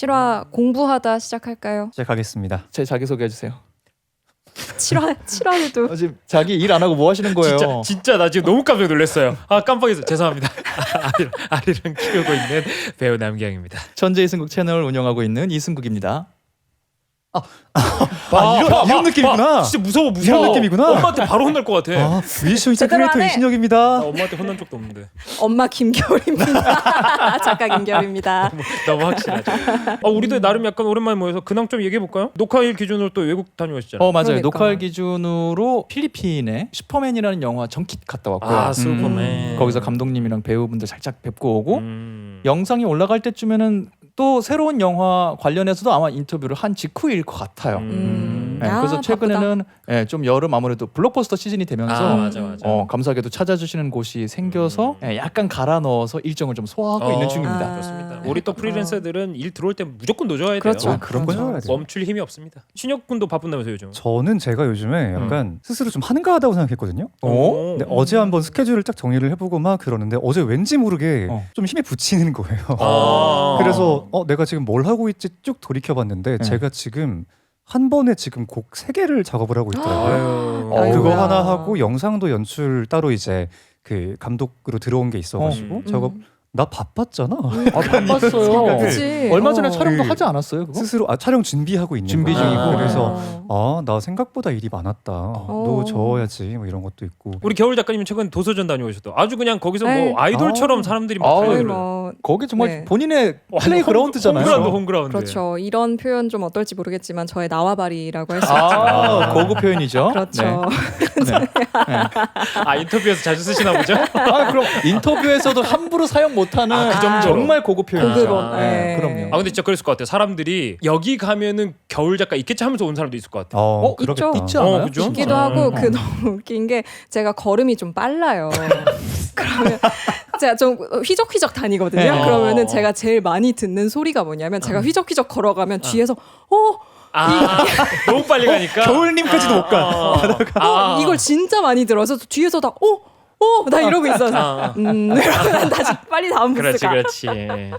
실화 공부하다 시작할까요? 시작하겠습니다. 제 자기소개해 주세요. 실화에도 지금 자기 일 안 하고 뭐 하시는 거예요? 진짜 나 지금 너무 깜짝 놀랐어요. 아 깜빡했어. 죄송합니다. 아리랑 키우고 있는 배우 남기영입니다. 천재 이승국 채널 운영하고 있는 이승국입니다. 이런 느낌이구나. 진짜 무서워. 이런 느낌이구나. 엄마한테 바로 혼날 것 같아. 뮤지션 인사 제대로 크리에이터 안 해. 나 이신혁입니다. 엄마한테 혼난 적도 없는데. 엄마 김겨울입니다. 작가 김겨울입니다. 너무 확실하죠. 우리도 나름 약간 오랜만에 모여서 근황 좀 얘기해 볼까요? 녹화일 기준으로 또 외국 다녀오셨잖아요. 맞아요. 그러니까. 녹화일 기준으로 필리핀에 슈퍼맨이라는 영화 정킷 갔다 왔고요. 아 슈퍼맨. 거기서 감독님이랑 배우분들 살짝 뵙고 오고 음. 영상이 올라갈 때쯤에는 또 새로운 영화 관련해서도 아마 인터뷰를 한 직후일 것 같아요. 네, 그래서 최근에는 좀 여름 아무래도 블록버스터 시즌이 되면서 맞아. 감사하게도 찾아주시는 곳이 생겨서 약간 갈아 넣어서 일정을 좀 소화하고 있는 중입니다. 그렇습니다. 우리 또 프리랜서들은 일 들어올 때 무조건 노져야 돼요. 그렇죠. 그런 거 해야 돼. 멈출 힘이 없습니다. 신혁 군도 바쁜다면서 요즘. 저는 제가 요즘에 약간 스스로 좀 한가하다고 생각했거든요. 근데 어제 한번 스케줄을 딱 정리를 해보고 막 그러는데 어제 왠지 모르게 좀 힘에 부치는 거예요. 그래서 내가 지금 뭘 하고 있지 쭉 돌이켜봤는데 제가 지금 한 번에 지금 곡 3개를 작업을 하고 있더라고요. 아유. 그거 아이고야. 하나 하고 영상도 연출 따로 이제 그 감독으로 들어온 게 있어가지고 작업 나 바빴잖아. 바빴어요. 그치. 얼마 전에 어. 촬영도 그 하지 않았어요? 그거? 스스로 촬영 준비하고 있는 준비 거예요. 중이고. 그래서 나 생각보다 일이 많았다. 너 저어야지 뭐 이런 것도 있고. 우리 겨울 작가님은 최근 도서전 다녀오셨다. 아주 그냥 거기서 네. 뭐 아이돌처럼 사람들이 막 아유, 거의 달려들어요. 뭐 거기 정말 네. 본인의 플레이 그라운드잖아요. 홈그라운드. 그렇죠. 이런 표현 좀 어떨지 모르겠지만 저의 나와바리라고 할 수 있죠. 고급 표현이죠. 그렇죠. 인터뷰에서 자주 쓰시나 보죠? 그럼 인터뷰에서도 함부로 사용 못하는 그 정도로. 정말 고급 표현이죠. 고급원. 네. 그럼요. 근데 진짜 그랬을 것 같아요. 사람들이 여기 가면은 겨울 작가 있겠지 하면서 온 사람도 있을 것 같아요. 있죠. 있지 않아요? 그죠? 있기도 하고 그 너무 웃긴 게 제가 걸음이 좀 빨라요. 그러면 제가 좀 휘적휘적 다니거든요. 네. 그러면은 제가 제일 많이 듣는 소리가 뭐냐면 제가 휘적휘적 걸어가면 뒤에서 너무 빨리 가니까 겨울님까지도 못 가. 이걸 진짜 많이 들어서 뒤에서 다 나 이러고 있어서 이러면 다시 빨리 다음 부스 가. 그렇지. 네,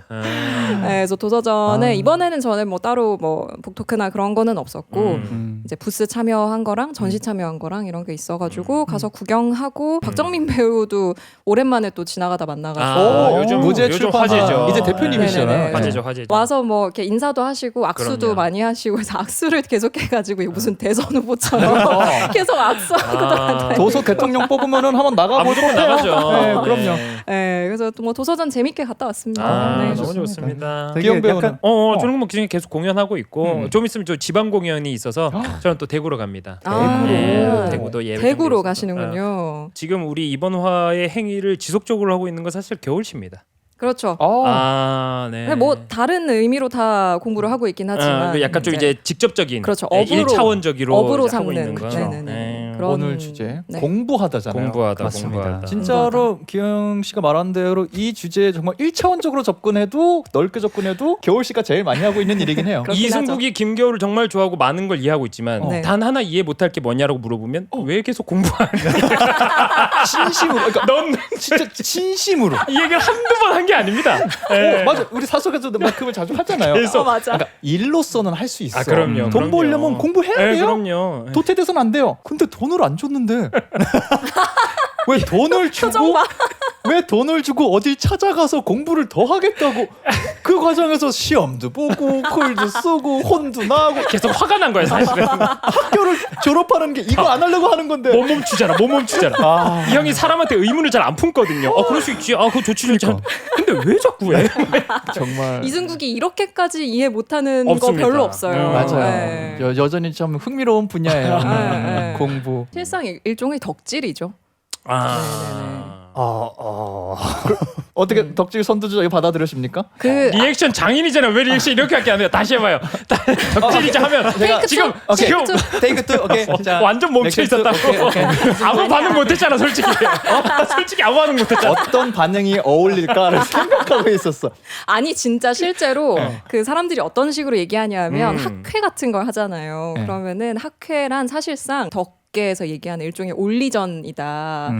그래서 도서전에 이번에는 저는 뭐 따로 뭐 북토크나 그런 거는 없었고 이제 부스 참여한 거랑 전시 참여한 거랑 이런 게 있어가지고 가서 구경하고 박정민 배우도 오랜만에 또 지나가다 만나가지고 요즘 무제 출판 화제죠. 이제 대표님이시잖아요. 네네네. 화제죠. 와서 뭐 이렇게 인사도 하시고 악수도 그럼요. 많이 하시고 해서 악수를 계속해가지고 이거 무슨 대선 후보처럼 계속 악수하고 돌아다니고. 도서 대통령 뽑으면은 한번 나가보죠. 무조건 나가죠. 네, 그럼요. 네, 그래서 또 뭐 도서전 재밌게 갔다 왔습니다. 네. 너무 좋습니다. 되게 기영 배우는 약간 저는 뭐 기존에 계속 공연하고 있고 좀 있으면 저 지방 공연이 있어서 저는 또 대구로 갑니다. 대구도 예배 대구로 준비해서. 가시는군요. 지금 우리 이번 화의 행위를 지속적으로 하고 있는 건 사실 겨울시입니다. 그렇죠. 네. 근데 뭐 다른 의미로 다 공부를 하고 있긴 하지만 약간 좀 이제 직접적인, 그렇죠. 네, 업으로, 1차원적으로 업으로 이제 하고 삼는 있는 거. 네네네. 네. 그런- 오늘 주제 네. 공부하다잖아요. 공부하다. 맞습니다. 진짜로 기영 씨가 말한 대로 이 주제에 정말 1차원적으로 접근해도 넓게 접근해도 겨울 씨가 제일 많이 하고 있는 일이긴 해요. 그렇긴 이승국이 김겨울을 정말 좋아하고 많은 걸 이해하고 있지만 네. 단 하나 이해 못할 게 뭐냐라고 물어보면 왜 계속 공부하는 진심으로. 그러니까 넌 진짜 진심으로. 이 얘기를 한두 번 한 게 아닙니다. 네. 맞아. 우리 사석에서도 만큼을 자주 하잖아요. 그래서 맞아. 그러니까 일로서는 할 수 있어. 그럼요. 돈 벌려면 공부해야 네, 돼요. 그럼요. 도태돼서는 안 돼요. 근데 돈을 안 줬는데 왜 돈을 주고 표정 봐. 왜 돈을 주고 어딜 찾아가서 공부를 더 하겠다고 그 과정에서 시험도 보고 글도 쓰고 혼도 나고 계속 화가 난 거야 사실은. 학교를 졸업하는 게 이거 안 하려고 하는 건데 못 멈추잖아. 이 형이 사람한테 의문을 잘 안 품거든요. 그럴 수 있지. 그거 좋지 좋지. 근데 왜 자꾸 해? 정말 이승국이 이렇게까지 이해 못하는 없습니다. 거 별로 없어요. 맞아요. 네. 여전히 참 흥미로운 분야예요. 네. 공부. 실상 일종의 덕질이죠. 어떻게 덕질 선두주자 받아들여십니까? 그 리액션 장인이잖아. 왜 리액션 이렇게 할게 안 돼요? 다시 해봐요. 덕질이자 하면 테이크 지금 투, 지금 테이크 투 오케이. 자, 완전 멈춰 넥스트, 있었다고. 오케이. 아무 반응 못했잖아 솔직히. 솔직히 아무 반응 못했잖아. 어떤 반응이 어울릴까를 생각하고 있었어. 아니 진짜 실제로 그 사람들이 어떤 식으로 얘기하냐면 학회 같은 걸 하잖아요. 네. 그러면은 학회란 사실상 업계에서 얘기하는 일종의 올리전이다.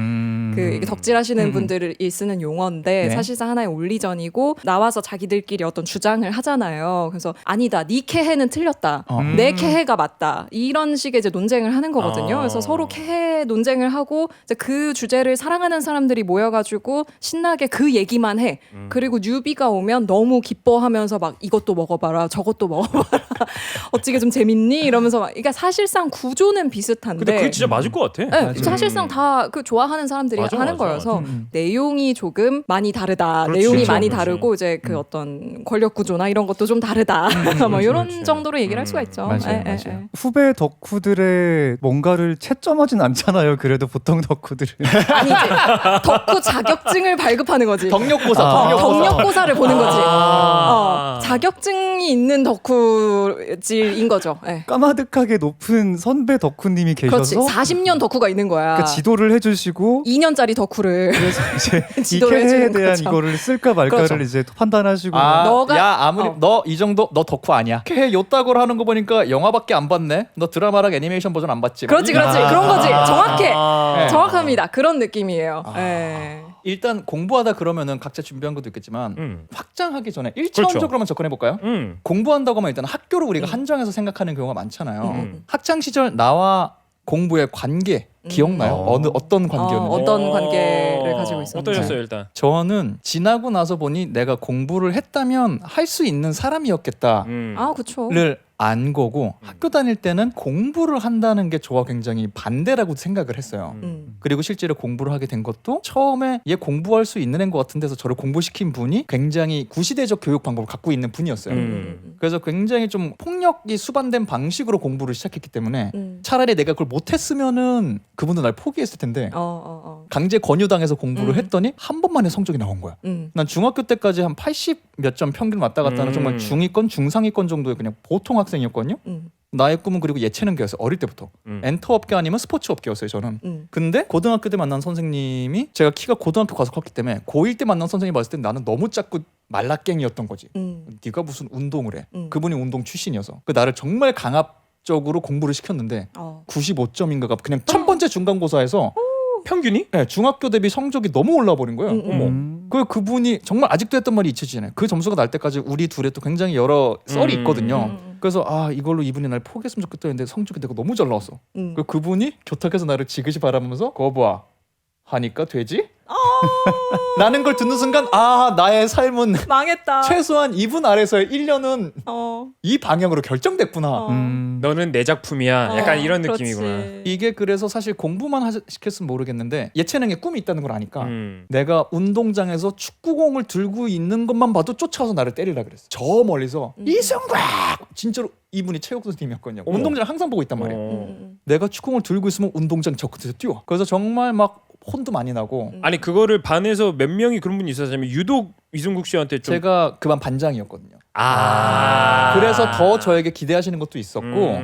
이게 덕질하시는 분들이 쓰는 용어인데 네. 사실상 하나의 올리전이고 나와서 자기들끼리 어떤 주장을 하잖아요. 그래서 아니다, 네 캐해는 틀렸다, 내 캐해가 맞다, 이런 식의 이제 논쟁을 하는 거거든요. 그래서 서로 캐해 논쟁을 하고 이제 그 주제를 사랑하는 사람들이 모여가지고 신나게 그 얘기만 해. 그리고 뉴비가 오면 너무 기뻐하면서 막 이것도 먹어봐라, 저것도 먹어봐라, 어찌게 좀 재밌니? 이러면서 막, 그러니까 사실상 구조는 비슷한데. 근데 그게 진짜 맞을 것 같아. 네, 사실상 다 그 좋아하는 사람들이 맞아, 하는 맞아, 거여서 내용이 조금 많이 다르다. 그렇지, 내용이 그렇죠, 많이 그렇지. 다르고 이제 그 어떤 권력 구조나 이런 것도 좀 다르다. 뭐 이런 그렇지. 정도로 얘기를 할 수가 있죠. 맞아요, 예, 예, 맞아요. 예. 후배 덕후들의 뭔가를 채점하진 않잖아요. 그래도 보통 덕후들은. 아니지. 덕후 자격증을 발급하는 거지. 덕력고사. 덕력고사를 보는 거지. 아. 자격증이 있는 덕후질인 거죠. 예. 까마득하게 높은 선배 덕후님이 그렇지. 계셔서 40년 덕후가 있는 거야. 그러니까 지도를 해주시고 2년짜리 덕후를 그래서 이제 이 지도를 캐해에 해주는 대한 거죠. 이거를 쓸까 말까를 그렇죠. 이제 판단하시고 너가- 야 아무리 너 이 정도 너 덕후 아니야. 걔 요따구로 하는 거 보니까 영화밖에 안 봤네. 너 드라마랑 애니메이션 버전 안 봤지. 그렇지, 그렇지. 그런 거지. 정확해. 아. 정확합니다. 그런 느낌이에요. 예. 일단 공부하다 그러면은 각자 준비한 것도 있겠지만 확장하기 전에 1차원적으로만 접근해 볼까요? 공부한다고 하면 일단 학교를 우리가 한정해서 생각하는 경우가 많잖아요. 학창 시절 나와 공부의 관계 기억나요? 어떤 관계였는지? 어떤 관계를 가지고 있었는지. 어떠셨어요 일단? 저는 지나고 나서 보니 내가 공부를 했다면 할 수 있는 사람이었겠다를 아, 그렇죠. 안 거고 학교 다닐 때는 공부를 한다는 게 저와 굉장히 반대라고 생각을 했어요. 그리고 실제로 공부를 하게 된 것도 처음에 얘 공부할 수 있는 애인 것 같은 데서 저를 공부시킨 분이 굉장히 구시대적 교육 방법을 갖고 있는 분이었어요. 그래서 굉장히 좀 폭력이 수반된 방식으로 공부를 시작했기 때문에 차라리 내가 그걸 못했으면은 그분도 날 포기했을 텐데 강제 권유당해서 공부를 했더니 한 번만에 성적이 나온 거야. 난 중학교 때까지 한 80 몇 점 평균 왔다 갔다 하는 정말 중위권, 중상위권 정도의 그냥 보통 학생이었거든요. 나의 꿈은 그리고 예체능계였어요. 어릴 때부터. 엔터 업계 아니면 스포츠 업계였어요. 저는. 근데 고등학교 때 만난 선생님이 제가 키가 고등학교 가서 컸기 때문에 고1 때 만난 선생님이 봤을 때 나는 너무 작고 말라깽이였던 거지. 네가 무슨 운동을 해. 그분이 운동 출신이어서. 그 나를 정말 강압적으로 공부를 시켰는데 95점인가가 그냥 첫 번째 중간고사에서 평균이? 네, 중학교 대비 성적이 너무 올라와 버린 거예요. 그분이 정말 아직도 했던 말이 잊혀지잖아요. 그 점수가 날 때까지 우리 둘의 또 굉장히 여러 썰이 있거든요. 그래서 이걸로 이분이 날 포기했으면 좋겠다 했는데 성적이 내가 너무 잘 나왔어. 그분이 교탁에서 나를 지그시 바라보면서 거봐 하니까 되지? 라는 걸 듣는 순간 나의 삶은 망했다. 최소한 이분 아래서의 1년은 어. 이 방향으로 결정됐구나. 너는 내 작품이야. 약간 이런 그렇지. 느낌이구나. 이게 그래서 사실 공부만 시켰으면 모르겠는데 예체능에 꿈이 있다는 걸 아니까 내가 운동장에서 축구공을 들고 있는 것만 봐도 쫓아와서 나를 때리라 그랬어. 저 멀리서 이승곽! 진짜로 이분이 체육 선생님이었거든요. 운동장 항상 보고 있단 말이에요. 내가 축구공을 들고 있으면 운동장 저 끝에서 뛰어. 그래서 정말 막 혼도 많이 나고 아니 그거를 반에서 몇 명이 그런 분이 있었냐면 유독 이승국 씨한테 좀 제가 그 반 반장이었거든요. 그래서 그래서 더 저에게 기대하시는 것도 있었고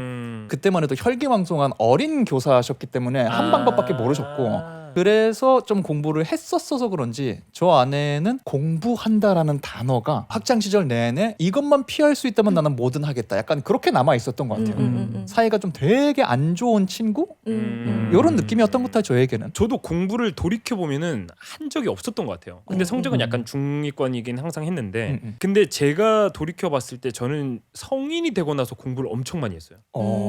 그때만 해도 혈기왕성한 어린 교사셨기 때문에 한 방법밖에 모르셨고 그래서 좀 공부를 했었어서 그런지 저 안에는 공부한다라는 단어가 학창 시절 내내 이것만 피할 수 있다면 나는 뭐든 하겠다. 약간 그렇게 남아 있었던 것 같아요. 사이가 좀 되게 안 좋은 친구 이런 느낌이었던 것 같아요. 저에게는. 저도 공부를 돌이켜 보면은 한 적이 없었던 것 같아요. 근데 성적은 약간 중위권이긴 항상 했는데, 근데 제가 돌이켜 봤을 때 저는 성인이 되고 나서 공부를 엄청 많이 했어요.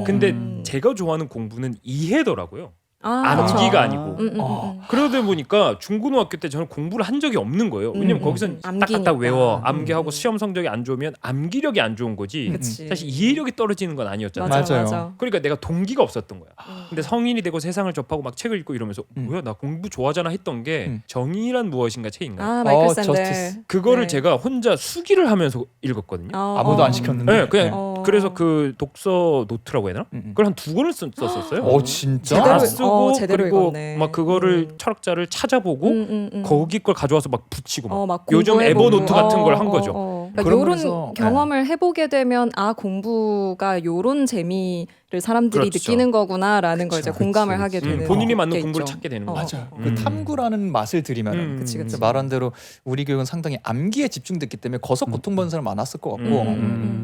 근데 제가 좋아하는 공부는 이해더라고요. 암기가 그렇죠. 아니고. 그러다 보니까 중고등학교 때 저는 공부를 한 적이 없는 거예요. 왜냐면 거기선 딱딱딱 외워 암기하고 시험 성적이 안 좋으면 암기력이 안 좋은 거지. 그치. 사실 이해력이 떨어지는 건 아니었잖아요. 맞아요. 그러니까 내가 동기가 없었던 거야. 근데 성인이 되고 세상을 접하고 막 책을 읽고 이러면서 뭐야 나 공부 좋아하잖아 했던 게 정의란 무엇인가 책인가. 마이클 샌델. 저스티스. 그거를 네. 제가 혼자 수기를 하면서 읽었거든요. 아무도 안 시켰는데. 네, 그냥 그래서 그 독서 노트라고 해야 되나? 그걸 한 2권을 썼었어요. 진짜? 다 제대로- 쓰고 제대로 그리고 읽었네. 막 그거를 철학자를 찾아보고 거기 걸 가져와서 막 붙이고 막. 막 요즘 공부해보고. 에버노트 같은 걸 한 거죠. 그러니까 그러면서- 요런 경험을 해보게 되면 공부가 요런 재미가 사람들이 그렇죠. 느끼는 거구나라는 걸 이제 그쵸, 공감을 그치, 하게 그치. 되는 본인이 게 맞는 있죠. 공부를 찾게 되는 거죠. 맞아요. 그 탐구라는 맛을 들이면 그치, 그치. 말한 대로 우리 교육은 상당히 암기에 집중됐기 때문에 거서 고통받는 사람 많았을 것 같고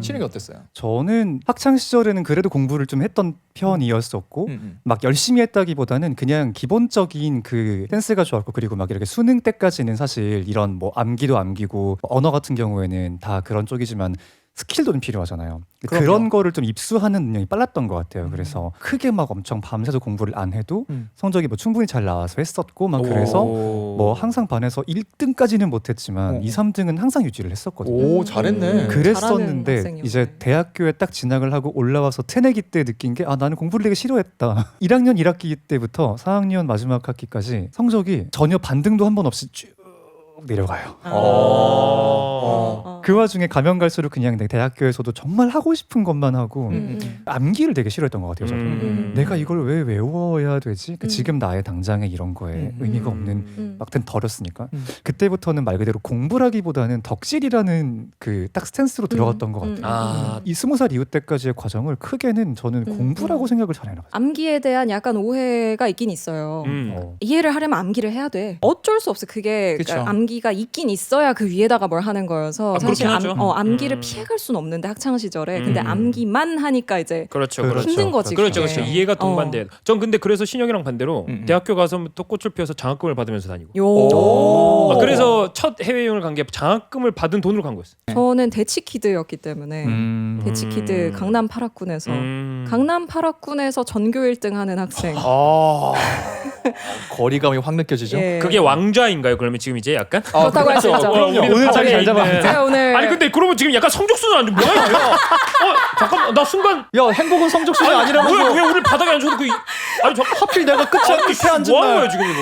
신혁이 어땠어요? 저는 학창 시절에는 그래도 공부를 좀 했던 편이었었고 막 열심히 했다기보다는 그냥 기본적인 그 센스가 좋았고 그리고 막 이렇게 수능 때까지는 사실 이런 뭐 암기도 암기고 언어 같은 경우에는 다 그런 쪽이지만 스킬도 좀 필요하잖아요. 그럼요. 그런 거를 좀 입수하는 능력이 빨랐던 것 같아요. 그래서 크게 막 엄청 밤새서 공부를 안 해도 성적이 뭐 충분히 잘 나와서 했었고 막 그래서 뭐 항상 반에서 1등까지는 못했지만 2, 3등은 항상 유지를 했었거든요. 오 잘했네. 잘하는 그랬었는데 학생이었네. 이제 대학교에 딱 진학을 하고 올라와서 새내기 때 느낀 게 아 나는 공부를 되게 싫어했다. 1학년 1학기 때부터 4학년 마지막 학기까지 성적이 전혀 반등도 한 번 없이 쭉 내려가요. 그 와중에 가면 갈수록 그냥 내 대학교에서도 정말 하고 싶은 것만 하고 암기를 되게 싫어했던 것 같아요. 저도. 내가 이걸 왜 외워야 되지? 지금 나의 당장에 이런 거에 의미가 없는 막ten 버렸으니까 그때부터는 말 그대로 공부라기보다는 덕질이라는 그 딱 스탠스로 들어갔던 것 같아요. 이 20살 이후 때까지의 과정을 크게는 저는 공부라고 생각을 잘 해나갔어요. 암기에 대한 약간 오해가 있긴 있어요. 이해를 하려면 암기를 해야 돼. 어쩔 수 없어. 그게 그쵸. 그러니까 암기가 있긴 있어야 그 위에다가 뭘 하는 거여서 사실 그렇긴 하죠. 암기를 피해갈 수는 없는데 학창 시절에 근데 암기만 하니까 이제 그렇죠. 힘든 거지. 그렇죠. 그게. 그렇죠. 이해가 동반돼요. 전 근데 그래서 신혁이랑 반대로 대학교 가서부터 꽃을 피워서 장학금을 받으면서 다니고. 요. 그래서 첫 해외여행을 간 게 장학금을 받은 돈으로 간 거였어요. 저는 대치키드였기 때문에 대치키드 강남 8학군에서 강남 8학군에서 전교 1등 하는 학생. 거리감이 확 느껴지죠. 예. 그게 왕좌인가요? 그러면 지금 이제 약간? 그렇다고 할 수 있죠. 오늘 자리 잘 잡았네. 제가 오늘 아니 근데 그러면 지금 약간 성적순은 안 돼. 뭐야? 잠깐만 나 순간 야 행복은 성적순이 아니라면서 왜 우리 바닥에 앉아서 아니 하필 내가 끝에 앉은 뭐 하는 날. 거야 지금 이거?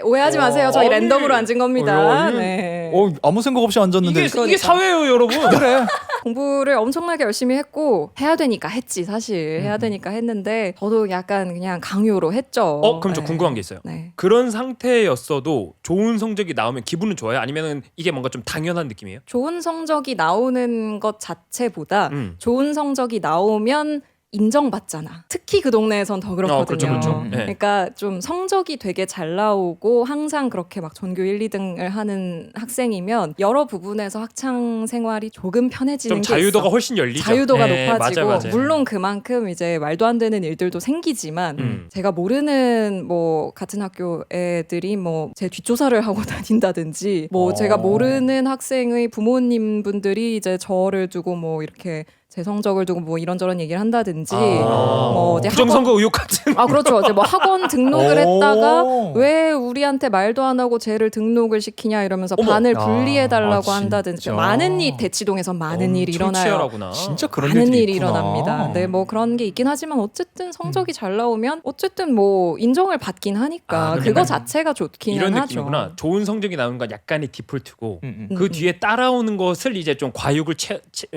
오해하지 마세요. 저희 아니. 랜덤으로 앉은 겁니다. 네. 아무 생각 없이 앉았는데 이게 사회예요, 여러분. 그래. 공부를 엄청나게 열심히 했고 해야 되니까 했지 사실 해야 되니까 했는데 저도 약간 그냥 강요로 했죠. 그럼 저 네. 궁금한 게 있어요. 네. 그런 상태였어도 좋은 성적이 나오면 기분은 좋아요? 아니면 이게 뭔가 좀 당연한 느낌이에요? 좋은 성적이 나오는 것 자체보다 좋은 성적이 나오면 인정받잖아. 특히 그 동네에선 더 그렇거든요. 그렇죠. 네. 그러니까 좀 성적이 되게 잘 나오고 항상 그렇게 막 전교 1, 2등을 하는 학생이면 여러 부분에서 학창 생활이 조금 편해지는 좀 게 자유도가 있어. 훨씬 열리죠. 자유도가 네, 높아지고 맞아요. 물론 그만큼 이제 말도 안 되는 일들도 생기지만 제가 모르는 뭐 같은 학교 애들이 뭐 제 뒷조사를 하고 다닌다든지 뭐 제가 모르는 학생의 부모님 분들이 이제 저를 두고 뭐 이렇게 제 성적을 두고 뭐 이런저런 얘기를 한다든지 뭐 이제 부정선거 의혹 같은. 그렇죠. 이제 뭐 학원 등록을 했다가 왜 우리한테 말도 안 하고 쟤를 등록을 시키냐 이러면서 반을 분리해 달라고 한다든지 진짜. 많은 일 대치동에서 많은 일이 일어나요. 치열하구나. 진짜 그런 많은 일들이 일이 있구나. 일어납니다. 네, 뭐 그런 게 있긴 하지만 어쨌든 성적이 잘 나오면 어쨌든 뭐 인정을 받긴 하니까 그럼 그거 약간 자체가 좋기는 이런 하죠. 느낌이구나. 좋은 성적이 나오는 건 약간의 디폴트고 음. 그 뒤에 따라오는 것을 이제 좀 과육을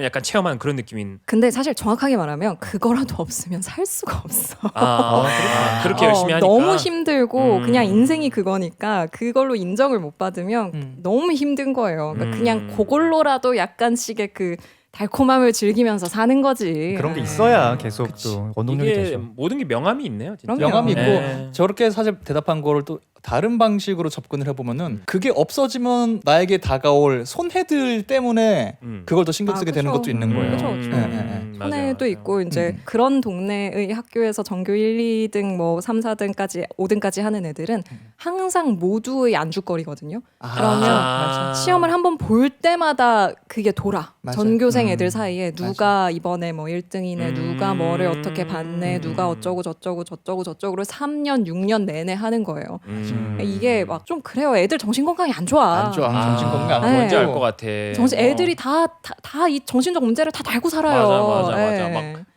약간 체험하는 그런 느낌인. 근데 사실 정확하게 말하면 그거라도 없으면 살 수가 없어. 그렇게 열심히 하니까 너무 힘들고 그냥 인생이 그거니까 그걸로 인정을 못 받으면 너무 힘든 거예요. 그러니까 그냥 그걸로라도 약간씩의 그 달콤함을 즐기면서 사는 거지. 그런 게 있어야 계속 또 원동력이 이게 되죠. 모든 게 명함이 있네요. 진짜. 그럼요. 영감이 있고 네. 저렇게 사실 대답한 거를 또 다른 방식으로 접근을 해보면은 그게 없어지면 나에게 다가올 손해들 때문에 그걸 더 신경 쓰게 되는 그쵸. 것도 있는 거예요. 그쵸, 그쵸. 손해도 있고 이제 그런 동네의 학교에서 전교 1, 2등 뭐 3, 4등까지 5등까지 하는 애들은 항상 모두의 안주거리거든요. 그러면 시험을 한번 볼 때마다 그게 돌아. 맞아요. 전교생 애들 사이에 누가 이번에 뭐 1등이네, 누가 뭐를 어떻게 받네, 누가 어쩌고 저쩌고를 3년, 6년 내내 하는 거예요. 이게 막 좀 그래요. 애들 정신 건강이 안 좋아. 안 좋아. 정신 건강 안 네. 뭔지 좋아. 알 것 같아. 애들이 다 이 정신적 문제를 다 달고 살아요. 맞아.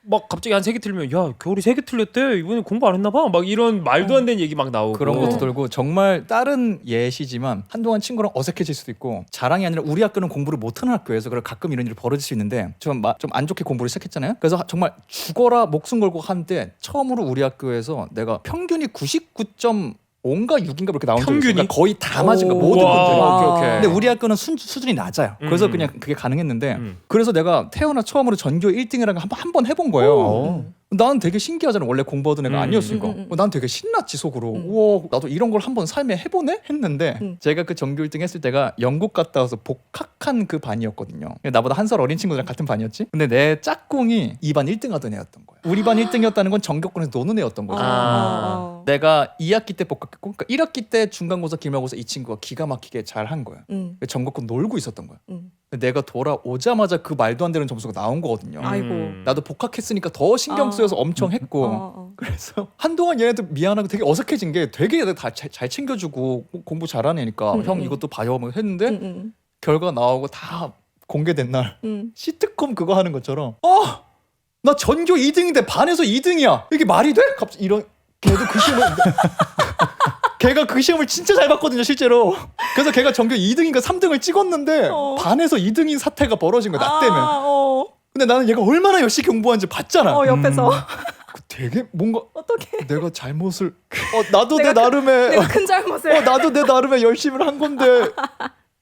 막 갑자기 한 3개 틀리면 야 겨울이 3개 틀렸대 이번에 공부 안 했나 봐. 막 이런 말도 안 되는 얘기 막 나오고. 그런 것도 들고 정말 다른 예시지만 한동안 친구랑 어색해질 수도 있고 자랑이 아니라 우리 학교는 공부를 못하는 학교여서 그래 가끔 이런 일이 벌어질 수 있는데 좀 안 좋게 공부를 시작했잖아요. 그래서 정말 죽어라 목숨 걸고 한때 처음으로 우리 학교에서 내가 평균이 99.5인가 6인가 그렇게 나온 적이 있어요. 그러니까 거의 다 맞은 거야 모든 분들이. 오케이. 근데 우리 학교는 수준이 낮아요. 그래서 그냥 그게 가능했는데 그래서 내가 태어나 처음으로 전교 1등이라는 거 한 번 해본 거예요. 난 되게 신기하잖아. 원래 공부하던 애가 아니었으니까. 난 되게 신났지 속으로. 우와, 나도 이런 걸 한번 삶에 해보네? 했는데 제가 그 전교 1등 했을 때가 영국 갔다 와서 복학한 그 반이었거든요. 나보다 한 살 어린 친구들이랑 같은 반이었지. 근데 내 짝꿍이 2반 1등 하던 애였던 거야. 우리 반 1등이었다는 건 전교권에서 노는 애였던 거지. 내가 2학기 때 복학했고, 그러니까 1학기 때 중간고사, 기말고사 이 친구가 기가 막히게 잘 한 거야. 전교권 놀고 있었던 거야. 근데 내가 돌아오자마자 그 말도 안 되는 점수가 나온 거거든요. 아이고. 나도 복학했으니까 더 신경 쓰여서 엄청 했고 그래서 한동안 얘네들 미안하고 되게 어색해진 게 되게 다 잘 챙겨주고 공부 잘하는 애니까 형 이것도 봐요 뭐 했는데 결과 나오고 다 공개된 날 시트콤 그거 하는 것처럼 나 전교 2등인데 반에서 2등이야 이게 말이 돼? 갑자기 이런 걔도 그 시험을 걔가 그 시험을 진짜 잘 봤거든요 실제로. 그래서 걔가 전교 2등인가 3등을 찍었는데 반에서 2등인 사태가 벌어진 거야 나 때문에. 근데 나는 얘가 얼마나 열심히 공부하는지 봤잖아. 옆에서 되게 뭔가 어떻게 내가 잘못을 나도 내 나름의 내가 큰 잘못을 나도 내 나름의 열심을 한 건데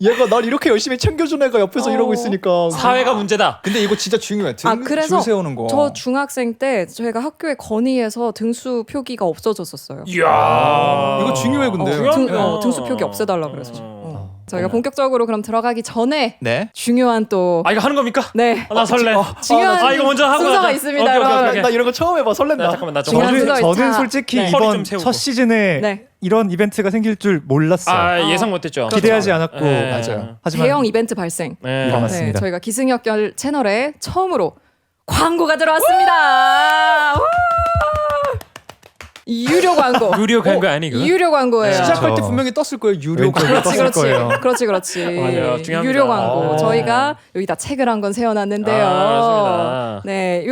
얘가 날 이렇게 열심히 챙겨준 애가 옆에서 이러고 있으니까 사회가 문제다. 근데 이거 진짜 중요해. 그래서 줄 세우는 거. 저 중학생 때 저희가 학교에 건의해서 등수 표기가 없어졌었어요. 이야. 이거 중요해 근데. 등수 표기 없애달라 그래서. 저희가 본격적으로 그럼 들어가기 전에 네. 중요한 또 이거 하는 겁니까? 네. 나 설레. 중요한 이거 먼저 하고 순서가 가자. 있습니다. 오케이. 나 이런 거 처음 해봐 설렌다. 잠깐만 나 좀. 중요한 순서 저는 있자. 솔직히 네. 허리 이번 좀 세우고. 첫 시즌에 네. 이런 이벤트가 생길 줄 몰랐어요. 예상 못했죠. 기대하지 않았고 맞아요. 하지만 대형 이벤트 발생. 네. 일어났습니다. 네, 저희가 기승역결 채널에 처음으로 광고가 들어왔습니다. 우! 유료 광고. 유료 광고 아니고. 유료 광고예요. 시작할 때 그렇죠. 분명히 떴을 거예요. 유료 왼쪽에 광고. 떴을 거예요. 그렇지. 맞아요. 중요합니다. 유료 광고. 오. 저희가 여기다 책을 한 권 세워놨는데요. 그렇습니다. 네,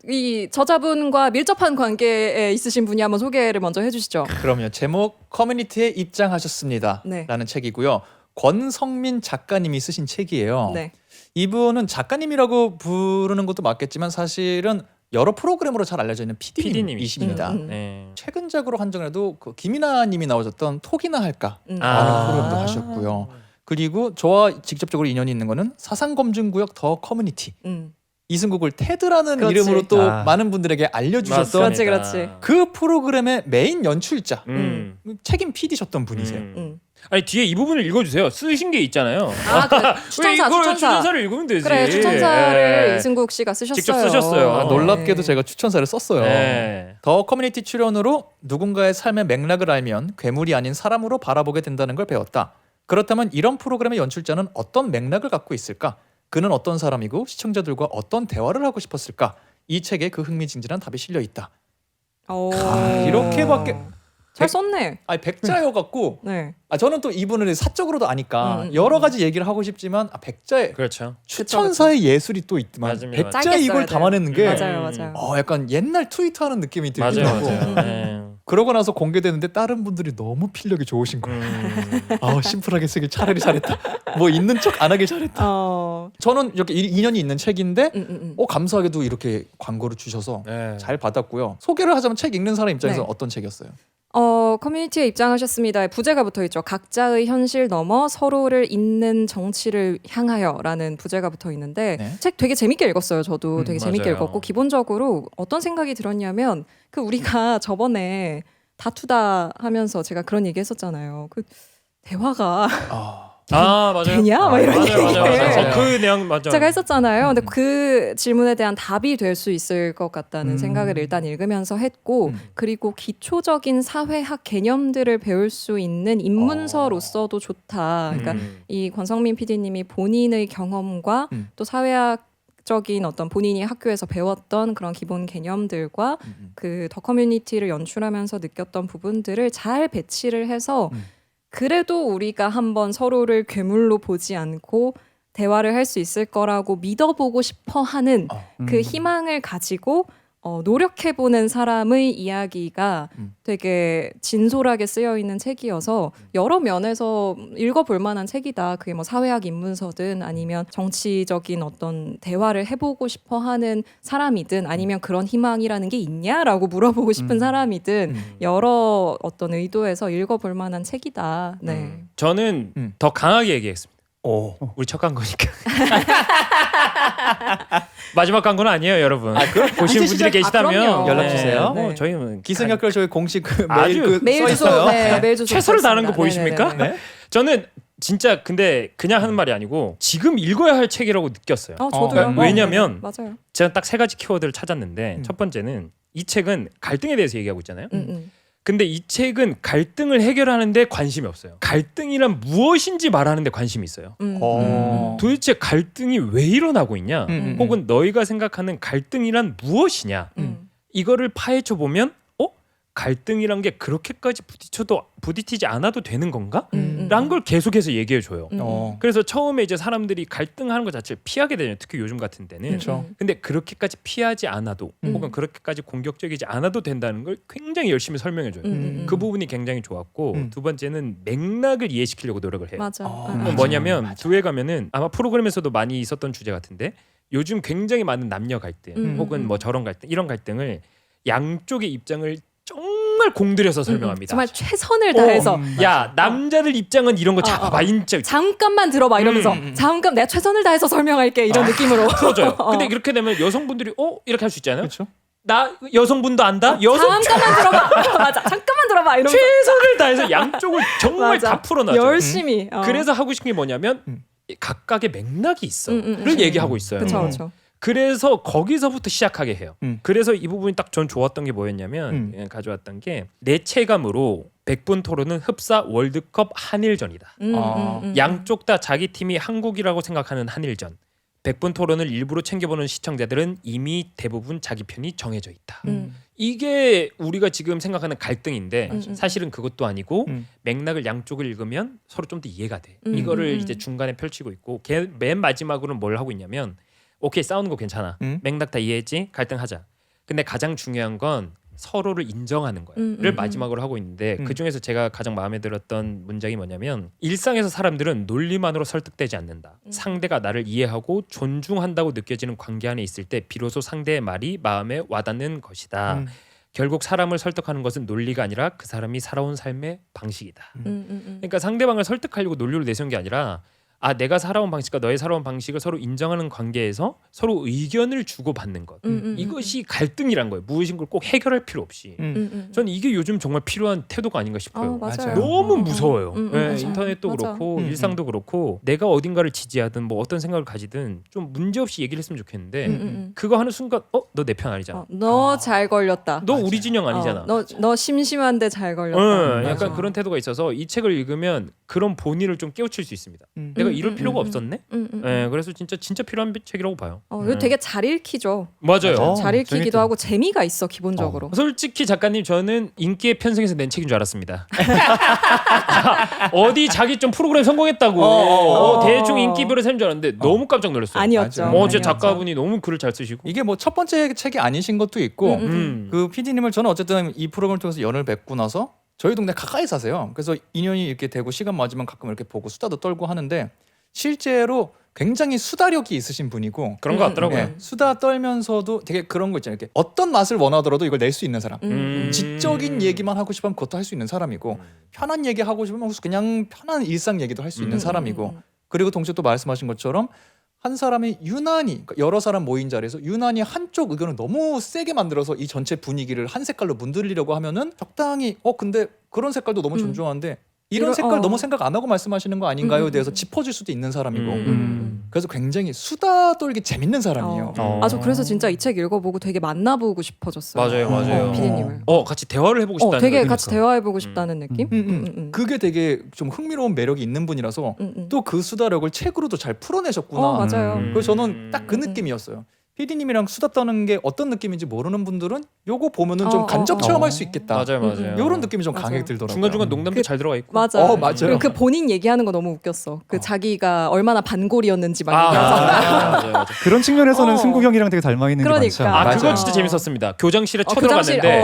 이 저자분과 밀접한 관계에 있으신 분이 한번 소개를 먼저 해주시죠. 그럼요. 제목 커뮤니티에 입장하셨습니다. 네. 라는 책이고요. 권성민 작가님이 쓰신 책이에요. 네. 이분은 작가님이라고 부르는 것도 맞겠지만 사실은 여러 프로그램으로 잘 알려져 있는 PD님이십니다. 네. 최근작으로 한정해도 그 김이나님이 나오셨던 톡이나 할까 라는 아. 프로그램도 하셨고요. 그리고 저와 직접적으로 인연이 있는 거는 사상검증구역 더 커뮤니티. 이승국을 테드라는 그렇지. 이름으로 또 많은 분들에게 알려주셨던 맞습니다. 그렇지. 그 프로그램의 메인 연출자 책임 PD셨던 분이세요. 아니 뒤에 이 부분을 읽어주세요. 쓰신 게 있잖아요. 추천사, 왜 이걸 추천사. 추천사를 읽으면 되지. 그래, 추천사를 예. 이승국 씨가 쓰셨어요. 직접 쓰셨어요. 놀랍게도 제가 추천사를 썼어요. 네. 더 커뮤니티 출연으로 누군가의 삶의 맥락을 알면 괴물이 아닌 사람으로 바라보게 된다는 걸 배웠다. 그렇다면 이런 프로그램의 연출자는 어떤 맥락을 갖고 있을까? 그는 어떤 사람이고 시청자들과 어떤 대화를 하고 싶었을까? 이 책에 그 흥미진진한 답이 실려 있다. 이렇게밖에 잘 썼네. 아니 백자여 갖고 네. 저는 또 이분을 사적으로도 아니까 여러 가지 얘기를 하고 싶지만 백자의 그렇죠. 추천사의 예술이 또 있지만 맞습니다. 백자에 이걸 담아내는 게 맞아요. 약간 옛날 트위터하는 느낌이 들기도 맞아요. 하고 네. 그러고 나서 공개되는데 다른 분들이 너무 필력이 좋으신 거예요. 심플하게 쓰길 차라리 잘했다. 뭐 있는 척 안 하길 잘했다. 저는 이렇게 인연이 있는 책인데 감사하게도 이렇게 광고를 주셔서 네. 잘 받았고요. 소개를 하자면 책 읽는 사람 입장에서 네. 어떤 책이었어요? 커뮤니티에 입장하셨습니다. 부제가 붙어있죠. 각자의 현실 넘어 서로를 잇는 정치를 향하여라는 부제가 붙어있는데 네. 책 되게 재밌게 읽었어요. 저도 되게 재밌게 맞아요. 읽었고 기본적으로 어떤 생각이 들었냐면 그 우리가 저번에 다투다 하면서 제가 그런 얘기 했었잖아요. 그 대화가 맞아요. 되냐? 막 이런 얘기를 그 내용 맞아. 제가 했었잖아요. 근데 그 질문에 대한 답이 될 수 있을 것 같다는 생각을 일단 읽으면서 했고 그리고 기초적인 사회학 개념들을 배울 수 있는 입문서로서도 좋다. 그러니까 이 권성민 PD님이 본인의 경험과 또 사회학적인 어떤 본인이 학교에서 배웠던 그런 기본 개념들과 그 더 커뮤니티를 연출하면서 느꼈던 부분들을 잘 배치를 해서 그래도 우리가 한번 서로를 괴물로 보지 않고 대화를 할 수 있을 거라고 믿어보고 싶어 하는 그 희망을 가지고 노력해보는 사람의 이야기가 되게 진솔하게 쓰여 있는 책이어서 여러 면에서 읽어볼 만한 책이다. 그게 뭐 사회학 입문서든 아니면 정치적인 어떤 대화를 해보고 싶어 하는 사람이든 아니면 그런 희망이라는 게 있냐라고 물어보고 싶은 사람이든 여러 어떤 의도에서 읽어볼 만한 책이다. 네. 저는 더 강하게 얘기했습니다. 우리 첫 광고니까. 마지막 광고는 아니에요, 여러분. 보시는 분들이 계시다면 그럼요. 연락 주세요. 네. 저희는 기승역별 저희 공식 그 아주 메일 메일 써 주소, 있어요. 네, 메일 주소 최선을 다하는 거 있습니다. 보이십니까? 네네네. 네. 저는 진짜 근데 그냥 하는 말이 아니고 지금 읽어야 할 책이라고 느꼈어요. 저도요. 왜냐면 맞아요. 제가 딱 3가지 키워드를 찾았는데 첫 번째는 이 책은 갈등에 대해서 얘기하고 있잖아요. 근데 이 책은 갈등을 해결하는데 관심이 없어요. 갈등이란 무엇인지 말하는데 관심이 있어요. 도대체 갈등이 왜 일어나고 있냐? 혹은 너희가 생각하는 갈등이란 무엇이냐? 이거를 파헤쳐 보면 갈등이란 게 그렇게까지 부딪히지 않아도 되는 건가? 라는 걸 계속해서 얘기해 줘요. 그래서 처음에 이제 사람들이 갈등하는 것 자체를 피하게 되죠. 특히 요즘 같은 때는. 그렇죠. 근데 그렇게까지 피하지 않아도 혹은 그렇게까지 공격적이지 않아도 된다는 걸 굉장히 열심히 설명해 줘요. 그 부분이 굉장히 좋았고 두 번째는 맥락을 이해시키려고 노력을 해요. 맞아. 뭐냐면 두에 가면은 아마 프로그램에서도 많이 있었던 주제 같은데 요즘 굉장히 많은 남녀 갈등 혹은 뭐 저런 갈등 이런 갈등을 양쪽의 입장을 정말 공들여서 설명합니다. 정말 최선을 다해서 야 남자들 입장은 이런 거 잡아봐 인적 잠깐만 들어봐 이러면서 잠깐 내가 최선을 다해서 설명할게 이런 느낌으로 풀어줘요. 근데 이렇게 되면 여성분들이 이렇게 할 수 있잖아요. 그렇죠. 나 여성분도 안다. 잠깐만 들어봐. 맞아. 잠깐만 들어봐 이러면서 최선을 다해서 양쪽을 정말 맞아. 다 풀어놔요. 열심히. 그래서 하고 싶은 게 뭐냐면 각각의 맥락이 있어를 얘기하고 있어요. 그렇죠. 그래서 거기서부터 시작하게 해요. 그래서 이 부분이 딱 전 좋았던 게 뭐였냐면 가져왔던 게 내 체감으로 백분 토론은 흡사 월드컵 한일전이다. 양쪽 다 자기 팀이 한국이라고 생각하는 한일전. 백분 토론을 일부러 챙겨보는 시청자들은 이미 대부분 자기 편이 정해져 있다. 이게 우리가 지금 생각하는 갈등인데 사실은 그것도 아니고 맥락을 양쪽을 읽으면 서로 좀 더 이해가 돼. 이거를 이제 중간에 펼치고 있고 맨 마지막으로는 뭘 하고 있냐면 오케이 싸우는 거 괜찮아. 맥락 다 이해했지? 갈등하자. 근데 가장 중요한 건 서로를 인정하는 거예요.를 마지막으로 하고 있는데 그 중에서 제가 가장 마음에 들었던 문장이 뭐냐면 일상에서 사람들은 논리만으로 설득되지 않는다. 상대가 나를 이해하고 존중한다고 느껴지는 관계 안에 있을 때 비로소 상대의 말이 마음에 와닿는 것이다. 결국 사람을 설득하는 것은 논리가 아니라 그 사람이 살아온 삶의 방식이다. 그러니까 상대방을 설득하려고 논리를 내세운 게 아니라 내가 살아온 방식과 너의 살아온 방식을 서로 인정하는 관계에서 서로 의견을 주고받는 것. 이것이 갈등이란 거예요. 무엇인 걸 꼭 해결할 필요 없이. 저는 이게 요즘 정말 필요한 태도가 아닌가 싶어요. 맞아요. 너무 무서워요. 네, 맞아. 인터넷도 맞아. 그렇고 일상도 그렇고 내가 어딘가를 지지하든 뭐 어떤 생각을 가지든 좀 문제없이 얘기를 했으면 좋겠는데 그거 하는 순간 너 내 편 아니잖아. 너 잘 걸렸다. 너 우리 진영 아니잖아. 너 심심한데 잘 걸렸다. 약간 그런 태도가 있어서 이 책을 읽으면 그런 본의를 좀 깨우칠 수 있습니다. 내가 이럴 필요가 없었네. 네, 그래서 진짜 필요한 책이라고 봐요. 이거 되게 잘 읽히죠. 맞아요. 잘 읽히기도 재밌죠. 하고 재미가 있어 기본적으로. 솔직히 작가님 저는 인기에 편승해서 낸 책인 줄 알았습니다. 어디 자기 좀 프로그램 성공했다고 대충 인기별을 세는 줄 알았는데 너무 깜짝 놀랐어요. 아니었죠. 맞아요. 제 아니었죠. 작가분이 너무 글을 잘 쓰시고 이게 뭐 첫 번째 책이 아니신 것도 있고 그 PD님을 저는 어쨌든 이 프로그램을 통해서 연을 뵙고 나서 저희 동네 가까이 사세요. 그래서 인연이 이렇게 되고 시간 맞으면 가끔 이렇게 보고 수다도 떨고 하는데 실제로 굉장히 수다력이 있으신 분이고 그런 것 같더라고요. 네, 수다 떨면서도 되게 그런 거 있잖아요. 이렇게 어떤 맛을 원하더라도 이걸 낼 수 있는 사람. 지적인 얘기만 하고 싶으면 그것도 할 수 있는 사람이고 편한 얘기 하고 싶으면 그냥 편한 일상 얘기도 할 수 있는 사람이고 그리고 동시에 또 말씀하신 것처럼 한 사람이 유난히 그러니까 여러 사람 모인 자리에서 유난히 한쪽 의견을 너무 세게 만들어서 이 전체 분위기를 한 색깔로 문들리려고 하면은 적당히 근데 그런 색깔도 너무 존중하는데 이런 색깔 너무 생각 안 하고 말씀하시는 거 아닌가요에 대해서 짚어줄 수도 있는 사람이고 그래서 굉장히 수다 떨기 재밌는 사람이에요. 저 그래서 진짜 이 책 읽어보고 되게 만나보고 싶어졌어요. 맞아요. 피디님을. 같이 대화를 해보고 싶다는 되게 느낌이 같이 있어요. 대화해보고 싶다는 느낌? 그게 되게 좀 흥미로운 매력이 있는 분이라서 또 그 수다력을 책으로도 잘 풀어내셨구나. 맞아요. 그래서 저는 딱 그 느낌이었어요. PD님이랑 수다 떠는 게 어떤 느낌인지 모르는 분들은 요거 보면은 좀 간접 체험할 수 있겠다. 맞아요. 이런 느낌이 좀 맞아요. 강하게 들더라고요. 중간중간 농담도 잘 들어가 있고. 맞아. 맞아요. 그리고 그 본인 얘기하는 거 너무 웃겼어. 그 자기가 얼마나 반골이었는지 막 맞아요. 그런 측면에서는 승국 형이랑 되게 닮아 있는 게 그러니까. 많죠. 그거 맞아요. 진짜 재밌었습니다. 교장실에 교장실 쳐들어갔는데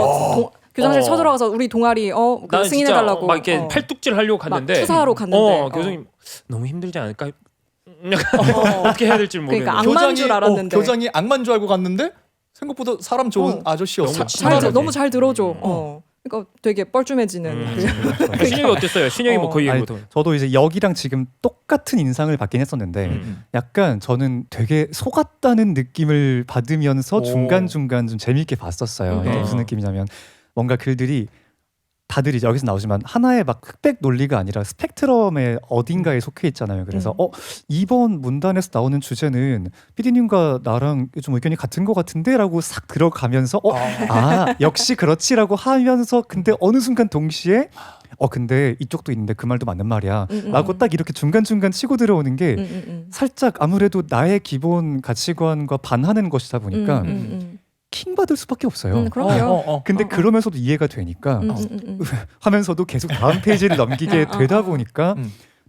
교장실 쳐들어가서 우리 동아리 난 승인해달라고 막 이렇게 팔뚝질 하려고 갔는데 막 투사하러 갔는데 교수님 너무 힘들지 않을까? 어떻게 해야 될지 모르겠는 그러니까 악마인 줄 알았는데. 교장이 악마인 줄 알고 갔는데 생각보다 사람 좋은 아저씨였어. 너무 잘 들어줘. 그러니까 되게 뻘쭘해지는. 신영이 어땠어요? 신영이 뭐 거의 얘기 아니, 못하고. 저도 이제 여기랑 지금 똑같은 인상을 받긴 했었는데 약간 저는 되게 속았다는 느낌을 받으면서 중간중간 좀 재미있게 봤었어요. 이게 무슨 느낌이냐면 뭔가 글들이 다들 이제 여기서 나오지만 하나의 막 흑백 논리가 아니라 스펙트럼의 어딘가에 속해 있잖아요. 그래서 이번 문단에서 나오는 주제는 PD님과 나랑 좀 의견이 같은 것 같은데라고 싹 들어가면서 역시 그렇지라고 하면서 근데 어느 순간 동시에 근데 이쪽도 있는데 그 말도 맞는 말이야 라고 딱 이렇게 중간중간 치고 들어오는 게 살짝 아무래도 나의 기본 가치관과 반하는 것이다 보니까 킹 받을 수밖에 없어요. 그럼요. 근데 그러면서도 이해가 되니까 하면서도 계속 다음 페이지를 넘기게 되다 보니까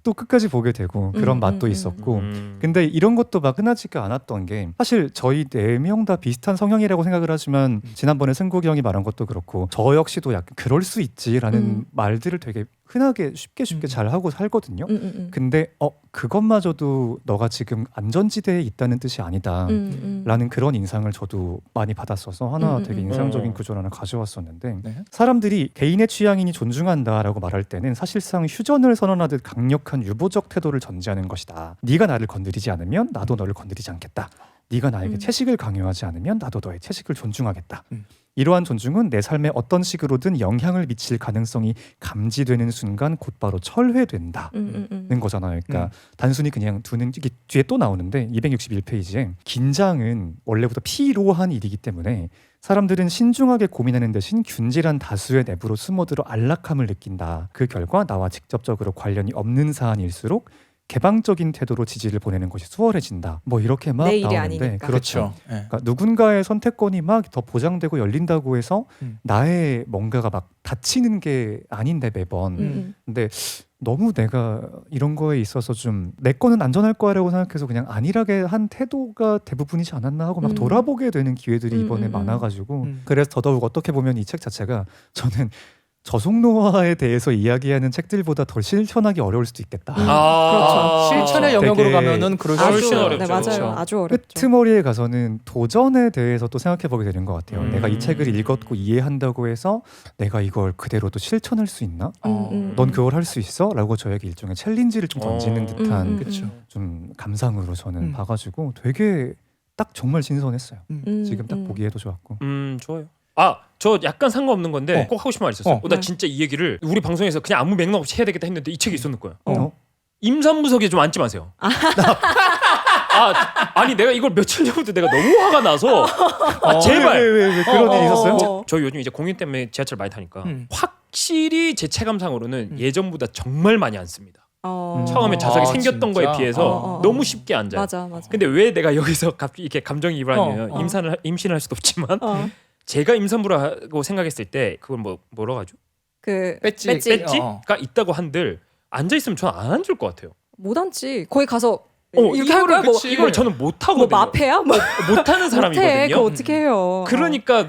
또 끝까지 보게 되고 그런 맛도 있었고 근데 이런 것도 막 흔하지가 않았던 게 사실 저희 4명 다 비슷한 성향이라고 생각을 하지만 지난번에 승국이 형이 말한 것도 그렇고 저 역시도 약간 그럴 수 있지라는 말들을 되게 흔하게 쉽게 잘 하고 살거든요. 근데 그것마저도 너가 지금 안전지대에 있다는 뜻이 아니다 라는 그런 인상을 저도 많이 받았어서 하나 되게 인상적인 구조를 하나 가져왔었는데 사람들이 개인의 취향이니 존중한다라고 말할 때는 사실상 휴전을 선언하듯 강력한 유보적 태도를 전제하는 것이다. 네가 나를 건드리지 않으면 나도 너를 건드리지 않겠다. 네가 나에게 채식을 강요하지 않으면 나도 너의 채식을 존중하겠다. 이러한 존중은 내 삶에 어떤 식으로든 영향을 미칠 가능성이 감지되는 순간 곧바로 철회된다는 거잖아요. 그러니까 단순히 그냥 두는 이게 뒤에 또 나오는데 261페이지에 긴장은 원래부터 피로한 일이기 때문에 사람들은 신중하게 고민하는 대신 균질한 다수의 내부로 숨어들어 안락함을 느낀다. 그 결과 나와 직접적으로 관련이 없는 사안일수록 개방적인 태도로 지지를 보내는 것이 수월해진다. 뭐 이렇게 막 내 일이 나오는데 아니니까. 그렇죠. 그러니까 누군가의 선택권이 막 더 보장되고 열린다고 해서 나의 뭔가가 막 닫히는 게 아닌데 매번. 근데 너무 내가 이런 거에 있어서 좀 내 거는 안전할 거라고 생각해서 그냥 안일하게 한 태도가 대부분이지 않았나 하고 막 돌아보게 되는 기회들이 이번에 많아가지고 그래서 더더욱 어떻게 보면 이 책 자체가 저는 저속노화에 대해서 이야기하는 책들보다 더 실천하기 어려울 수도 있겠다. 그렇죠. 실천의 영역으로 가면은 그럴 수 훨씬 있어요. 어렵죠. 네, 맞아요. 그렇죠. 아주 어렵죠. 끄트머리에 가서는 도전에 대해서 또 생각해보게 되는 것 같아요. 내가 이 책을 음. 읽었고 이해한다고 해서 내가 이걸 그대로도 실천할 수 있나? 넌 그걸 할 수 있어? 라고 저에게 일종의 챌린지를 좀 던지는 듯한 그렇죠. 좀 감상으로 저는 봐가지고 되게 딱 정말 신선했어요. 지금 딱 음. 보기에도 좋았고. 좋아요. 저 약간 상관없는 건데 꼭 하고 싶은 말 있었어요. 나 진짜 이 얘기를 우리 방송에서 그냥 아무 맥락 없이 해야 되겠다 했는데 이 책이 있었는 거야. 임산부석에 좀 앉지 마세요. 아니 내가 이걸 며칠 전부터 내가 너무 화가 나서 제발 왜 그런 일이 있었어요? 저 요즘 이제 공연 때문에 지하철 많이 타니까 확실히 제 체감상으로는 예전보다 정말 많이 앉습니다. 처음에 자석이 생겼던 진짜? 거에 비해서 너무 쉽게 앉아요. 맞아. 근데 왜 내가 여기서 이렇게 감정이입을 하냐면 임신을 할 수도 없지만 제가 임산부라고 생각했을 때 그걸 뭐라고 하죠? 그 배지가 있다고 한들 앉아 있으면 저는 안 앉을 것 같아요. 못 앉지. 거기 가서 이렇게 할 거야? 이걸 저는 못 하거든요. 뭐 마패야? 뭐 못하는 못해. 사람이거든요. 그거 어떻게 해요? 그러니까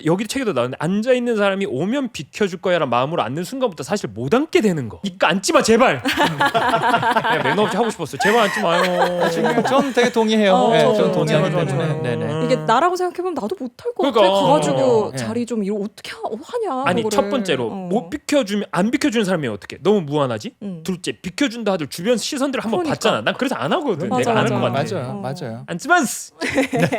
여기 책에도 나오는데 앉아 있는 사람이 오면 비켜줄 거야라는 마음으로 앉는 순간부터 사실 못 앉게 되는 거. 이까 앉지 마 제발. 그냥 매너 없이 하고 싶었어요. 제발 앉지 마요. 전 되게 동의해요. 네, 전 동의하기 맞아요. 때문에. 네네. 이게 나라고 생각해보면 나도 못할 것 같아. 그러니까. 가가지고 네. 자리 좀 이거 어떻게 하냐. 아니 그거를. 첫 번째로 못 비켜주면 안 비켜주는 사람이 어떻게? 너무 무한하지. 둘째 비켜준다 하들 주변 시선들을 한번 그러니까. 봤잖아. 난 그래서 안 하거든. 맞아, 내가 안 할 것 맞아. 같아. 맞아요. 앉지만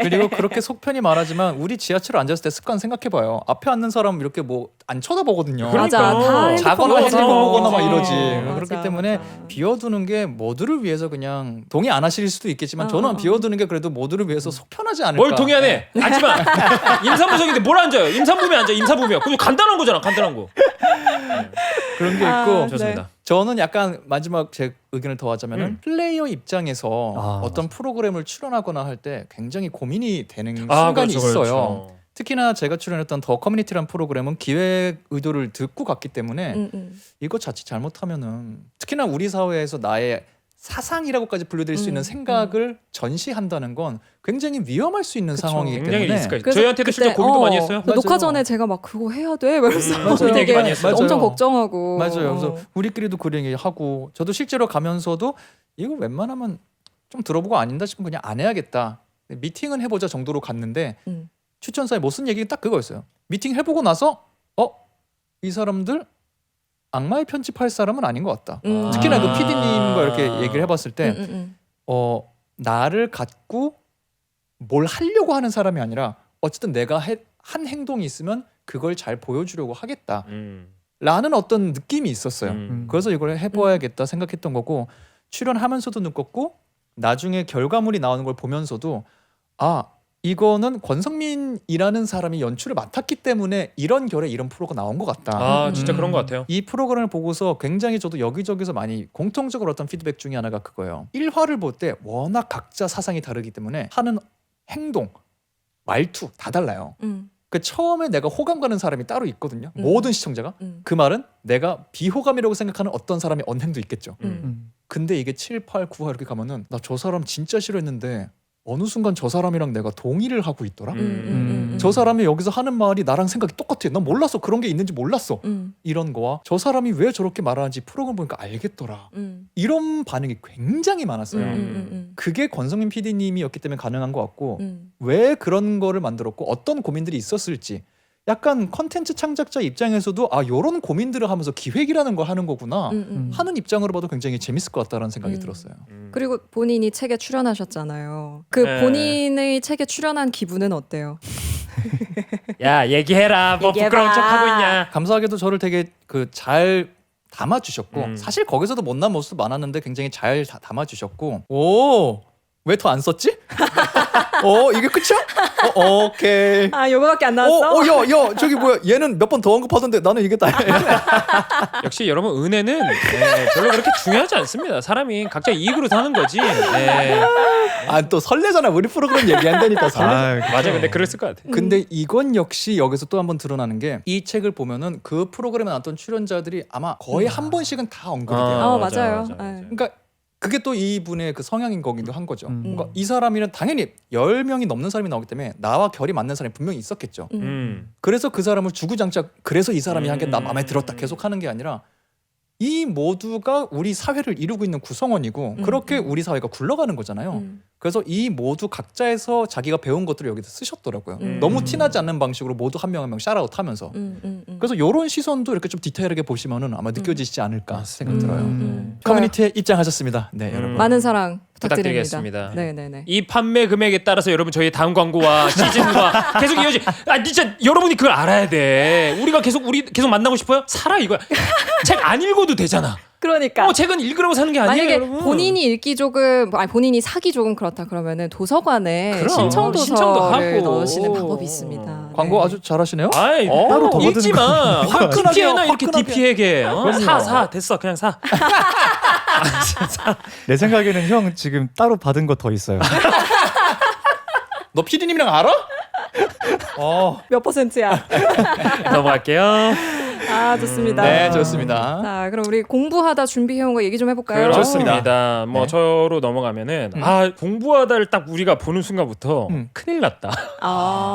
그리고 그렇게 속편히 말하지만 우리 지하철 앉았을 때 습관 생각해봐요. 앞에 앉는 사람 이렇게 뭐 안 쳐다보거든요. 맞아. 다 핸드폰 자거나 보고 핸드폰 보거나 막 이러지. 맞아, 그렇기 때문에 맞아. 비워두는 게 모두를 위해서 그냥 동의 안 하실 수도 있겠지만 저는 비워두는 게 그래도 모두를 위해서 속편하지 않을까. 뭘 동의 안 해? 앉지마. 임산부석인데 뭘 앉아요? 임산부면 앉아. 임산부면. 그거 간단한 거잖아. 간단한 거. 그런 게 있고 좋습니다. 저는 약간 마지막 제 의견을 더하자면은 플레이어 입장에서 어떤 프로그램을 출연하거나 할 때 굉장히 고민이 되는 순간이 그렇죠, 있어요. 그렇죠. 특히나 제가 출연했던 더 커뮤니티라는 프로그램은 기획 의도를 듣고 갔기 때문에 이거 자칫 잘못하면은 특히나 우리 사회에서 나의 사상이라고까지 분류될 수 있는 생각을 전시한다는 건 굉장히 위험할 수 있는 그쵸. 상황이기 굉장히 때문에 리스크가 있어요. 그래서 저희한테도 실제 그때, 고민도 많이 했어요. 녹화 맞아요. 전에 제가 막 그거 해야 돼? 이러면서 맞아요. 얘기 많이 했어요. 엄청 맞아요. 걱정하고 맞아요. 그래서 우리끼리도 그 얘기하고 저도 실제로 가면서도 이거 웬만하면 좀 들어보고 아닌다 싶으면 그냥 안 해야겠다. 미팅은 해보자 정도로 갔는데 추천사에 못 쓴 얘기가 딱 그거였어요. 미팅 해보고 나서 이 사람들 악마의 편집할 사람은 아닌 것 같다. 음. 특히나 그 PD님과 이렇게 얘기를 해봤을 때 나를 갖고 뭘 하려고 하는 사람이 아니라 어쨌든 내가 한 행동이 있으면 그걸 잘 보여주려고 하겠다 라는 어떤 느낌이 있었어요. 그래서 이걸 해봐야겠다 생각했던 거고, 출연하면서도 느꼈고 나중에 결과물이 나오는 걸 보면서도 아, 이거는 권성민이라는 사람이 연출을 맡았기 때문에 이런 결의 이런 프로가 나온 것 같다. 아 진짜 그런 것 같아요. 이 프로그램을 보고서 굉장히 저도 여기저기서 많이 공통적으로 어떤 피드백 중에 하나가 그거예요. 1화를 볼 때 워낙 각자 사상이 다르기 때문에 하는 행동, 말투 다 달라요. 그 처음에 내가 호감 가는 사람이 따로 있거든요. 모든 시청자가. 그 말은 내가 비호감이라고 생각하는 어떤 사람의 언행도 있겠죠. 근데 이게 7, 8, 9화 이렇게 가면은 나 저 사람 진짜 싫어했는데 어느 순간 저 사람이랑 내가 동의를 하고 있더라. 저 사람이 여기서 하는 말이 나랑 생각이 똑같아. 난 몰랐어. 그런 게 있는지 몰랐어. 이런 거와 저 사람이 왜 저렇게 말하는지 프로그램 보니까 알겠더라. 이런 반응이 굉장히 많았어요. 그게 권성민 PD님이었기 때문에 가능한 것 같고 왜 그런 거를 만들었고 어떤 고민들이 있었을지 약간 컨텐츠 창작자 입장에서도 아 요런 고민들을 하면서 기획이라는 걸 하는 거구나 하는 입장으로 봐도 굉장히 재밌을 것 같다라는 생각이 들었어요. 그리고 본인이 책에 출연하셨잖아요. 그 본인의 책에 출연한 기분은 어때요? 야 얘기해라. 뭐 얘기해봐. 부끄러운 척 하고 있냐. 감사하게도 저를 되게 그 잘 담아주셨고 사실 거기서도 못난 모습 많았는데 굉장히 잘 담아주셨고 오 왜 더 안 썼지? 이게 끝이야? 오케이. 아 요거밖에 안 나왔어? 야, 저기 뭐야? 얘는 몇 번 더 언급하던데 나는 이게 다. 역시 여러분 은혜는 별로 그렇게 중요하지 않습니다. 사람이 각자 이익으로 사는 거지. 또 설레잖아. 우리 프로그램 얘기한다니까 설레. 맞아. 근데 그랬을 것 같아. 근데 이건 역시 여기서 또 한 번 드러나는 게 이 책을 보면은 그 프로그램에 나왔던 출연자들이 아마 거의 한 번씩은 다 언급이 돼요. 맞아요. 그러니까 그게 또 이분의 그 성향인 거기도 한 거죠. 그러니까 이 사람이는 당연히 10명이 넘는 사람이 나오기 때문에 나와 결이 맞는 사람이 분명히 있었겠죠. 그래서 그 사람을 주구장창 그래서 이 사람이 한 게 나 마음에 들었다 계속 하는 게 아니라 이 모두가 우리 사회를 이루고 있는 구성원이고 그렇게 우리 사회가 굴러가는 거잖아요. 그래서 이 모두 각자에서 자기가 배운 것들을 여기서 쓰셨더라고요. 너무 티나지 않는 방식으로 모두 한 명 한 명 샤라웃 하면서 그래서 이런 시선도 이렇게 좀 디테일하게 보시면은 아마 느껴지지 않을까 생각 들어요. 커뮤니티에 입장하셨습니다. 네, 여러분. 많은 사랑 부탁드리겠습니다. 네네네. 이 판매 금액에 따라서 여러분 저희 다음 광고와 시즌과 계속 이어지. 진짜 여러분이 그걸 알아야 돼. 우리 계속 만나고 싶어요? 사라 이거야. 책 안 읽어도 되잖아. 그러니까 책은 읽으라고 사는 게 아니에요, 만약에 여러분. 본인이 읽기 조금 본인이 사기 조금 그렇다 그러면은 도서관에 신청도서를 신청도 하고. 넣으시는 방법이 있습니다. 광고 네. 아주 잘하시네요. 따로 더 읽지 마. 화끈하게, DP에나 이렇게 화끈하게. DP에게 사 됐어 그냥 사. 내 생각에는 형 지금 따로 받은 거 더 있어요. 너 PD님이랑 알아? 몇 %야? 넘어갈게요. 좋습니다. 네, 좋습니다. 자, 그럼 우리 공부하다 준비해온 거 얘기 좀 해볼까요? 그렇습니다. 뭐 네. 저로 넘어가면은 공부하다를 딱 우리가 보는 순간부터 큰일 났다.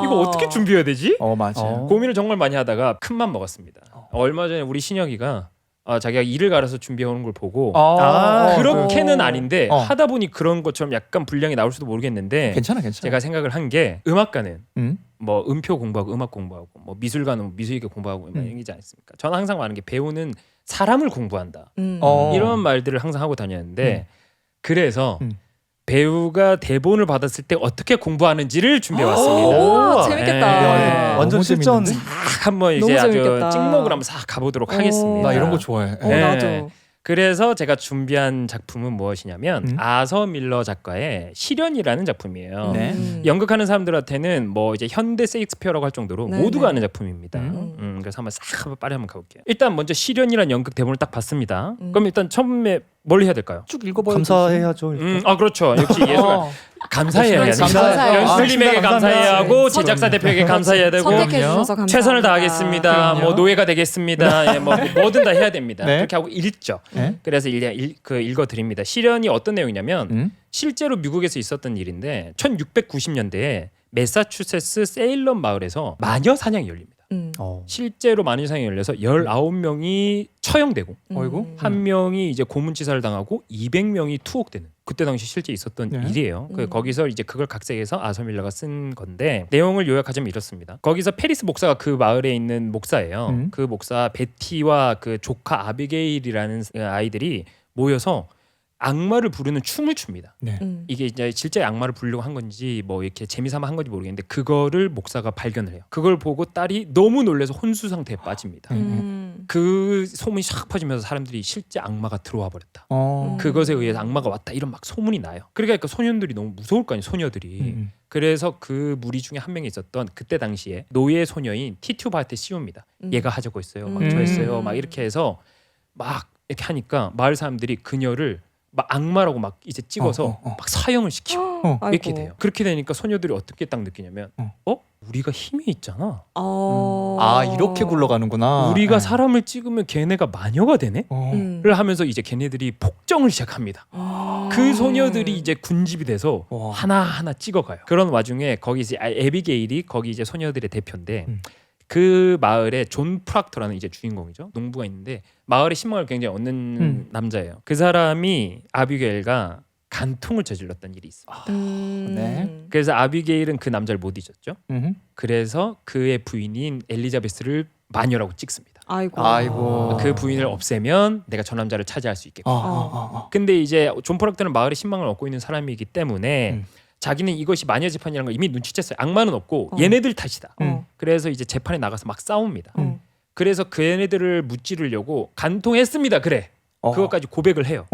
이거 어떻게 준비해야 되지? 맞아요. 고민을 정말 많이 하다가 큰 맘 먹었습니다. 얼마 전에 우리 신혁이가 자기가 일을 갈아서 준비해오는 걸 보고 그렇게는 아닌데 하다 보니 그런 것처럼 약간 분량이 나올 수도 모르겠는데 괜찮아. 제가 생각을 한 게 음악가는 뭐 음표 공부하고 음악 공부하고 뭐 미술가는 뭐 미술계 공부하고 이런 얘기지 않습니까? 저는 항상 말하는 게 배우는 사람을 공부한다. 이런 말들을 항상 하고 다녔는데 그래서 배우가 대본을 받았을 때 어떻게 공부하는지를 준비해왔습니다. 오, 재밌겠다. 네. 완전 실전. 한번 이제 너무 아주 재밌겠다. 찍먹을 한번 싹 가보도록 하겠습니다. 나 이런 거 좋아해. 나도. 그래서 제가 준비한 작품은 무엇이냐면 아서 밀러 작가의 시련이라는 작품이에요. 네. 연극하는 사람들한테는 뭐 이제 현대 세익스피어라고 할 정도로 네, 모두가 네. 아는 작품입니다. 그래서 한번 싹 빨리 한번 가볼게요. 일단 먼저 시련이라는 연극 대본을 딱 봤습니다. 그럼 일단 처음에 뭘 해야 될까요? 쭉 읽어봐요. 감사해야죠. 그렇죠. 역시 예술가 감사해야 해야죠. 감사해요. 연출님에게 감사해야 하고 선- 제작사 대표에게 감사해야 되고 선택해 주셔서 감사합니다. 최선을 다하겠습니다. 뭐 노예가 되겠습니다. 예, 뭐 뭐든 다 해야 됩니다. 네. 그렇게 하고 읽죠. 네. 그래서 읽어드립니다. 시련이 어떤 내용이냐면 실제로 미국에서 있었던 일인데 1690년대에 매사추세츠 세일럼 마을에서 마녀 사냥이 열립니다. 실제로 만인상이 열려서 19명이 처형되고 어이구. 한 명이 이제 고문치사를 당하고 200명이 투옥되는 그때 당시 실제 있었던 네. 일이에요. 거기서 이제 그걸 각색해서 아서 밀러가 쓴 건데 내용을 요약하자면 이렇습니다. 거기서 페리스 목사가 그 마을에 있는 목사예요. 그 목사 베티와 그 조카 아비게일이라는 아이들이 모여서 악마를 부르는 춤을 춥니다. 네. 이게 이제 실제 악마를 부르려고 한 건지 뭐 이렇게 재미삼아 한 건지 모르겠는데 그거를 목사가 발견을 해요. 그걸 보고 딸이 너무 놀라서 혼수 상태에 빠집니다. 그 소문이 샥 퍼지면서 사람들이 실제 악마가 들어와 버렸다. 그것에 의해서 악마가 왔다 이런 막 소문이 나요. 그러니까 소년들이 너무 무서울 거 아니에요. 소녀들이. 그래서 그 무리 중에 한 명이 있었던 그때 당시에 노예 소녀인 티튜바한테 씌웁니다. 얘가 하자고 했어요. 막 저 했어요. 막 이렇게 해서 막 이렇게 하니까 마을 사람들이 그녀를 막 악마라고 막 이제 찍어서 막 사형을 시키고 이렇게 돼요. 그렇게 되니까 소녀들이 어떻게 딱 느끼냐면 우리가 힘이 있잖아. 이렇게 굴러가는구나. 우리가 사람을 찍으면 걔네가 마녀가 되네? 를 하면서 이제 걔네들이 폭정을 시작합니다. 그 소녀들이 이제 군집이 돼서 하나하나 찍어가요. 그런 와중에 거기 이제 에비게일이 거기 이제 소녀들의 대표인데 그 마을에 존 프락터라는 이제 주인공이죠. 농부가 있는데 마을의 신망을 굉장히 얻는 남자예요. 그 사람이 아비게일과 간통을 저질렀던 일이 있어요. 네. 그래서 아비게일은 그 남자를 못 잊었죠. 그래서 그의 부인인 엘리자베스를 마녀라고 찍습니다. 아이고. 그 부인을 없애면 내가 저 남자를 차지할 수 있겠고. 근데 이제 존 프락터는 마을의 신망을 얻고 있는 사람이기 때문에 자기는 이것이 마녀 재판이라는 걸 이미 눈치챘어요. 악마는 없고 얘네들 탓이다. 그래서 이제 재판에 나가서 막 싸웁니다. 그래서 그 얘네들을 무찌르려고 간통했습니다. 그래. 그것까지 고백을 해요.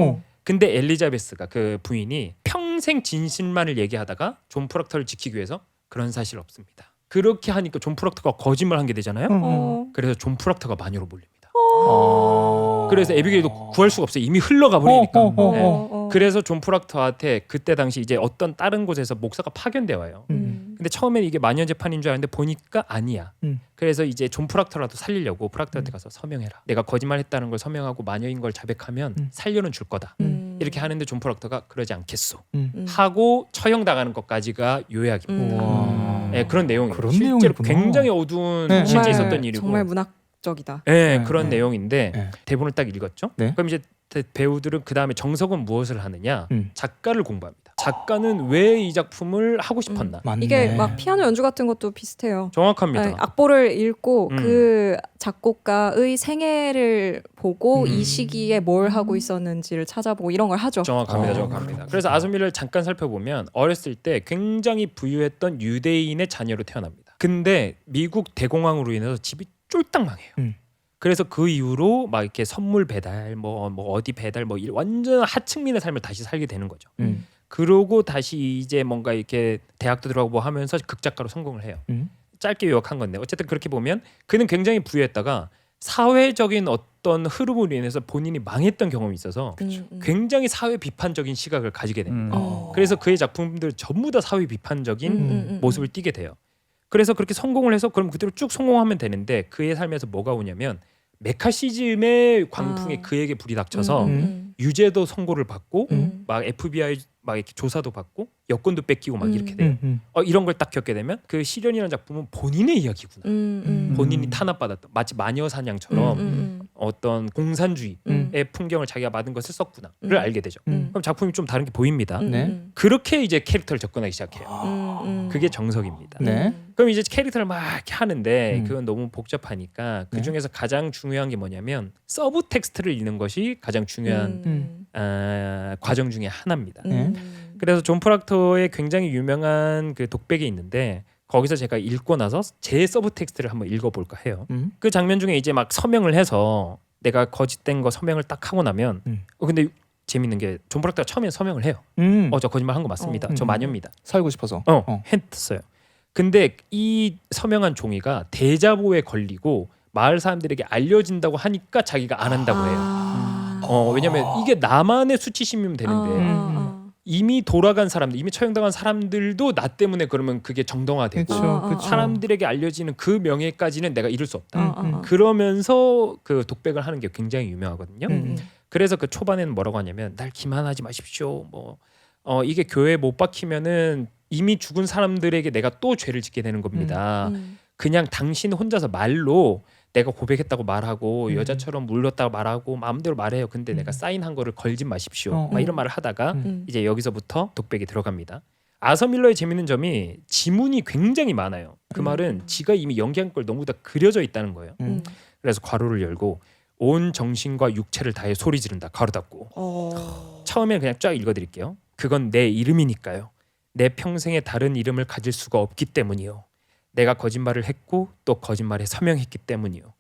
근데 엘리자베스가 그 부인이 평생 진실만을 얘기하다가 존 프락터를 지키기 위해서 그런 사실 없습니다. 그렇게 하니까 존 프락터가 거짓말 한 게 되잖아요. 그래서 존 프락터가 마녀로 몰립니다. 그래서 에비게일도 구할 수가 없어요. 이미 흘러가 버리니까. 네. 그래서 존 프락터한테 그때 당시 이제 어떤 다른 곳에서 목사가 파견돼 와요. 근데 처음엔 이게 마녀 재판인 줄 알았는데 보니까 아니야. 그래서 이제 존 프락터라도 살리려고 프락터한테 가서 서명해라. 내가 거짓말했다는 걸 서명하고 마녀인 걸 자백하면 살려는 줄 거다. 이렇게 하는데 존 프락터가 그러지 않겠소. 하고 처형당하는 것까지가 요약입니다. 네, 그런 내용이에요. 그런 실제로 내용이구나. 굉장히 어두운 네. 실제 정말, 있었던 일이고. 정말 문학적이다. 네, 네, 그런 네. 내용인데 네. 대본을 딱 읽었죠. 네. 그럼 이제 배우들은 그 다음에 정석은 무엇을 하느냐? 작가를 공부합니다. 작가는 왜 이 작품을 하고 싶었나? 맞네. 이게 막 피아노 연주 같은 것도 비슷해요. 정확합니다. 네, 악보를 읽고 음. 그 작곡가의 생애를 보고 이 시기에 뭘 하고 있었는지를 찾아보고 이런 걸 하죠. 정확합니다. 정확합니다. 그래서 아스밀을 잠깐 살펴보면 어렸을 때 굉장히 부유했던 유대인의 자녀로 태어납니다. 근데 미국 대공황으로 인해서 집이 쫄딱 망해요. 그래서 그 이후로 막 이렇게 선물 배달, 뭐 어디 배달, 뭐 완전 하층민의 삶을 다시 살게 되는 거죠. 그러고 다시 이제 뭔가 이렇게 대학도 들어가고 뭐 하면서 극작가로 성공을 해요. 짧게 요약한 건데 어쨌든 그렇게 보면 그는 굉장히 부유했다가 사회적인 어떤 흐름으로 인해서 본인이 망했던 경험이 있어서 굉장히 사회 비판적인 시각을 가지게 됩니다. 그래서 그의 작품들 전부 다 사회 비판적인 모습을 띠게 돼요. 그래서 그렇게 성공을 해서 그럼 그대로 쭉 성공하면 되는데 그의 삶에서 뭐가 오냐면 메카시즘의 광풍에 그에게 불이 닥쳐서 유죄도 선고를 받고 막 FBI 막 이렇게 조사도 받고 여권도 뺏기고 막 이렇게 돼요. 이런 걸 딱 겪게 되면 그 시련이라는 작품은 본인의 이야기구나. 본인이 탄압받았던 마치 마녀 사냥처럼 어떤 공산주의의 풍경을 자기가 받은 것을 썼구나를 알게 되죠. 그럼 작품이 좀 다른 게 보입니다. 네. 그렇게 이제 캐릭터를 접근하기 시작해요. 그게 정석입니다. 네. 그럼 이제 캐릭터를 막 이렇게 하는데 그건 너무 복잡하니까 그 중에서 가장 중요한 게 뭐냐면 서브 텍스트를 읽는 것이 가장 중요한 과정 중에 하나입니다. 그래서 존 프락터의 굉장히 유명한 그 독백이 있는데 거기서 제가 읽고 나서 제 서브 텍스트를 한번 읽어볼까 해요. 그 장면 중에 이제 막 서명을 해서 내가 거짓된 거 서명을 딱 하고 나면 근데 재밌는 게 존 프락터가 처음에 서명을 해요. 저 거짓말 한 거 맞습니다. 저 마녀입니다. 살고 싶어서. 했어요. 근데 이 서명한 종이가 대자보에 걸리고 마을 사람들에게 알려진다고 하니까 자기가 안 한다고 해요. 왜냐면 이게 나만의 수치심이면 되는데 이미 돌아간 사람들, 이미 처형당한 사람들도 나 때문에 그러면 그게 정당화되고 그쵸. 사람들에게 알려지는 그 명예까지는 내가 이룰 수 없다. 그러면서 그 독백을 하는 게 굉장히 유명하거든요. 그래서 그 초반에는 뭐라고 하냐면 날 기만하지 마십시오. 이게 교회에 못 박히면은 이미 죽은 사람들에게 내가 또 죄를 짓게 되는 겁니다. 그냥 당신 혼자서 말로 내가 고백했다고 말하고 여자처럼 물렸다고 말하고 마음대로 말해요. 근데 내가 사인한 거를 걸지 마십시오. 막 이런 말을 하다가 이제 여기서부터 독백이 들어갑니다. 아서 밀러의 재밌는 점이 지문이 굉장히 많아요. 그 말은 지가 이미 연기한 걸 너무 다 그려져 있다는 거예요. 그래서 괄호를 열고 온 정신과 육체를 다해 소리 지른다. 괄호 닫고. 처음에 그냥 쫙 읽어드릴게요. 그건 내 이름이니까요. 내 평생에 다른 이름을 가질 수가 없기 때문이요. 내가 거짓말을 했고 또 거짓말에 서명했기 때문이요.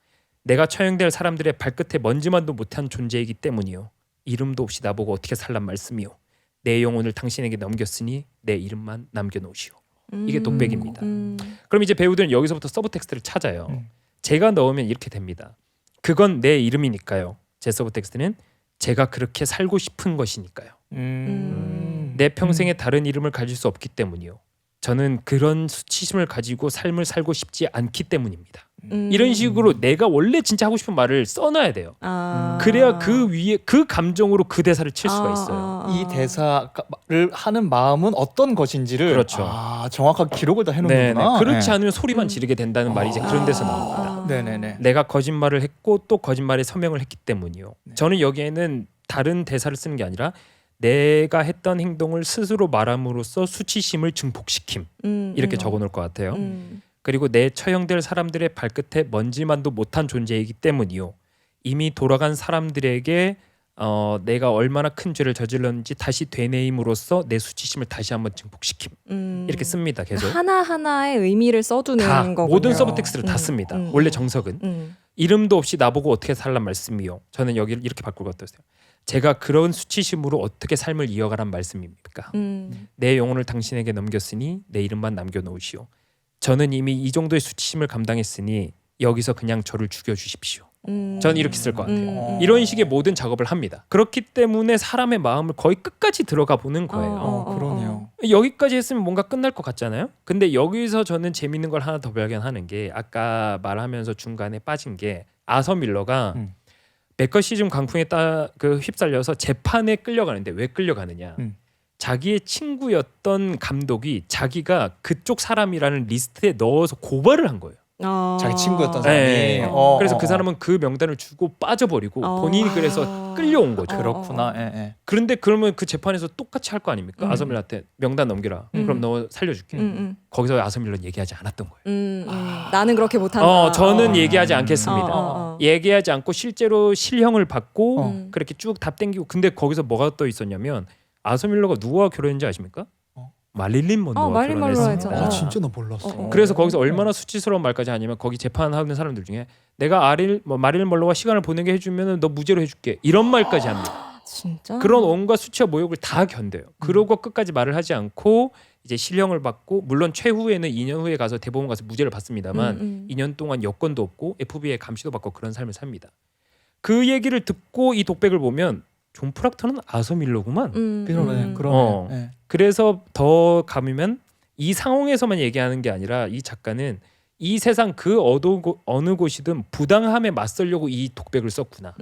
내가 처형될 사람들의 발끝에 먼지만도 못한 존재이기 때문이요. 이름도 없이 나보고 어떻게 살란 말씀이요. 내 영혼을 당신에게 넘겼으니 내 이름만 남겨놓으시오. 이게 독백입니다. 그럼 이제 배우들은 여기서부터 서브텍스트를 찾아요. 제가 넣으면 이렇게 됩니다. 그건 내 이름이니까요. 제 서브텍스트는 제가 그렇게 살고 싶은 것이니까요. 내 평생에 다른 이름을 가질 수 없기 때문이요. 저는 그런 수치심을 가지고 삶을 살고 싶지 않기 때문입니다. 이런 식으로 내가 원래 진짜 하고 싶은 말을 써놔야 돼요. 그래야 그 위에 그 감정으로 그 대사를 칠 수가 있어요. 이 대사를 하는 마음은 어떤 것인지를 그렇죠. 정확하게 기록을 다 해놓는구나. 그렇지 않으면 소리만 지르게 된다는 말이 이제 그런 데서 나옵니다. 네네네. 내가 거짓말을 했고 또 거짓말에 서명을 했기 때문이요. 저는 여기에는 다른 대사를 쓰는 게 아니라 내가 했던 행동을 스스로 말함으로써 수치심을 증폭시킴 이렇게 적어놓을 것 같아요. 그리고 내 처형될 사람들의 발끝에 먼지만도 못한 존재이기 때문이요. 이미 돌아간 사람들에게 내가 얼마나 큰 죄를 저질렀는지 다시 되뇌임으로써 내 수치심을 다시 한번 증폭시킴 이렇게 씁니다. 계속 하나하나의 의미를 써두는 다 거군요. 모든 서브텍스트를 다 씁니다. 원래 정석은 이름도 없이 나보고 어떻게 살란 말씀이요. 저는 여기를 이렇게 바꿀 것 같았어요. 제가 그런 수치심으로 어떻게 삶을 이어가란 말씀입니까? 내 영혼을 당신에게 넘겼으니 내 이름만 남겨놓으시오. 저는 이미 이 정도의 수치심을 감당했으니 여기서 그냥 저를 죽여주십시오. 저는 이렇게 쓸 것 같아요. 이런 식의 모든 작업을 합니다. 그렇기 때문에 사람의 마음을 거의 끝까지 들어가 보는 거예요. 그러네요. 여기까지 했으면 뭔가 끝날 것 같잖아요. 근데 여기서 저는 재밌는 걸 하나 더 발견하는 게 아까 말하면서 중간에 빠진 게 아서 밀러가 메커시즘 강풍에 휩쓸려서 재판에 끌려가는데 왜 끌려가느냐. 자기의 친구였던 감독이 자기가 그쪽 사람이라는 리스트에 넣어서 고발을 한 거예요. 자기 친구였던 사람이. 네. 그래서 그 사람은 그 명단을 주고 빠져버리고 본인이 그래서 끌려온 거죠. 그렇구나. 그런데 그러면 그 재판에서 똑같이 할 거 아닙니까? 아서밀러한테 명단 넘기라. 그럼 너 살려줄게. 거기서 아서밀러는 얘기하지 않았던 거예요. 나는 그렇게 못한다. 저는 얘기하지 않겠습니다. 얘기하지 않고 실제로 실형을 받고 그렇게 쭉 답 땡기고. 근데 거기서 뭐가 또 있었냐면 아서밀러가 누구와 결혼했는지 아십니까? 마릴린 먼로와 마릴린 먼로 결혼했습니다. 했잖아. 진짜 나 몰랐어. 그래서 거기서 얼마나 수치스러운 말까지 하냐면 거기 재판하는 사람들 중에 내가 마릴린 먼로와 시간을 보내게 해주면 너 무죄로 해줄게 이런 말까지 합니다. 진짜? 그런 온갖 수치와 모욕을 다 견뎌요. 그러고 끝까지 말을 하지 않고 이제 실형을 받고 물론 최후에는 2년 후에 가서 대법원 가서 무죄를 받습니다만 2년 동안 여권도 없고 FBI의 감시도 받고 그런 삶을 삽니다. 그 얘기를 듣고 이 독백을 보면 존 프락터는 아서 밀러구만. 그러네. 그래서 더 가면 이 상황에서만 얘기하는 게 아니라 이 작가는 이 세상 그 어느 곳이든 부당함에 맞서려고 이 독백을 썼구나.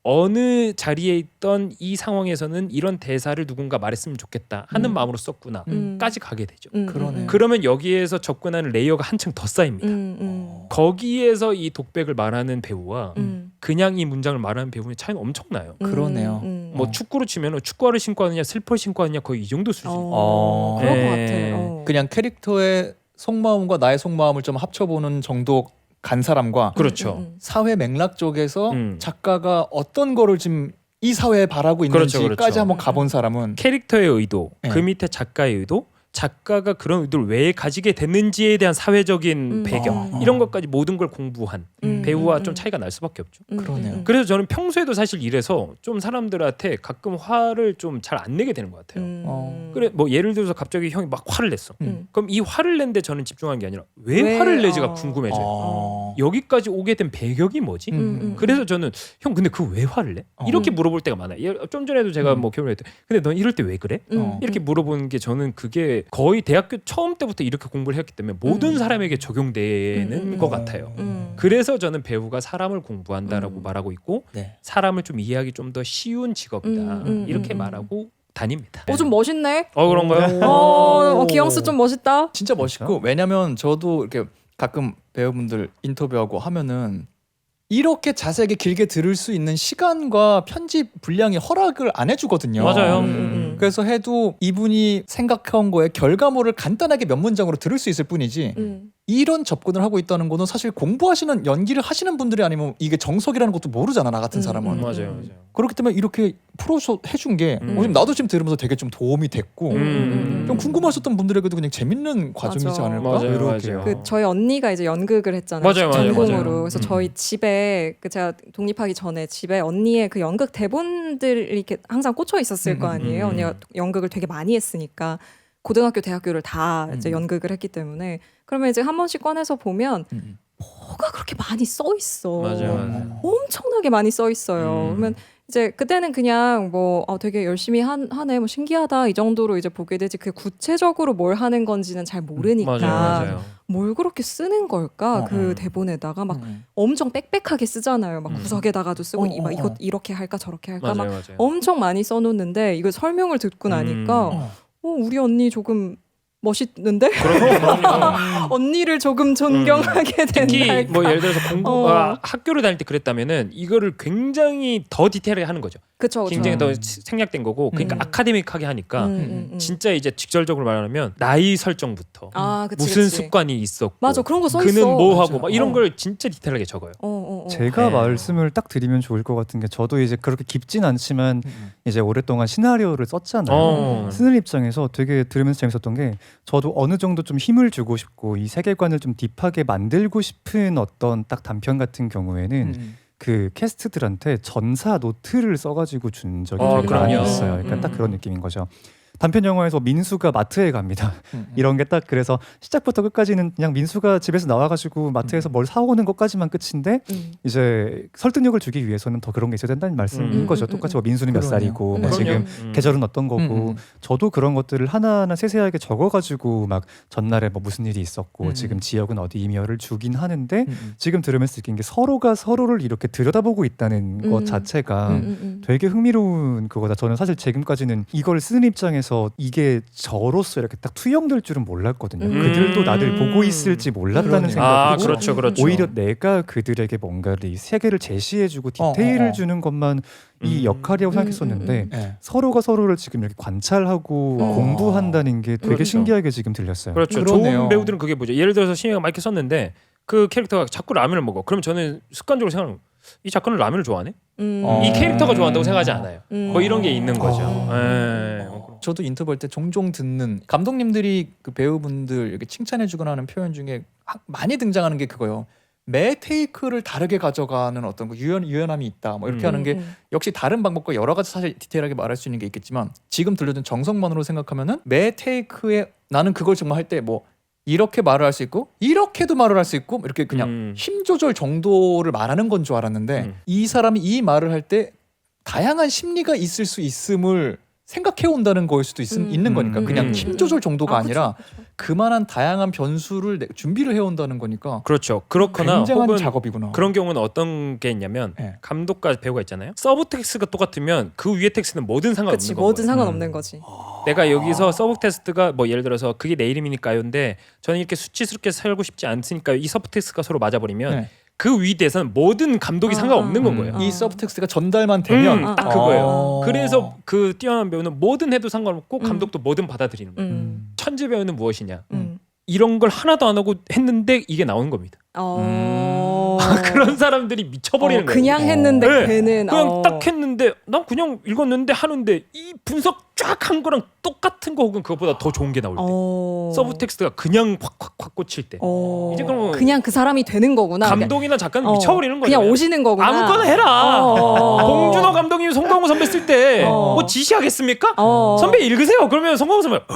어느 자리에 있던 이 상황에서는 이런 대사를 누군가 말했으면 좋겠다 하는 마음으로 썼구나까지 가게 되죠. 그러네. 그러면 여기에서 접근하는 레이어가 한층 더 쌓입니다. 거기에서 이 독백을 말하는 배우와 그냥 이 문장을 말하는 배우의 차이는 엄청나요. 그러네요. 뭐 축구로 치면 축구화를 신고 하느냐 슬퍼를 신고 하느냐 거의 이 정도 수준. 그럴 것 네. 같아. 그냥 캐릭터의 속마음과 나의 속마음을 좀 합쳐보는 정도 간 사람과 그렇죠. 사회 맥락 쪽에서 음. 작가가 어떤 거를 지금 이 사회에 바라고 있는지까지 그렇죠. 한번 가본 사람은 캐릭터의 의도, 네. 그 밑에 작가의 의도, 작가가 그런 의도를 왜 가지게 됐는지에 대한 사회적인 배경 이런 것까지 모든 걸 공부한 배우와 좀 차이가 날 수밖에 없죠. 그러네요. 그래서 저는 평소에도 사실 이래서 좀 사람들한테 가끔 화를 좀 잘 안 내게 되는 것 같아요. 그래 뭐 예를 들어서 갑자기 형이 막 화를 냈어. 그럼 이 화를 낸데 저는 집중한 게 아니라 왜 화를 내지가 궁금해져요. 여기까지 오게 된 배경이 뭐지? 그래서 저는 형 근데 그 왜 화를 내? 이렇게 물어볼 때가 많아요. 좀 전에도 제가 뭐 결혼했을 때 근데 넌 이럴 때 왜 그래? 이렇게 물어보는 게 저는 그게 거의 대학교 처음 때부터 이렇게 공부를 했기 때문에 모든 사람에게 적용되는 것 같아요. 그래서 저는 배우가 사람을 공부한다라고 말하고 있고 네. 사람을 좀 이해하기 좀 더 쉬운 직업이다 이렇게 말하고 다닙니다. 좀 멋있네. 그런가요? 기영스 좀 멋있다. 진짜 멋있고 왜냐면 저도 이렇게 가끔 배우분들 인터뷰하고 하면은 이렇게 자세하게 길게 들을 수 있는 시간과 편집 분량이 허락을 안 해주거든요. 맞아요. 그래서 해도 이분이 생각한 거에 결과물을 간단하게 몇 문장으로 들을 수 있을 뿐이지 이런 접근을 하고 있다는 거는 사실 공부하시는 연기를 하시는 분들이 아니면 이게 정석이라는 것도 모르잖아 나 같은 사람은. 맞아요. 그렇기 때문에 이렇게 풀어서 해준 게 나도 지금 들으면서 되게 좀 도움이 됐고 좀 궁금하셨던 분들에게도 그냥 재밌는 과정이지 않을까? 맞아요. 그 저희 언니가 이제 연극을 했잖아요. 맞아요. 전공으로. 그래서 저희 집에 그 제가 독립하기 전에 집에 언니의 그 연극 대본들 이렇게 항상 꽂혀 있었을 거 아니에요. 언니가 연극을 되게 많이 했으니까 고등학교, 대학교를 다 이제 연극을 했기 때문에 그러면 이제 한 번씩 꺼내서 보면 뭐가 그렇게 많이 써 있어. 맞아요. 엄청나게 많이 써 있어요. 그러면 이제 그때는 그냥 뭐 되게 열심히 하네, 뭐 신기하다 이 정도로 이제 보게 되지 그 구체적으로 뭘 하는 건지는 잘 모르니까 맞아요. 뭘 그렇게 쓰는 걸까 그 대본에다가 막 엄청 빽빽하게 쓰잖아요. 막 구석에다가도 쓰고 막 이거 이렇게 할까 저렇게 할까 막 맞아요. 엄청 많이 써놓는데 이거 설명을 듣고 나니까 우리 언니 조금 멋있는데? 언니를 조금 존경하게 특히 된달까? 뭐 예를 들어서 학교를 다닐 때 그랬다면은 이거를 굉장히 더 디테일하게 하는 거죠. 그쵸. 굉장히 더 생략된 거고 그러니까 아카데믹하게 하니까 진짜 이제 직설적으로 말하면 나이 설정부터 무슨 습관이 있었고 맞아 그런 거 써 있어. 그는 뭐 하고 막 이런 걸 진짜 디테일하게 적어요. 제가 말씀을 딱 드리면 좋을 것 같은 게 저도 이제 그렇게 깊진 않지만 이제 오랫동안 시나리오를 썼잖아요. 쓰는 입장에서 되게 들으면서 재밌었던 게 저도 어느 정도 좀 힘을 주고 싶고 이 세계관을 좀 딥하게 만들고 싶은 어떤 딱 단편 같은 경우에는 그 캐스트들한테 전사 노트를 써가지고 준 적이 되게 많이 있어요. 그러니까 딱 그런 느낌인 거죠. 단편 영화에서 민수가 마트에 갑니다. 이런 게 딱 그래서 시작부터 끝까지는 그냥 민수가 집에서 나와가지고 마트에서 뭘 사오는 것까지만 끝인데 이제 설득력을 주기 위해서는 더 그런 게 있어야 된다는 말씀인 거죠. 똑같이 뭐 민수는 몇 살이고 뭐 지금 계절은 어떤 거고 저도 그런 것들을 하나하나 세세하게 적어가지고 막 전날에 뭐 무슨 일이 있었고 지금 지역은 어디 이면을 주긴 하는데 지금 들으면서 느낀 게 서로가 서로를 이렇게 들여다보고 있다는 것 자체가 되게 흥미로운 그거다. 저는 사실 지금까지는 이걸 쓰는 입장에서 이게 저로서 이렇게 딱 투영될 줄은 몰랐거든요. 그들도 나를 보고 있을지 몰랐다는 생각이 그렇죠. 오히려 내가 그들에게 뭔가를 이 세계를 제시해주고 디테일을 주는 것만 이 역할이라고 생각했었는데 서로가 서로를 지금 이렇게 관찰하고 공부한다는 게 되게 신기하게 지금 들렸어요. 그렇죠. 좋은 배우들은 그게 뭐죠? 예를 들어서 신혜가 막 이렇게 썼는데 그 캐릭터가 자꾸 라면을 먹어. 그럼 저는 습관적으로 생각하는 이 작가는 라면을 좋아하네? 이 캐릭터가 좋아한다고 생각하지 않아요. 뭐 이런 게 있는 거죠. 저도 인터뷰할 때 종종 듣는 감독님들이 그 배우분들 이렇게 칭찬해주거나 하는 표현 중에 많이 등장하는 게 그거요. 매 테이크를 다르게 가져가는 어떤 그 유연함이 있다. 뭐 이렇게 하는 게 역시 다른 방법과 여러 가지 사실 디테일하게 말할 수 있는 게 있겠지만 지금 들려준 정성만으로 생각하면은 매 테이크에 나는 그걸 정말 할 때 뭐 이렇게 말을 할 수 있고 이렇게도 말을 할 수 있고 이렇게 그냥 힘 조절 정도를 말하는 건 줄 알았는데 이 사람이 이 말을 할 때 다양한 심리가 있을 수 있음을 생각해 온다는 거일 수도 있는 거니까 그냥 힘 조절 정도가 아니라 그만한 다양한 변수를 준비를 해온다는 거니까 그렇죠. 그렇거나 굉장한 혹은 작업이구나. 그런 경우는 어떤 게 있냐면 감독과 배우가 있잖아요. 서브 텍스트가 똑같으면 그 위에 텍스트는 뭐든 상관없는 거예요. 뭐든 상관없는 거지. 내가 여기서 서브 텍스트가 뭐 예를 들어서 그게 내 이름이니까요인데 저는 이렇게 수치스럽게 살고 싶지 않으니까요. 이 서브 텍스트가 서로 맞아버리면 그 위 대해서는 모든 감독이 상관없는 건 거예요. 이 서브텍스트가 전달만 되면 딱 그거예요. 그래서 그 뛰어난 배우는 뭐든 해도 상관없고 감독도 뭐든 받아들이는 거예요. 천재 배우는 무엇이냐? 이런 걸 하나도 안 하고 했는데 이게 나오는 겁니다. 그런 사람들이 미쳐버리는 거예요. 그냥 했는데 걔는 그냥 딱 했는데 난 그냥 읽었는데 하는데 이 분석 쫙 한 거랑 똑같은 거 혹은 그것보다 더 좋은 게 나올 때 서브 텍스트가 그냥 확 꽂힐 때 이제 그러면 그냥 그 사람이 되는 거구나. 감독이나 작가는 미쳐버리는 거예요. 그냥 오시는 거구나. 아무거나 해라. 봉준호 감독님 송강호 선배 쓸 때 뭐 지시하겠습니까? 선배 읽으세요. 그러면 송강호 선배 다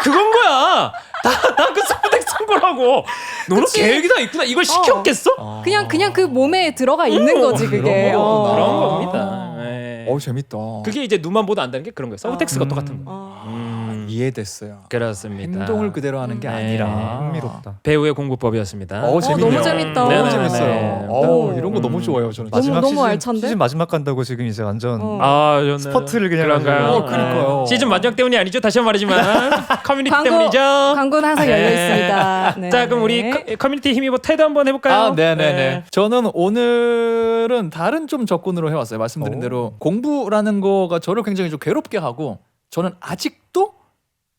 그건 거야. 다 그 서브 텍스트 한 거라고. 너는 계획이 다 있구나. 이걸 시켰겠어? 그냥 그 몸에 들어가 있는 거지 그게. 그런 겁니다. 재밌다. 그게 이제 눈만 보도 안다는 게 그런 거예요. 서브 텍스트가 똑같은 거. 이해됐어요. 그렇습니다. 행동을 그대로 하는 게 네. 아니라 흥미롭다. 배우의 공부법이었습니다. 재밌네요. 너무 재밌다. 너무 네네네. 재밌어요. 이런 거 너무 좋아요. 저는. 너무 알찬데? 시즌 마지막 간다고 지금 이제 완전 저는 스퍼트를 그냥 그런가요? 그러니까요. 시즌 마지막 때문이 아니죠. 다시 한 번 말하지만 커뮤니티 때문이죠. 광고는 항상 열려 네. 있습니다. 네. 자, 그럼 우리 커뮤니티 힘입어 테드 한번 해볼까요? 네네네. 저는 오늘은 다른 좀 접근으로 해왔어요. 말씀드린 대로 공부라는 거가 저를 굉장히 좀 괴롭게 하고 저는 아직도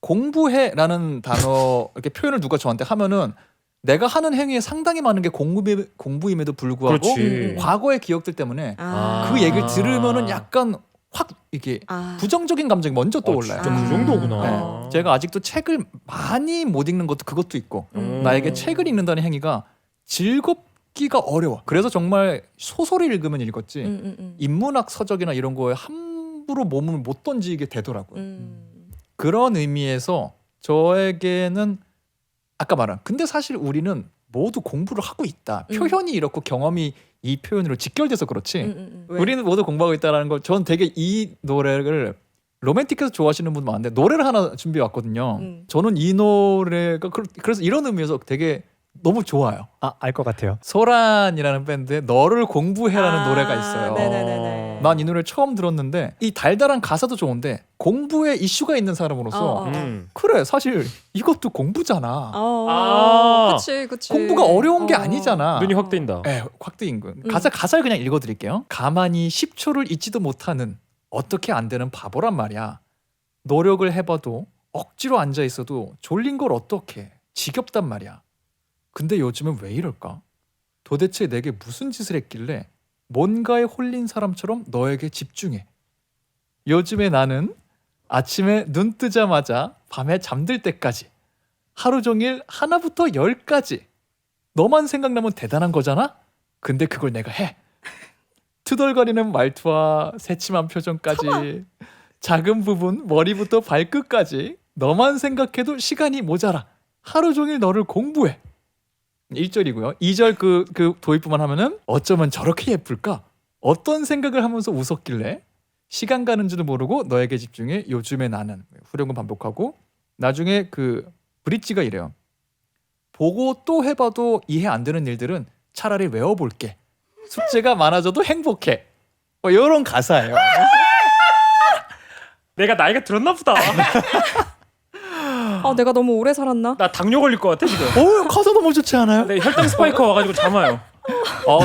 공부해라는 단어 이렇게 표현을 누가 저한테 하면은 내가 하는 행위에 상당히 많은 게 공부임에도 불구하고 그렇지. 과거의 기억들 때문에 아. 그 얘기를 들으면은 약간 확 이게 아. 부정적인 감정이 먼저 떠올라요. 진짜 그 정도구나. 네. 제가 아직도 책을 많이 못 읽는 것도 그것도 있고 나에게 책을 읽는다는 행위가 즐겁기가 어려워. 그래서 정말 소설을 읽으면 읽었지 인문학 서적이나 이런 거에 함부로 몸을 못 던지게 되더라고요. 그런 의미에서 저에게는 아까 말한 근데 사실 우리는 모두 공부를 하고 있다. 표현이 이렇고 경험이 이 표현으로 직결돼서 그렇지. 우리는 모두 공부하고 있다라는 걸 저는 되게 이 노래를 로맨틱해서 좋아하시는 분 많은데 노래를 하나 준비해 왔거든요. 저는 이 노래가 그래서 이런 의미에서 되게 너무 좋아요. 알 것 같아요. 소란이라는 밴드의 너를 공부해라는 노래가 있어요. 네네네네. 난 이 노래를 처음 들었는데 이 달달한 가사도 좋은데 공부에 이슈가 있는 사람으로서 그래 사실 이것도 공부잖아. 그치. 공부가 어려운 게 아니잖아. 눈이 확 뜨인다. 네, 확 뜨인 거. 가사를 그냥 읽어드릴게요. 가만히 10초를 잊지도 못하는 어떻게 안 되는 바보란 말이야. 노력을 해봐도 억지로 앉아 있어도 졸린 걸 어떡해. 지겹단 말이야. 근데 요즘은 왜 이럴까? 도대체 내게 무슨 짓을 했길래 뭔가에 홀린 사람처럼 너에게 집중해. 요즘에 나는 아침에 눈 뜨자마자 밤에 잠들 때까지 하루 종일 하나부터 10까지 너만 생각나면 대단한 거잖아? 근데 그걸 내가 해. 투덜거리는 말투와 새침한 표정까지 작은 부분 머리부터 발끝까지 너만 생각해도 시간이 모자라. 하루 종일 너를 공부해. 1절이고요. 2절 그 도입부만 하면은 어쩌면 저렇게 예쁠까? 어떤 생각을 하면서 웃었길래 시간 가는 줄도 모르고 너에게 집중해. 요즘에 나는 후렴구 반복하고 나중에 그 브릿지가 이래요. 보고 또 해봐도 이해 안 되는 일들은 차라리 외워볼게. 숙제가 많아져도 행복해. 이런 가사예요. 내가 나이가 들었나 보다. 내가 너무 오래 살았나? 나 당뇨 걸릴 것 같아 지금. 가사 너무 좋지 않아요? 내 혈당 스파이커 와가지고 잠아요.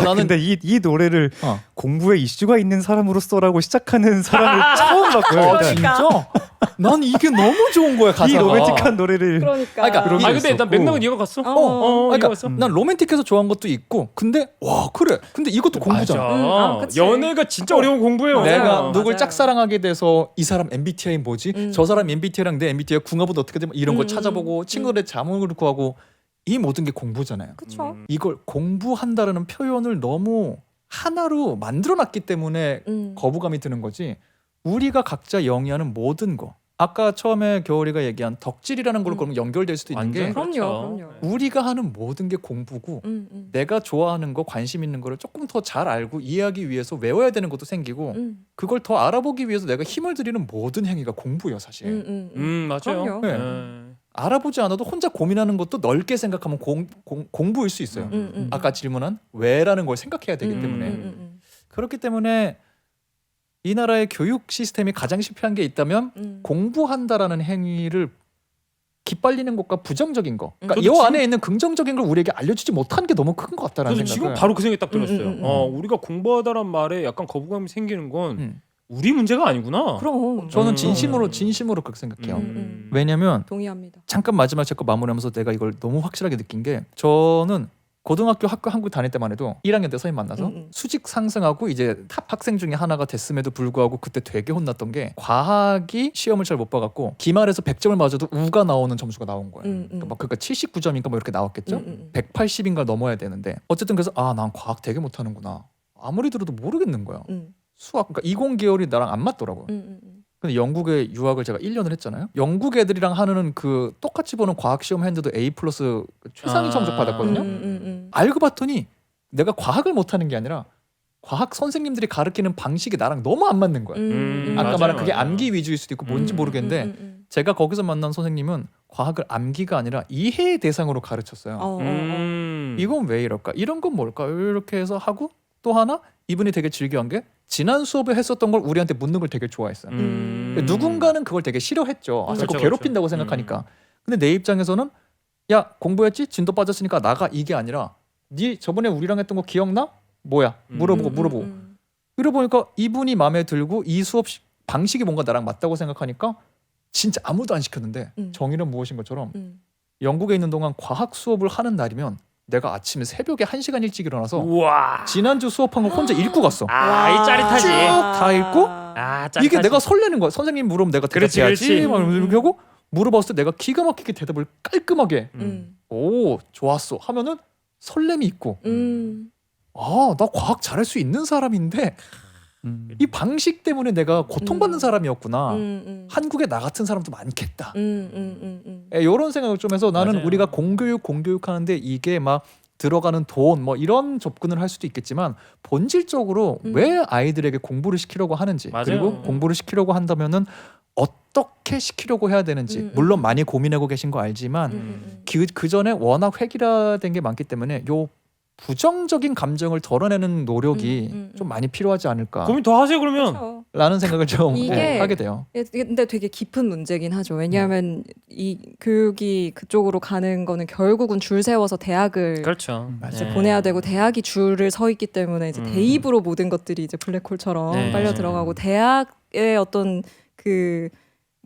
나는 근데 이 노래를 공부에 이슈가 있는 사람으로서라고 시작하는 사람을 처음 봤고요. 일단. 진짜? 난 이게 너무 좋은 거야 가사가. 이 로맨틱한 노래를 그러니까. 근데 난 맥락은 이해가 갔어. 그러니까 이해가 갔어. 난 로맨틱해서 좋아한 것도 있고 근데 그래 근데 이것도 공부잖아. 그치. 연애가 진짜 어려운 공부예요. 내가 맞아요. 누굴 맞아요. 짝사랑하게 돼서 이 사람 MBTI 뭐지? 저 사람 MBTI랑 내 MBTI 궁합은 어떻게 되면 이런 거 찾아보고 친구들의 자문을 구하고 이 모든 게 공부잖아요. 그쵸. 이걸 공부한다라는 표현을 너무 하나로 만들어놨기 때문에 거부감이 드는 거지. 우리가 각자 영위하는 모든 거. 아까 처음에 겨울이가 얘기한 덕질이라는 걸로 그러면 연결될 수도 있는 게 완전 그럼요. 우리가 하는 모든 게 공부고 내가 좋아하는 거 관심 있는 거를 조금 더 잘 알고 이해하기 위해서 외워야 되는 것도 생기고 그걸 더 알아보기 위해서 내가 힘을 들이는 모든 행위가 공부예요 사실. 맞아요. 그럼요. 네. 알아보지 않아도 혼자 고민하는 것도 넓게 생각하면 공부일 수 있어요. 아까 질문한 왜라는 걸 생각해야 되기 때문에 그렇기 때문에 이 나라의 교육 시스템이 가장 실패한 게 있다면 공부한다라는 행위를 기빨리는 것과 부정적인 거. 그러니까 이 안에 있는 긍정적인 걸 우리에게 알려주지 못한 게 너무 큰 것 같다라는 저도 생각을. 지금 바로 그 생각이 딱 들었어요. 우리가 공부하다란 말에 약간 거부감이 생기는 건 우리 문제가 아니구나. 그럼. 저는 진심으로 그렇게 생각해요. 왜냐면 동의합니다. 잠깐 마지막 제 거 마무리하면서 내가 이걸 너무 확실하게 느낀 게 저는 고등학교 학교 한국 다닐 때만 해도 1학년 때 선생님 만나서 수직 상승하고 이제 탑 학생 중에 하나가 됐음에도 불구하고 그때 되게 혼났던 게 과학이 시험을 잘 못 봐갖고 기말에서 100점을 맞아도 우가 나오는 점수가 나온 거예요. 그러니까 79점인가 뭐 이렇게 나왔겠죠. 180인가 넘어야 되는데 어쨌든 그래서 난 과학 되게 못하는구나. 아무리 들어도 모르겠는 거야. 수학 그러니까 이공계열이 나랑 안 맞더라고요. 근데 영국에 유학을 제가 1년을 했잖아요. 영국 애들이랑 하는 그 똑같이 보는 과학 시험 했는데도 A+ 최상위 성적 받았거든요. 알고 봤더니 내가 과학을 못하는 게 아니라 과학 선생님들이 가르치는 방식이 나랑 너무 안 맞는 거야. 아까 맞아요, 말한 그게 맞아요. 암기 위주일 수도 있고 뭔지 모르겠는데 제가 거기서 만난 선생님은 과학을 암기가 아니라 이해의 대상으로 가르쳤어요. 이건 왜 이럴까? 이런 건 뭘까? 이렇게 해서 하고 또 하나 이분이 되게 즐겨한 게 지난 수업에 했었던 걸 우리한테 묻는 걸 되게 좋아했어요. 누군가는 그걸 되게 싫어했죠. 자꾸 그렇죠, 괴롭힌다고 그렇죠. 생각하니까. 근데 내 입장에서는 야 공부했지? 진도 빠졌으니까 나가 이게 아니라 네 저번에 우리랑 했던 거 기억나? 뭐야? 물어보고 이러보니까 이분이 마음에 들고 이 수업 방식이 뭔가 나랑 맞다고 생각하니까 진짜 아무도 안 시켰는데 정의는 무엇인 것처럼 영국에 있는 동안 과학 수업을 하는 날이면 내가 아침에 새벽에 1시간 일찍 일어나서 우와. 지난주 수업한 거 혼자 읽고 갔어. 이 짜릿하지. 쭉 다 읽고 짜릿하지. 이게 내가 설레는 거야. 선생님 물으면 내가 그렇지, 대답해야지. 그렇지. 막 이렇게 하고 물어봤을 때 내가 기가 막히게 대답을 깔끔하게 오 좋았어 하면은 설렘이 있고 아 나 과학 잘할 수 있는 사람인데 이 방식 때문에 내가 고통받는 사람이었구나. 한국에 나 같은 사람도 많겠다. 이런 생각을 좀 해서 나는 맞아요. 우리가 공교육 하는데 이게 막 들어가는 돈 뭐 이런 접근을 할 수도 있겠지만 본질적으로 왜 아이들에게 공부를 시키려고 하는지 맞아요. 그리고 공부를 시키려고 한다면은 어떻게 시키려고 해야 되는지 물론 많이 고민하고 계신 거 알지만 그 전에 워낙 획일화된 게 많기 때문에 요 부정적인 감정을 덜어내는 노력이 좀 많이 필요하지 않을까 고민 더 하세요 그러면. 그렇죠. 라는 생각을 좀 이게 하게 돼요. 근데 되게 깊은 문제긴 하죠. 왜냐하면 이 교육이 그쪽으로 가는 거는 결국은 줄 세워서 대학을 그렇죠. 이제 네. 보내야 되고 대학이 줄을 서 있기 때문에 이제 대입으로 모든 것들이 이제 블랙홀처럼 네. 빨려 들어가고 대학의 어떤 그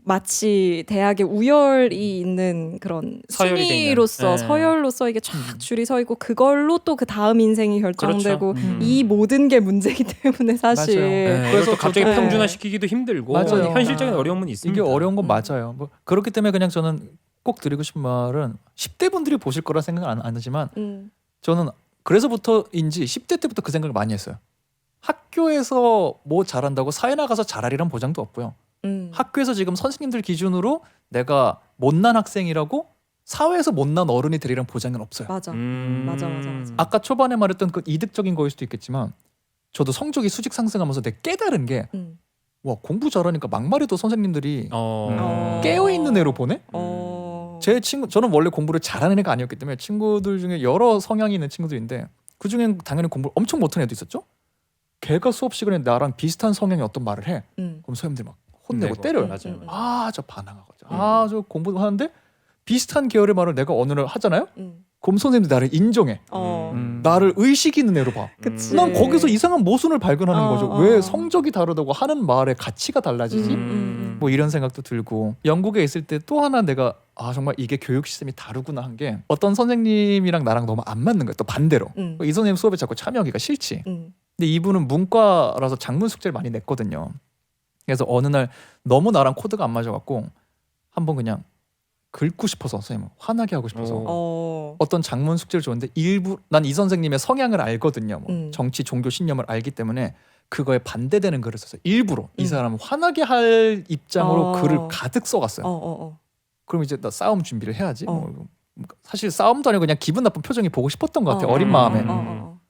마치 대학의 우열이 있는 그런 서열이 돼 있는. 순위로서 네. 서열로서 이게 쫙 줄이 서 있고 그걸로 또 그 다음 인생이 결정되고 그렇죠. 이 모든 게 문제이기 때문에 사실 맞아요. 네. 그래서 그래서 갑자기 저도- 평준화 시키기도 힘들고 맞아요. 현실적인 어려움은 있습니다. 이게 어려운 건 맞아요. 뭐 그렇기 때문에 그냥 저는 꼭 드리고 싶은 말은 10대 분들이 보실 거라 생각 안 하지만 저는 그래서부터인지 10대 때부터 그 생각을 많이 했어요. 학교에서 뭐 잘한다고 사회 나가서 잘하리란 보장도 없고요. 학교에서 지금 선생님들 기준으로 내가 못난 학생이라고 사회에서 못난 어른이 되리란 보장은 없어요. 맞아. 맞아. 아까 초반에 말했던 그 이득적인 거일 수도 있겠지만 저도 성적이 수직 상승하면서 내가 깨달은 게 와 공부 잘하니까 막말해도 선생님들이 깨어있는 애로 보네? 제 친구 저는 원래 공부를 잘하는 애가 아니었기 때문에 친구들 중에 여러 성향이 있는 친구들인데 그중엔 당연히 공부를 엄청 못하는 애도 있었죠. 걔가 수업 시간에 나랑 비슷한 성향의 어떤 말을 해. 그럼 선생님들 막 혼내고 때려요. 맞아요. 아 저 반항하거든. 아 저 공부하는데 비슷한 계열의 말을 내가 어느 날 하잖아요. 그럼 선생님들 나를 인정해. 나를 의식 있는 애로 봐. 그치. 난 거기서 이상한 모순을 발견하는 어, 거죠. 어. 왜 성적이 다르다고 하는 말의 가치가 달라지지? 뭐 이런 생각도 들고 영국에 있을 때 또 하나 내가 아 정말 이게 교육 시스템이 다르구나 한 게 어떤 선생님이랑 나랑 너무 안 맞는 거야. 또 반대로 이 선생님 수업에 자꾸 참여하기가 싫지. 근데 이분은 문과라서 장문 숙제를 많이 냈거든요. 그래서 어느 날 너무 나랑 코드가 안 맞아갖고 한번 그냥 긁고 싶어서 선생님 화나게 하고 싶어서 어떤 장문 숙제를 줬는데 일부 난 이 선생님의 성향을 알거든요. 뭐 정치, 종교, 신념을 알기 때문에 그거에 반대되는 글을 써서 일부러 이 사람을 화나게 할 입장으로 글을 가득 써갔어요. 그럼 이제 나 싸움 준비를 해야지. 뭐 사실 싸움도 아니고 그냥 기분 나쁜 표정이 보고 싶었던 것 같아요. 어린 마음에.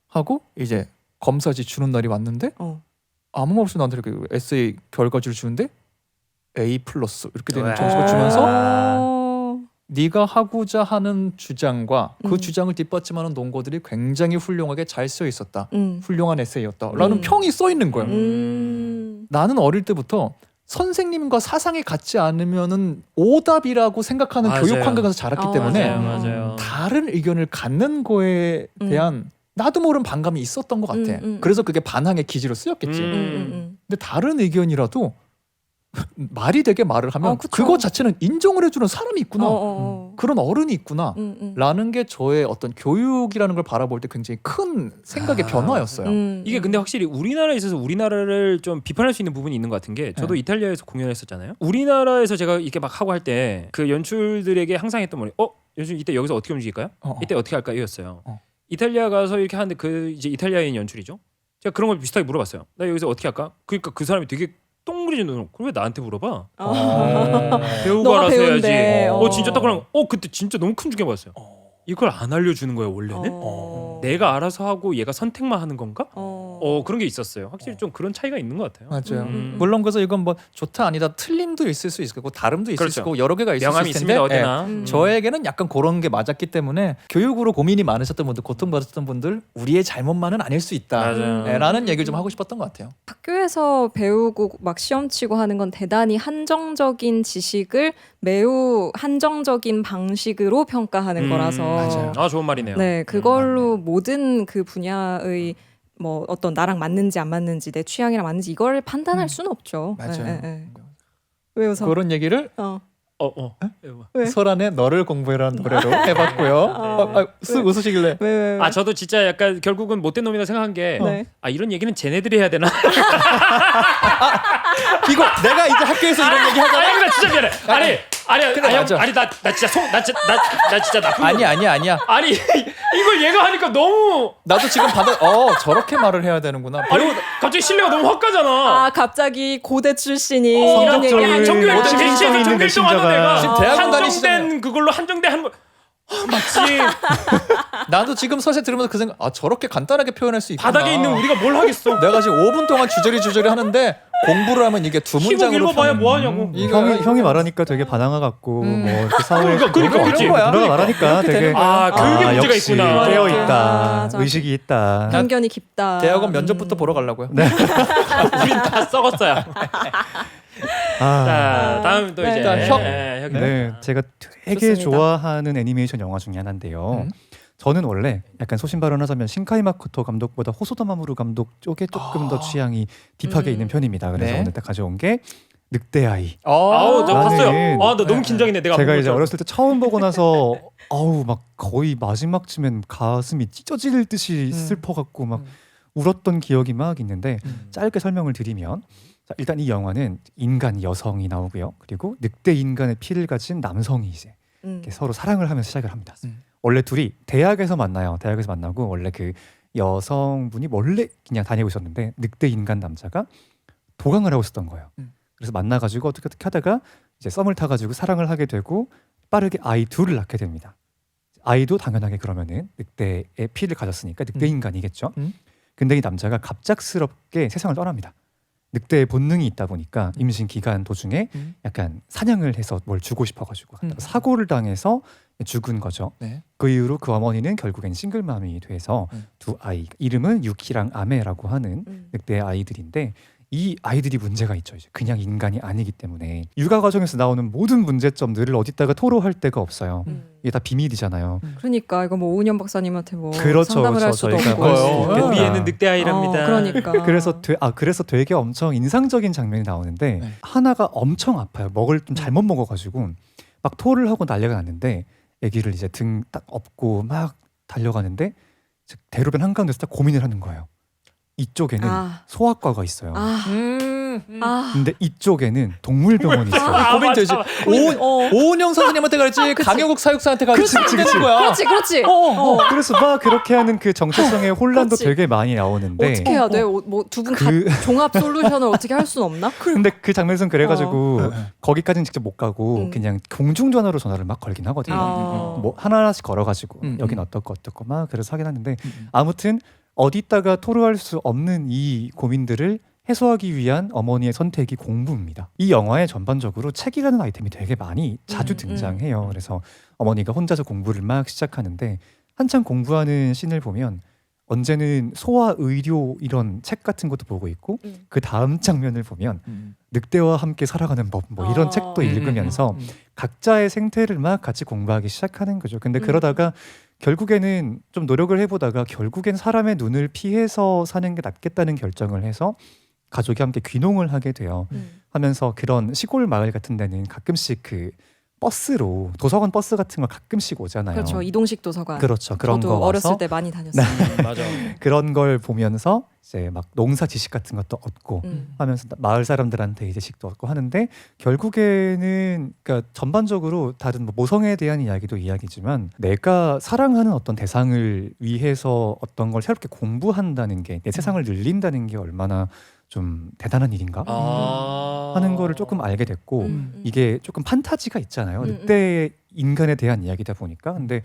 하고 이제 검사지 주는 날이 왔는데 아무 말 없이 나한테 이렇게 에세이 결과지를 주는데 A+ 이렇게 되는 점수를 주면서 네가 하고자 하는 주장과 그 주장을 뒷받침하는 논거들이 굉장히 훌륭하게 잘 쓰여 있었다. 훌륭한 에세이였다라는 평이 써 있는 거예요. 나는 어릴 때부터 선생님과 사상이 같지 않으면은 오답이라고 생각하는 맞아요. 교육 환경에서 자랐기 때문에 맞아요. 다른 의견을 갖는 거에 대한 나도 모르는 반감이 있었던 것 같아. 그래서 그게 반항의 기지로 쓰였겠지. 근데 다른 의견이라도 말이 되게 말을 하면 그쵸. 그거 자체는 인정을 해주는 사람이 있구나. 그런 어른이 있구나. 라는 게 저의 어떤 교육이라는 걸 바라볼 때 굉장히 큰 생각의 변화였어요. 이게 근데 확실히 우리나라에 있어서 우리나라를 좀 비판할 수 있는 부분이 있는 것 같은 게 저도 이탈리아에서 공연했었잖아요. 우리나라에서 제가 이렇게 막 하고 할 때 그 연출들에게 항상 했던 말이 요즘 이때 여기서 어떻게 움직일까요? 이때 어떻게 할까 이었어요. 이탈리아 가서 이렇게 하는데 그 이제 이탈리아인 연출이죠. 제가 그런 걸 비슷하게 물어봤어요. 나 여기서 어떻게 할까? 그러니까 그 사람이 되게 똥그리는 눈으로 그럼 왜 나한테 물어봐? 배우가 너가 알아서 배운데. 해야지. 진짜 딱 그냥 그때 진짜 너무 큰 충격 받았어요. 이걸 안 알려주는 거예요 원래는? 내가 알아서 하고 얘가 선택만 하는 건가? 그런 게 있었어요. 확실히 좀 그런 차이가 있는 것 같아요. 맞아요. 물론 그래서 이건 뭐 좋다 아니다 틀림도 있을 수 있을 거고 다름도 있을 수 그렇죠. 있고 여러 개가 있을 수 명함이 있을 텐데 있습니다 어디나. 저에게는 약간 그런 게 맞았기 때문에 교육으로 고민이 많으셨던 분들 고통받으셨던 분들 우리의 잘못만은 아닐 수 있다 맞아요. 라는 얘기를 좀 하고 싶었던 것 같아요. 학교에서 배우고 막 시험 치고 하는 건 대단히 한정적인 지식을 매우 한정적인 방식으로 평가하는 거라서 맞아요. 좋은 말이네요. 네, 그걸로 모든 그 분야의 뭐 어떤 나랑 맞는지 안 맞는지 내 취향이랑 맞는지 이걸 판단할 수는 없죠. 맞아요. 네, 네. 왜 웃어? 그런 얘기를 왜? 설안의 너를 공부해라는 노래로 해봤고요. 쓱 웃으시길래 왜? 저도 진짜 약간 결국은 못된 놈이라 생각한 게 네. 이런 얘기는 쟤네들이 해야 되나? 이거 내가 이제 학교에서 이런 얘기 하잖아. 나 진짜 미안해. 그래, 맞아. 나 진짜 나쁜 아니야. 아니 이걸 얘가 하니까 너무 나도 지금 저렇게 말을 해야 되는구나. 갑자기 신뢰가 너무 확 가잖아. 갑자기 고대 출신이 이런 얘기 하는 정규 열심히 대시에서 있는 정규 1등 하는 내신자가. 애가 지금 대학원 다니시잖아요. 한정된 그걸로 한정대 하는 거 맞지. 나도 지금 서세 들으면서 그 생각 저렇게 간단하게 표현할 수 있구나. 바닥에 있는 우리가 뭘 하겠어. 내가 지금 5분 동안 주저리 하는데 공부를 하면 이게 두 키보드 문장으로 읽어봐야 뭐 하냐고. 형이 말하니까 되게 반항아 같고 뭐 이렇게 사회 그러니까 이런 거야. 누나가 말하니까 그렇게 되게 되는 거야. 그게 문제가 역시 있구나. 깨어 맞아. 있다, 의식이 있다. 편견이 깊다. 대학원 면접부터 보러 가려고요. 우린 다 썩었어요. 자, 다음 또 네. 이제 일단 혁. 혁이. 네, 제가 되게 좋습니다. 좋아하는 애니메이션 영화 중에 하나인데요. 저는 원래 약간 소신 발언하자면 신카이 마코토 감독보다 호소다 마모루 감독 쪽에 조금 더 취향이 딥하게 있는 편입니다. 그래서 네. 오늘 딱 가져온 게 늑대아이. 저 나는- 봤어요. 나 너무 긴장이네. 내가 제가 안 이제 보고 어렸을 때 처음 보고 나서 막 거의 마지막쯤엔 가슴이 찢어질 듯이 슬퍼갖고 막 울었던 기억이 막 있는데 짧게 설명을 드리면 자, 일단 이 영화는 인간 여성이 나오고요. 그리고 늑대 인간의 피를 가진 남성이 이제 이렇게 서로 사랑을 하면서 시작을 합니다. 원래 둘이 대학에서 만나요. 대학에서 만나고 원래 그 여성분이 원래 그냥 다니고 있었는데 늑대 인간 남자가 도강을 하고 있었던 거예요. 그래서 만나가지고 어떻게 하다가 이제 썸을 타가지고 사랑을 하게 되고 빠르게 아이 둘을 낳게 됩니다. 아이도 당연하게 그러면은 늑대의 피를 가졌으니까 늑대 인간이겠죠. 근데 이 남자가 갑작스럽게 세상을 떠납니다. 늑대의 본능이 있다 보니까 임신 기간 도중에 약간 사냥을 해서 뭘 주고 싶어가지고 사고를 당해서 죽은 거죠. 네. 그 이후로 그 어머니는 결국엔 싱글맘이 돼서 두 아이, 이름은 유키랑 아메라고 하는 늑대 아이들인데 이 아이들이 문제가 있죠. 이제 그냥 인간이 아니기 때문에 육아 과정에서 나오는 모든 문제점들을 어디다가 토로할 데가 없어요. 이게 다 비밀이잖아요. 그러니까 이거 뭐 오은영 박사님한테 뭐 그렇죠, 상담을 할 그렇죠. 수도 저희가 없고. 그럴 수 있겠다. 우리 애는 늑대 아이랍니다. 그러니까. 그래서 되게 엄청 인상적인 장면이 나오는데 네. 하나가 엄청 아파요. 먹을 좀 잘못 먹어가지고 막 토를 하고 난리가 났는데 아기를 이제 등 딱 업고 막 달려가는데 대로변 한가운데서 딱 고민을 하는 거예요. 이쪽에는 소아과가 있어요. 근데 이쪽에는 동물병원이 있어요. 고민되지. 오은영 선생님한테 가야지 강효국 사육사한테 가야지. 그렇지, 되는 거야. 그렇지. 그래서 막 그렇게 하는 그 정체성의 혼란도 그렇지. 되게 많이 나오는데 어떻게 해야 돼? 뭐 두 분 종합 솔루션을 어떻게 할 수는 없나? 근데 그 장면에서는 그래가지고 네. 거기까지는 직접 못 가고 그냥 공중전화로 전화를 막 걸긴 하거든요. 뭐 하나하나씩 걸어가지고 여긴 어떻고 막 그래서 하긴 하는데 아무튼 어디다가 토로할 수 없는 이 고민들을 해소하기 위한 어머니의 선택이 공부입니다. 이 영화에 전반적으로 책이라는 아이템이 되게 많이 자주 등장해요. 그래서 어머니가 혼자서 공부를 막 시작하는데 한참 공부하는 씬을 보면 언제는 소아 의료 이런 책 같은 것도 보고 있고 그 다음 장면을 보면 늑대와 함께 살아가는 법 뭐 이런 책도 읽으면서 각자의 생태를 막 같이 공부하기 시작하는 거죠. 근데 그러다가 결국에는 좀 노력을 해보다가 결국엔 사람의 눈을 피해서 사는 게 낫겠다는 결정을 해서 가족이 함께 귀농을 하게 돼요. 하면서 그런 시골 마을 같은 데는 가끔씩 그 버스로 도서관 버스 같은 거 가끔씩 오잖아요. 그렇죠. 이동식 도서관. 그렇죠. 그런 저도 거 와서 어렸을 때 많이 다녔어요. 맞아. 그런 걸 보면서 이제 막 농사 지식 같은 것도 얻고 하면서 마을 사람들한테 이제 식도 얻고 하는데 결국에는 그러니까 전반적으로 다른 뭐 모성에 대한 이야기도 이야기지만 내가 사랑하는 어떤 대상을 위해서 어떤 걸 새롭게 공부한다는 게 내 세상을 늘린다는 게 얼마나 좀 대단한 일인가 하는 거를 조금 알게 됐고 이게 조금 판타지가 있잖아요. 늑대 인간에 대한 이야기다 보니까 근데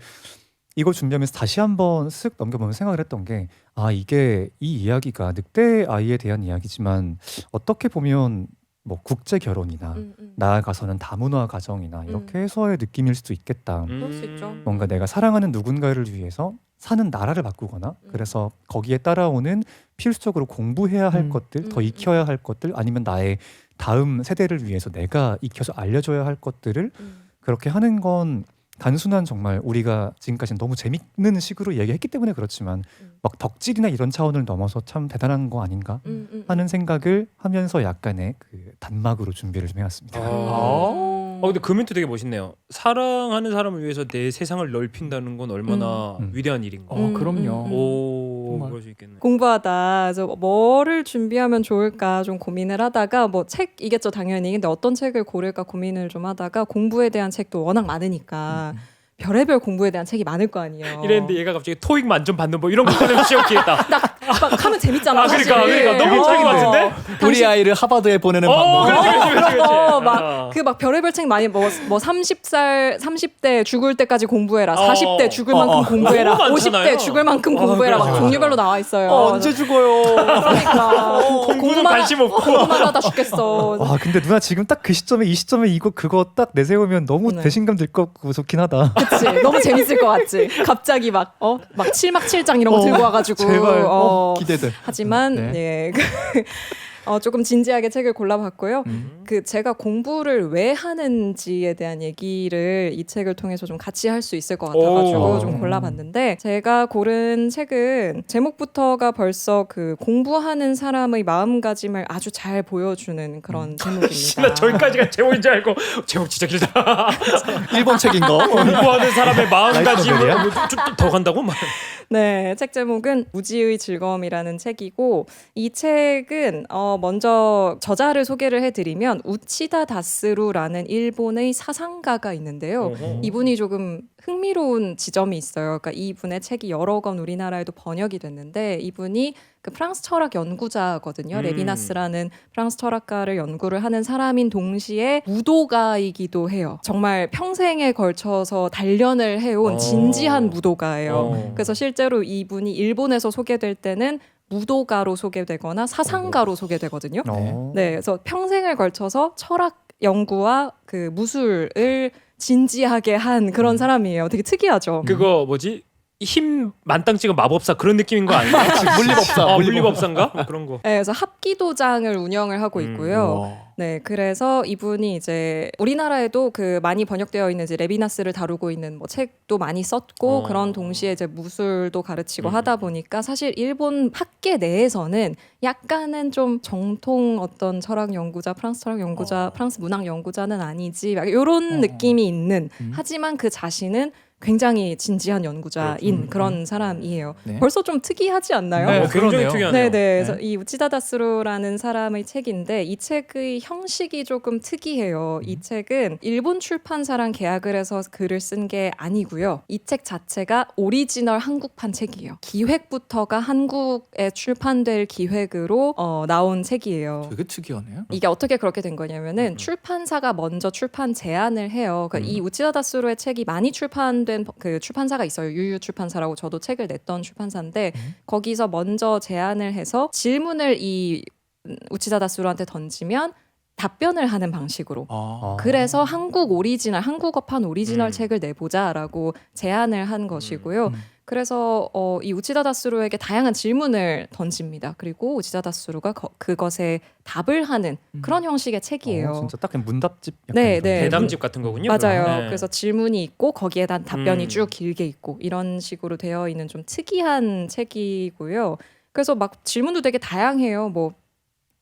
이걸 준비하면서 다시 한번 쓱 넘겨보면 생각을 했던 게 이게 이 이야기가 늑대 아이에 대한 이야기지만 어떻게 보면 뭐 국제 결혼이나 나아가서는 다문화 가정이나 이렇게 해서의 느낌일 수도 있겠다. 그럴 수 있죠. 뭔가 내가 사랑하는 누군가를 위해서 사는 나라를 바꾸거나 그래서 거기에 따라오는 필수적으로 공부해야 할 것들, 더 익혀야 할 것들 아니면 나의 다음 세대를 위해서 내가 익혀서 알려줘야 할 것들을 그렇게 하는 건 단순한 정말 우리가 지금까지는 너무 재밌는 식으로 얘기했기 때문에 그렇지만 막 덕질이나 이런 차원을 넘어서 참 대단한 거 아닌가 하는 생각을 하면서 약간의 그 단막으로 준비를 좀 해왔습니다. 근데 그 멘트 되게 멋있네요. 사랑하는 사람을 위해서 내 세상을 넓힌다는 건 얼마나 위대한 일인가. 그럼요. 오, 정말. 그럴 수 있겠네. 공부하다 그래서 뭐를 준비하면 좋을까 좀 고민을 하다가 뭐 책이겠죠 당연히. 근데 어떤 책을 고를까 고민을 좀 하다가 공부에 대한 책도 워낙 많으니까 별의별 공부에 대한 책이 많을 거 아니에요. 이랬는데 얘가 갑자기 토익 만점 받는 뭐 이런 거 꺼내면 시험기겠다. 막 하면 재밌잖아. 사실. 그러니까 너무 책인 것 같은데? 우리 아이를 하버드에 보내는 방법. 그렇지. 막 별의별 책 많이 뭐 30대 죽을 때까지 공부해라. 40대 죽을 만큼 공부해라. 너무 많잖아요. 50대 죽을 만큼 공부해라. 막 종류별로 나와 있어요. 언제 죽어요? 그러니까 공부는 관심 없고. 공부만 하다 죽겠어. 근데 누나 지금 딱 그 시점에 이 시점에 그거 딱 내세우면 너무 네. 배신감 들 것 같고 좋긴 하다. 그치? 너무 재밌을 것 같지? 갑자기 막 7막7장 이런 거 들고 와가지고 제발. 기대돼. 하지만 네. 조금 진지하게 책을 골라봤고요. 제가 공부를 왜 하는지에 대한 얘기를 이 책을 통해서 좀 같이 할 수 있을 것 같아가지고 좀 골라봤는데 제가 고른 책은 제목부터가 벌써 그 공부하는 사람의 마음가짐을 아주 잘 보여주는 그런 제목입니다. 나 저기까지가 제목인 줄 알고 제목 진짜 길다. 일본 책인 거. 공부하는 사람의 마음가짐을 라이트 더 간다고? 네, 책 제목은 무지의 즐거움이라는 책이고 이 책은 먼저 저자를 소개를 해드리면 우치다 다스루라는 일본의 사상가가 있는데요. 이분이 조금 흥미로운 지점이 있어요. 그러니까 이분의 책이 여러 권 우리나라에도 번역이 됐는데 이분이 그 프랑스 철학 연구자거든요. 레비나스라는 프랑스 철학가를 연구를 하는 사람인 동시에 무도가이기도 해요. 정말 평생에 걸쳐서 단련을 해온 진지한 무도가예요. 그래서 실제로 이분이 일본에서 소개될 때는 무도가로 소개되거나 사상가로 소개되거든요. 네, 그래서 평생을 걸쳐서 철학 연구와 그 무술을 진지하게 한 그런 사람이에요. 되게 특이하죠. 그거 뭐지? 힘 만땅 찍은 마법사 그런 느낌인 거 아니야? 물리법사. 물리법사인가? 그런 거. 네, 그래서 합기도장을 운영을 하고 있고요. 네, 그래서 이분이 이제 우리나라에도 그 많이 번역되어 있는 이제 레비나스를 다루고 있는 뭐 책도 많이 썼고 그런 동시에 이제 무술도 가르치고 하다 보니까 사실 일본 학계 내에서는 약간은 좀 정통 어떤 철학 연구자, 프랑스 철학 연구자, 프랑스 문학 연구자는 아니지 이런 느낌이 있는 하지만 그 자신은 굉장히 진지한 연구자인 그런 사람이에요. 네. 벌써 좀 특이하지 않나요? 네, 굉장히 그러네요. 특이하네요. 네네. 그래서 이 우치다 다스루라는 사람의 책인데 이 책의 형식이 조금 특이해요. 이 책은 일본 출판사랑 계약을 해서 글을 쓴 게 아니고요. 이 책 자체가 오리지널 한국판 책이에요. 기획부터가 한국에 출판될 기획으로 나온 책이에요. 되게 특이하네요. 이게 어떻게 그렇게 된 거냐면은 출판사가 먼저 출판 제안을 해요. 그러니까 이 우치다 다스루의 책이 많이 출판된 그 출판사가 있어요. 유유 출판사라고 저도 책을 냈던 출판사인데 거기서 먼저 제안을 해서 질문을 이 우치다 다스루한테 던지면 답변을 하는 방식으로. 그래서 한국어판 오리지널 책을 내보자라고 제안을 한 것이고요. 그래서 이 우치다 다스루에게 다양한 질문을 던집니다. 그리고 우치다 다스루가 그것에 답을 하는 그런 형식의 책이에요. 진짜 딱 그냥 문답집 약간 네, 이런 네. 대담집 같은 거군요. 맞아요. 그럼. 네. 그래서 질문이 있고 거기에 대한 답변이 쭉 길게 있고 이런 식으로 되어 있는 좀 특이한 책이고요. 그래서 막 질문도 되게 다양해요. 뭐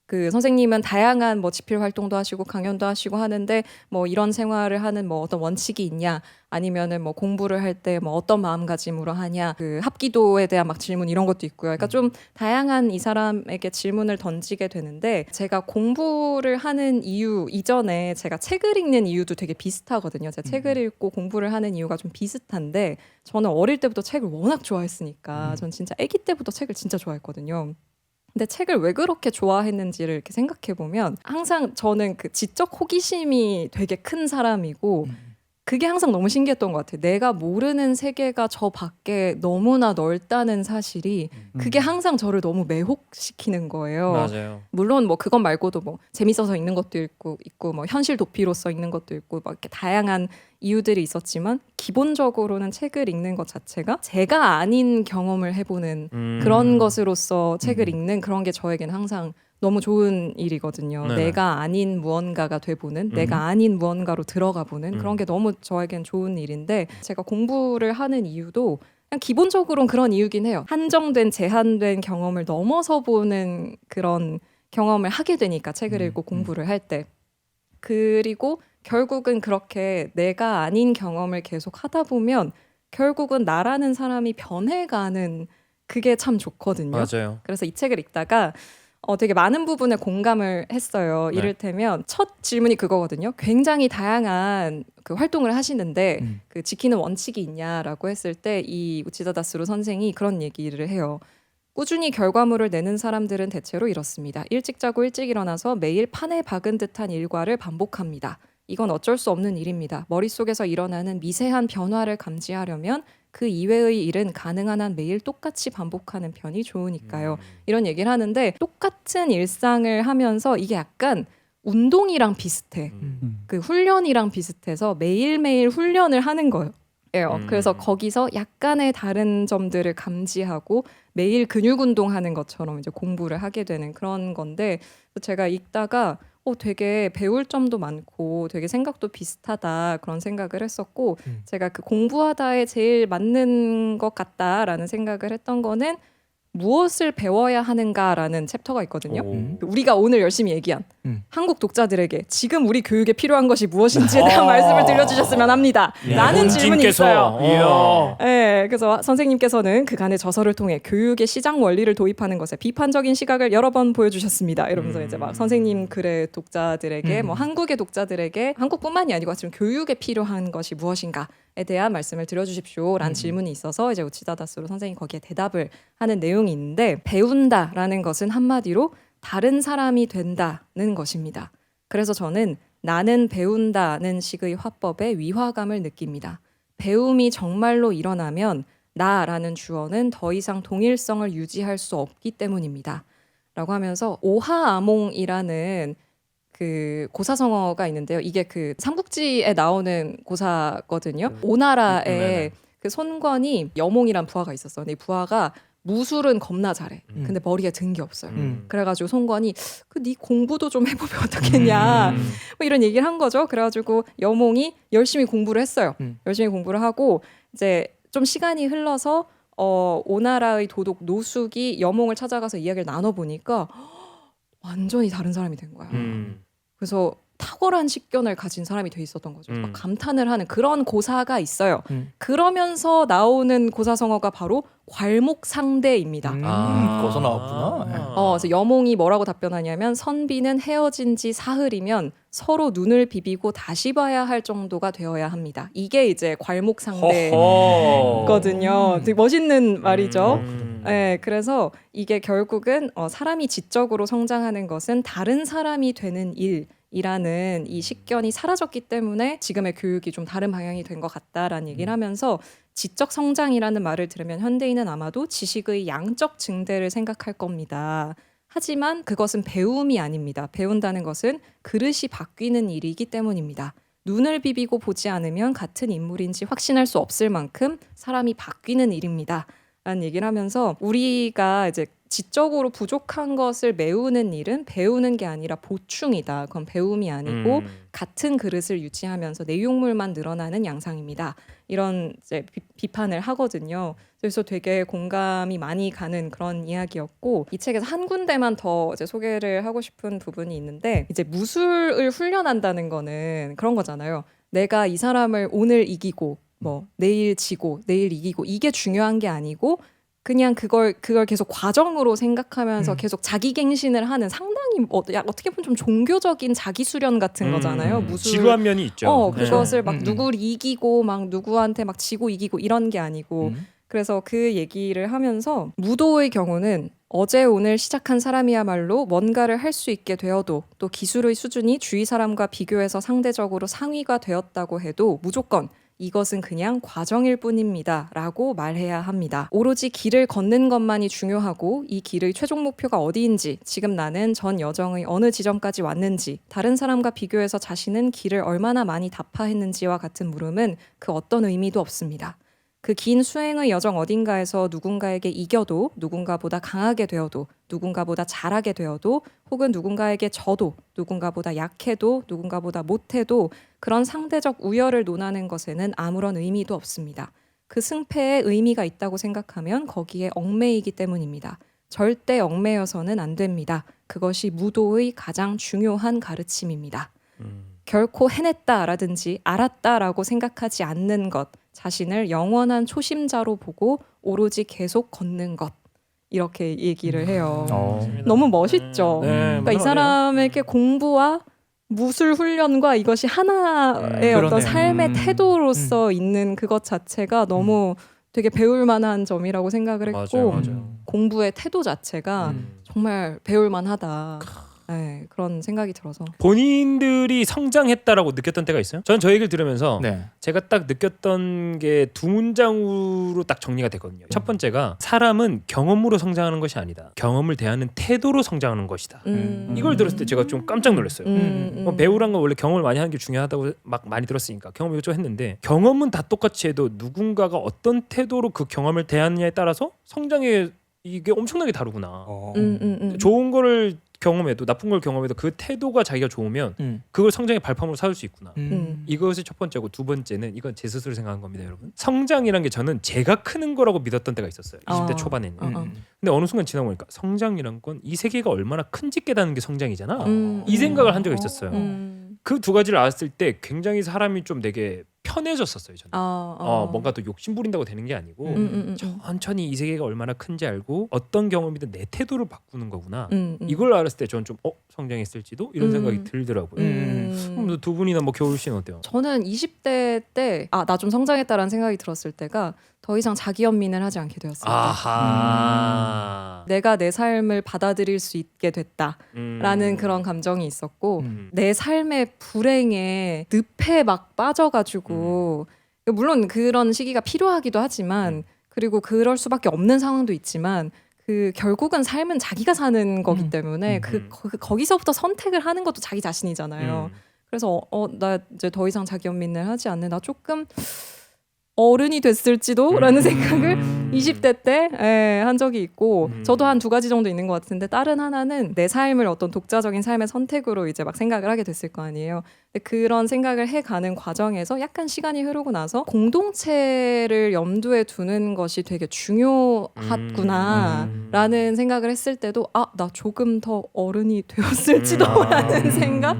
그 선생님은 다양한 뭐 집필 활동도 하시고 강연도 하시고 하는데 뭐 이런 생활을 하는 뭐 어떤 원칙이 있냐 아니면은 뭐 공부를 할 때 뭐 어떤 마음가짐으로 하냐 그 합기도에 대한 막 질문 이런 것도 있고요. 그러니까 좀 다양한 이 사람에게 질문을 던지게 되는데 제가 공부를 하는 이유 이전에 제가 책을 읽는 이유도 되게 비슷하거든요. 제가 책을 읽고 공부를 하는 이유가 좀 비슷한데 저는 어릴 때부터 책을 워낙 좋아했으니까 전 진짜 아기 때부터 책을 진짜 좋아했거든요. 근데 책을 왜 그렇게 좋아했는지를 이렇게 생각해 보면 항상 저는 그 지적 호기심이 되게 큰 사람이고 그게 항상 너무 신기했던 것 같아요. 내가 모르는 세계가 저 밖에 너무나 넓다는 사실이 그게 항상 저를 너무 매혹시키는 거예요. 맞아요. 물론 뭐 그것 말고도 뭐 재밌어서 읽는 것도 있고 뭐 현실 도피로서 읽는 것도 있고 막 이렇게 다양한 이유들이 있었지만 기본적으로는 책을 읽는 것 자체가 제가 아닌 경험을 해보는 그런 것으로서 책을 읽는 그런 게 저에겐 항상 너무 좋은 일이거든요. 네네. 내가 아닌 무언가가 돼보는, 내가 아닌 무언가로 들어가보는 그런 게 너무 저에겐 좋은 일인데 제가 공부를 하는 이유도 그냥 기본적으로는 그런 이유긴 해요. 한정된, 제한된 경험을 넘어서 보는 그런 경험을 하게 되니까 책을 읽고 공부를 할 때. 그리고 결국은 그렇게 내가 아닌 경험을 계속 하다 보면 결국은 나라는 사람이 변해가는 그게 참 좋거든요. 맞아요. 그래서 이 책을 읽다가 되게 많은 부분에 공감을 했어요. 네. 이를테면 첫 질문이 그거거든요. 굉장히 다양한 그 활동을 하시는데 그 지키는 원칙이 있냐라고 했을 때 이 우치다 다스루 선생이 그런 얘기를 해요. 꾸준히 결과물을 내는 사람들은 대체로 이렇습니다. 일찍 자고 일찍 일어나서 매일 판에 박은 듯한 일과를 반복합니다. 이건 어쩔 수 없는 일입니다. 머릿속에서 일어나는 미세한 변화를 감지하려면 그 이외의 일은 가능한 한 매일 똑같이 반복하는 편이 좋으니까요. 이런 얘기를 하는데 똑같은 일상을 하면서 이게 약간 운동이랑 비슷해. 그 훈련이랑 비슷해서 매일매일 훈련을 하는 거예요. 그래서 거기서 약간의 다른 점들을 감지하고 매일 근육 운동하는 것처럼 이제 공부를 하게 되는 그런 건데 제가 읽다가 되게 배울 점도 많고 되게 생각도 비슷하다 그런 생각을 했었고 제가 그 공부하다에 제일 맞는 것 같다라는 생각을 했던 거는 무엇을 배워야 하는가라는 챕터가 있거든요. 우리가 오늘 열심히 얘기한 한국 독자들에게 지금 우리 교육에 필요한 것이 무엇인지에 대한 말씀을 들려주셨으면 합니다. 라는 질문이 있어요. 네, 그래서 선생님께서는 그간의 저서를 통해 교육의 시장 원리를 도입하는 것에 비판적인 시각을 여러 번 보여주셨습니다. 이러면서 이제 막 선생님 글의 독자들에게 뭐 한국의 독자들에게 한국뿐만이 아니고 지금 교육에 필요한 것이 무엇인가에 대한 말씀을 드려주십시오라는 질문이 있어서 이제 우치다 다스루 선생님이 거기에 대답을 하는 내용이 있는데 배운다라는 것은 한마디로 다른 사람이 된다는 것입니다. 그래서 저는 나는 배운다는 식의 화법에 위화감을 느낍니다. 배움이 정말로 일어나면 나라는 주어는 더 이상 동일성을 유지할 수 없기 때문입니다. 라고 하면서 오하아몽이라는 그 고사성어가 있는데요. 이게 그 삼국지에 나오는 고사거든요. 오나라에 그 손권이 여몽이란 부하가 있었어. 근데 이 부하가 무술은 겁나 잘해. 근데 머리에 든 게 없어요. 그래가지고 손권이 네 공부도 좀 해보면 어떻겠냐. 뭐 이런 얘기를 한 거죠. 그래가지고 여몽이 열심히 공부를 했어요. 열심히 공부를 하고 이제 좀 시간이 흘러서 오나라의 도독 노숙이 여몽을 찾아가서 이야기를 나눠보니까 완전히 다른 사람이 된 거야. 그래서 탁월한 식견을 가진 사람이 돼 있었던 거죠. 막 감탄을 하는 그런 고사가 있어요. 그러면서 나오는 고사성어가 바로 괄목상대입니다. 거기서 나왔구나. 그래서 여몽이 뭐라고 답변하냐면 선비는 헤어진 지 사흘이면 서로 눈을 비비고 다시 봐야 할 정도가 되어야 합니다. 이게 이제 괄목상대거든요. 되게 멋있는 말이죠. 네, 그래서 이게 결국은 사람이 지적으로 성장하는 것은 다른 사람이 되는 일이라는 이 식견이 사라졌기 때문에 지금의 교육이 좀 다른 방향이 된 것 같다라는 얘기를 하면서 지적 성장이라는 말을 들으면 현대인은 아마도 지식의 양적 증대를 생각할 겁니다. 하지만 그것은 배움이 아닙니다. 배운다는 것은 그릇이 바뀌는 일이기 때문입니다. 눈을 비비고 보지 않으면 같은 인물인지 확신할 수 없을 만큼 사람이 바뀌는 일입니다. 라는 얘기를 하면서 우리가 이제 지적으로 부족한 것을 메우는 일은 배우는 게 아니라 보충이다. 그건 배움이 아니고 같은 그릇을 유지하면서 내용물만 늘어나는 양상입니다. 이런 이제 비판을 하거든요. 그래서 되게 공감이 많이 가는 그런 이야기였고 이 책에서 한 군데만 더 이제 소개를 하고 싶은 부분이 있는데 이제 무술을 훈련한다는 거는 그런 거잖아요. 내가 이 사람을 오늘 이기고 뭐 내일 지고 내일 이기고 이게 중요한 게 아니고 그냥 그걸 계속 과정으로 생각하면서 계속 자기갱신을 하는 상당히 어떻게 보면 좀 종교적인 자기 수련 같은 거잖아요. 무술 지루한 면이 있죠. 그것을 막 누구를 이기고 막 누구한테 막 지고 이기고 이런 게 아니고 그래서 그 얘기를 하면서 무도의 경우는 어제 오늘 시작한 사람이야말로 뭔가를 할 수 있게 되어도 또 기술의 수준이 주위 사람과 비교해서 상대적으로 상위가 되었다고 해도 무조건 이것은 그냥 과정일 뿐입니다 라고 말해야 합니다. 오로지 길을 걷는 것만이 중요하고 이 길의 최종 목표가 어디인지, 지금 나는 전 여정의 어느 지점까지 왔는지, 다른 사람과 비교해서 자신은 길을 얼마나 많이 다파했는지와 같은 물음은 그 어떤 의미도 없습니다. 그 긴 수행의 여정 어딘가에서 누군가에게 이겨도, 누군가보다 강하게 되어도, 누군가보다 잘하게 되어도, 혹은 누군가에게 져도, 누군가보다 약해도, 누군가보다 못해도 그런 상대적 우열을 논하는 것에는 아무런 의미도 없습니다. 그 승패에 의미가 있다고 생각하면 거기에 얽매이기 때문입니다. 절대 얽매여서는 안 됩니다. 그것이 무도의 가장 중요한 가르침입니다. 결코 해냈다라든지 알았다라고 생각하지 않는 것, 자신을 영원한 초심자로 보고 오로지 계속 걷는 것, 이렇게 얘기를 해요. 너무 멋있죠. 그러니까 이 사람에게 공부와 무술 훈련과 이것이 하나의 어떤 삶의 태도로서 있는 그것 자체가 너무 되게 배울 만한 점이라고 생각을 했고, 맞아요. 공부의 태도 자체가 정말 배울 만하다. 네, 그런 생각이 들어서. 본인들이 성장했다라고 느꼈던 때가 있어요? 저는 저 얘기를 들으면서 네. 제가 딱 느꼈던 게 두 문장으로 딱 정리가 되거든요. 첫 번째가 사람은 경험으로 성장하는 것이 아니다. 경험을 대하는 태도로 성장하는 것이다. 이걸 들었을 때 제가 좀 깜짝 놀랐어요. 뭐 배우란 건 원래 경험을 많이 하는 게 중요하다고 막 많이 들었으니까 경험 이것저것 했는데, 경험은 다 똑같이 해도 누군가가 어떤 태도로 그 경험을 대하느냐에 따라서 성장의 이게 엄청나게 다르구나. 좋은 거를 경험해도 나쁜 걸 경험해도 그 태도가 자기가 좋으면 그걸 성장의 발판으로 삼을 수 있구나. 이것이 첫 번째고, 두 번째는 이건 제 스스로 생각한 겁니다, 여러분. 성장이란 게 저는 제가 크는 거라고 믿었던 때가 있었어요. 20대 초반에는. 근데 어느 순간 지나고 보니까 성장이란 건 이 세계가 얼마나 큰지 깨닫는 게 성장이잖아. 이 생각을 한 적이 있었어요. 그 두 가지를 알았을 때 굉장히 사람이 좀 되게 편해졌었어요. 저는. 뭔가 또 욕심 부린다고 되는 게 아니고 천천히 이 세계가 얼마나 큰지 알고 어떤 경험이든 내 태도를 바꾸는 거구나. 이걸 알았을 때 저는 좀 성장했을지도 이런 생각이 들더라고요. 그럼 두 분이나 뭐 겨울 씨는 어때요? 저는 20대 때 나 좀 성장했다라는 생각이 들었을 때가 더 이상 자기 연민을 하지 않게 되었을 때. 아하. 내가 내 삶을 받아들일 수 있게 됐다라는 그런 감정이 있었고, 내 삶의 불행에 늪에 막 빠져가지고, 물론 그런 시기가 필요하기도 하지만, 그리고 그럴 수밖에 없는 상황도 있지만, 그 결국은 삶은 자기가 사는 거기 때문에 거기서부터 선택을 하는 것도 자기 자신이잖아요. 그래서 나 이제 더 이상 자기 연민을 하지 않는, 나 조금 어른이 됐을지도 라는 생각을 20대 때 한 적이 있고, 저도 한 두 가지 정도 있는 것 같은데, 다른 하나는 내 삶을 어떤 독자적인 삶의 선택으로 이제 막 생각을 하게 됐을 거 아니에요. 근데 그런 생각을 해가는 과정에서 약간 시간이 흐르고 나서 공동체를 염두에 두는 것이 되게 중요하구나 라는 생각을 했을 때도 나 조금 더 어른이 되었을지도 라는 생각.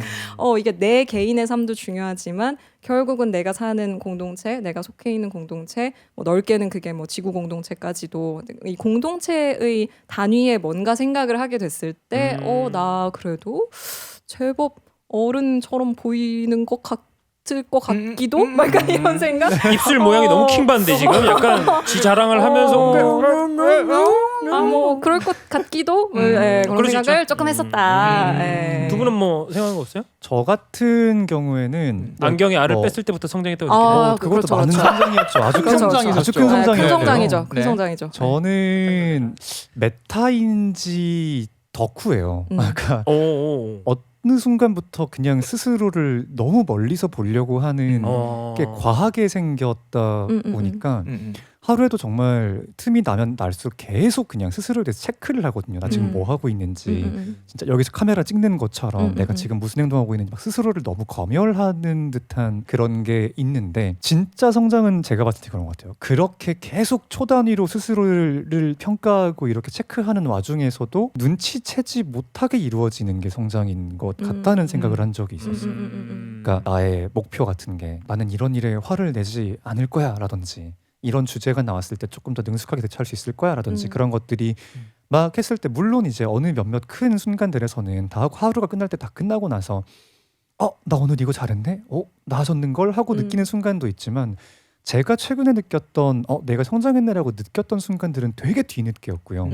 이게 내 개인의 삶도 중요하지만 결국은 내가 사는 공동체, 내가 속해 있는 공동체, 뭐 넓게는 그게 뭐 지구 공동체까지도, 이 공동체의 단위에 뭔가 생각을 하게 됐을 때 나 그래도 제법 어른처럼 보이는 것 같을 것 같기도? 막 약간 이런 생각? 입술 모양이 너무 킹받는데 지금 약간 지 자랑을 하면서 뭐 그럴 것 같기도? 그런 생각을 조금 했었다. 두 분은 뭐 생각한 거 없어요? 저 같은 경우에는 안경에 알을 뺐을 때부터 성장했다고 느끼나요? 그것도 그렇죠, 많은 그렇죠. 성장이었죠. 아주 큰 그렇죠, 성장이죠. 아주 큰 큰 성장이었죠. 성장이죠. 큰 네. 성장이죠. 저는 메타인지 덕후예요. 그러니까 어느 순간부터 그냥 스스로를 너무 멀리서 보려고 하는 게 과하게 생겼다 보니까 하루에도 정말 틈이 나면 날수록 계속 그냥 스스로에 대해서 체크를 하거든요. 나 지금 뭐 하고 있는지, 진짜 여기서 카메라 찍는 것처럼 내가 지금 무슨 행동하고 있는지 막 스스로를 너무 검열하는 듯한 그런 게 있는데, 진짜 성장은 제가 봤을 때 그런 것 같아요. 그렇게 계속 초단위로 스스로를 평가하고 이렇게 체크하는 와중에서도 눈치채지 못하게 이루어지는 게 성장인 것 같다는 생각을 한 적이 있었어요. 그러니까 나의 목표 같은 게, 나는 이런 일에 화를 내지 않을 거야 라든지, 이런 주제가 나왔을 때 조금 더 능숙하게 대처할 수 있을 거야 라든지, 그런 것들이 막 했을 때, 물론 이제 어느 몇몇 큰 순간들에서는 다 하루가 끝날 때 다 끝나고 나서 나 오늘 이거 잘했네? 나아졌는 걸 하고 느끼는 순간도 있지만, 제가 최근에 느꼈던 내가 성장했네라고 느꼈던 순간들은 되게 뒤늦게였고요.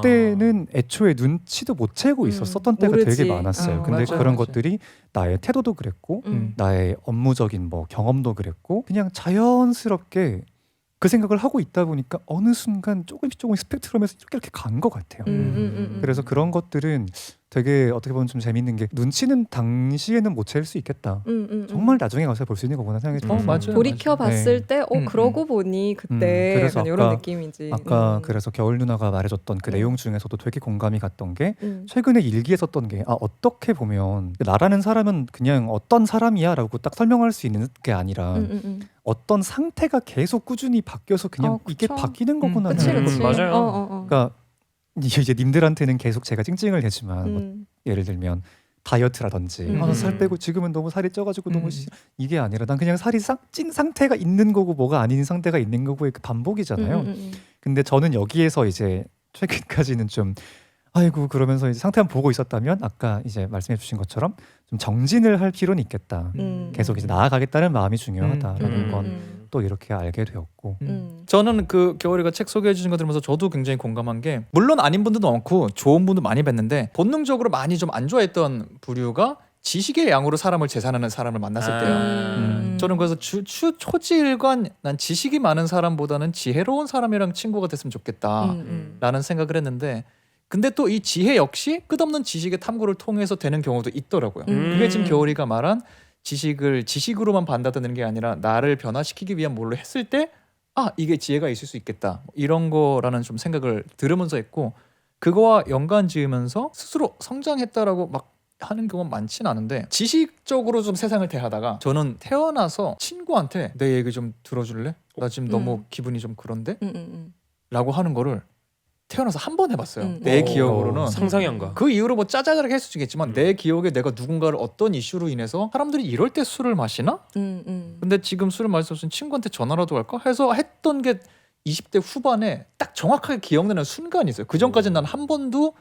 그때는 애초에 눈치도 못 채고 있었던 때가 모르지. 되게 많았어요. 근데 맞아요, 그런 맞아요. 것들이 나의 태도도 그랬고 음. 나의 업무적인 뭐 경험도 그랬고 그냥 자연스럽게 그 생각을 하고 있다 보니까 어느 순간 조금씩 스펙트럼에서 이렇게 간 것 같아요. 그래서 그런 것들은 되게 어떻게 보면 좀 재밌는 게 눈치는 당시에는 못 챌 수 있겠다. 정말 나중에 가서 볼 수 있는 거구나 생각이 들어요. 맞아요. 돌이켜 봤을 네. 때 그러고 보니 그때 그래서 약간 이런 아까- 느낌이지. 아까 그래서 겨울 누나가 말해줬던 그 내용 중에서도 되게 공감이 갔던 게 음. 최근에 일기에 썼던 게 어떻게 보면 나라는 사람은 그냥 어떤 사람이야라고 딱 설명할 수 있는 게 아니라 어떤 상태가 계속 꾸준히 바뀌어서 그냥 이게 그쵸. 바뀌는 거구나. 그치 그치. 맞아요. 그러니까 이제 님들한테는 계속 제가 찡찡을 대지만 뭐 예를 들면 다이어트라든지 살 빼고 지금은 너무 살이 쪄가지고 너무 이게 아니라 난 그냥 살이 찐 상태가 있는 거고 뭐가 아닌 상태가 있는 거고의 그 반복이잖아요. 근데 저는 여기에서 이제 최근까지는 좀 아이고 그러면서 이제 상태만 보고 있었다면 아까 이제 말씀해주신 것처럼 좀 정진을 할 필요는 있겠다. 계속 이제 나아가겠다는 마음이 중요하다라는 건 또 이렇게 알게 되었고. 저는 그 겨울이가 책 소개해 주신 거 들으면서 저도 굉장히 공감한 게 물론 아닌 분들도 많고 좋은 분도 많이 뵀는데 본능적으로 많이 좀 안 좋아했던 부류가 지식의 양으로 사람을 재산하는 사람을 만났을 때요. 저는 그래서 초지일관 난 지식이 많은 사람보다는 지혜로운 사람이랑 친구가 됐으면 좋겠다라는 생각을 했는데 근데 또 이 지혜 역시 끝없는 지식의 탐구를 통해서 되는 경우도 있더라고요. 그게 지금 겨울이가 말한 지식을 지식으로만 받아들이는 게 아니라 나를 변화시키기 위한 뭘로 했을 때 이게 지혜가 있을 수 있겠다 이런 거라는 좀 생각을 들으면서 했고 그거와 연관 지으면서 스스로 성장했다라고 막 하는 경우는 많지는 않은데 지식적으로 좀 세상을 대하다가 저는 태어나서 친구한테 내 얘기 좀 들어줄래? 나 지금 너무 기분이 좀 그런데? 라고 하는 거를 태어나서 한 번 해봤어요. 내 기억으로는. 상상이 안 가. 그 이후로 뭐 짜잘하게 했을 수 있겠지만 내 기억에 내가 누군가를 어떤 이슈로 인해서 사람들이 이럴 때 술을 마시나? 근데 지금 술을 마실 수 없으면 친구한테 전화라도 할까? 해서 했던 게 20대 후반에 딱 정확하게 기억나는 순간이 있어요. 그 전까지는 난 한 번도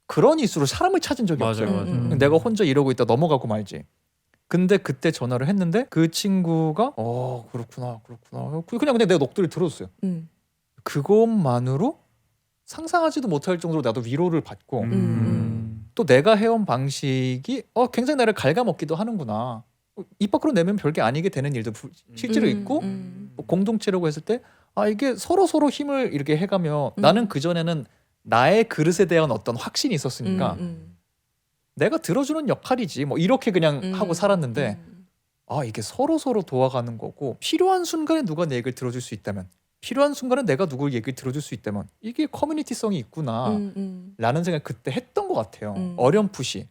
그런 이슈로 사람을 찾은 적이 없어요. 맞아요. 내가 혼자 이러고 있다 넘어가고 말지. 근데 그때 전화를 했는데 그 친구가 그렇구나 그냥 내가 녹두를 들어줬어요. 그것만으로 상상하지도 못할 정도로 나도 위로를 받고 또 내가 해온 방식이 굉장히 나를 갉아먹기도 하는구나. 입 밖으로 내면 별게 아니게 되는 일도 실제로 있고 뭐 공동체라고 했을 때 이게 서로 힘을 이렇게 해가며 나는 그전에는 나의 그릇에 대한 어떤 확신이 있었으니까 내가 들어주는 역할이지 뭐 이렇게 그냥 하고 살았는데 이게 서로 도와가는 거고 필요한 순간에 누가 내 얘기를 들어줄 수 있다면 필요한 순간에 내가 누구 얘기를 들어줄 수 있다면 이게 커뮤니티성이 있구나 라는 생각 그때 했던 것 같아요. 어렴풋이.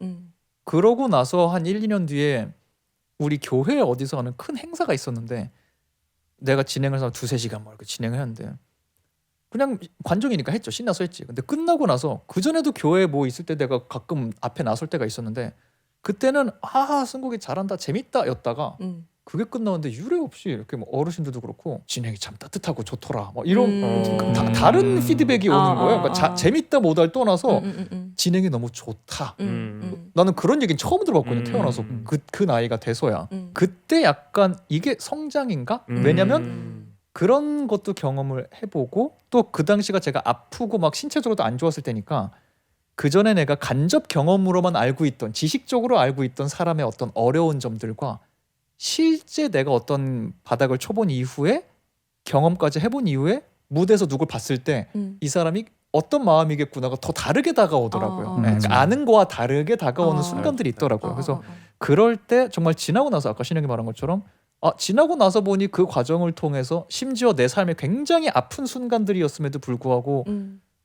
그러고 나서 한 1, 2년 뒤에 우리 교회에 어디서 하는 큰 행사가 있었는데 내가 진행을 해서 2-3시간 뭐 이렇게 진행을 했는데 그냥 관종이니까 했죠. 신나서 했지. 근데 끝나고 나서 그전에도 교회에 뭐 있을 때 내가 가끔 앞에 나설 때가 있었는데 그때는 승국이 잘한다 재밌다 였다가 그게 끝나는데 유례 없이 이렇게 뭐 어르신들도 그렇고 진행이 참 따뜻하고 좋더라 뭐 이런 다른 피드백이 오는 거예요. 그러니까 재밌다 못할 떠나서 진행이 너무 좋다. 나는 그런 얘기는 처음 들어봤거든요. 태어나서 그 나이가 돼서야. 그때 약간 이게 성장인가? 왜냐면 그런 것도 경험을 해보고 또 그 당시가 제가 아프고 막 신체적으로도 안 좋았을 때니까 그 전에 내가 간접 경험으로만 알고 있던 지식적으로 알고 있던 사람의 어떤 어려운 점들과 실제 내가 어떤 바닥을 쳐본 이후에 경험까지 해본 이후에 무대에서 누굴 봤을 때 이 사람이 어떤 마음이겠구나가 더 다르게 다가오더라고요. 그러니까 아는 거와 다르게 다가오는 순간들이 있더라고요. 그래서 그럴 때 정말 지나고 나서 아까 신영이 말한 것처럼 지나고 나서 보니 그 과정을 통해서 심지어 내 삶에 굉장히 아픈 순간들이었음에도 불구하고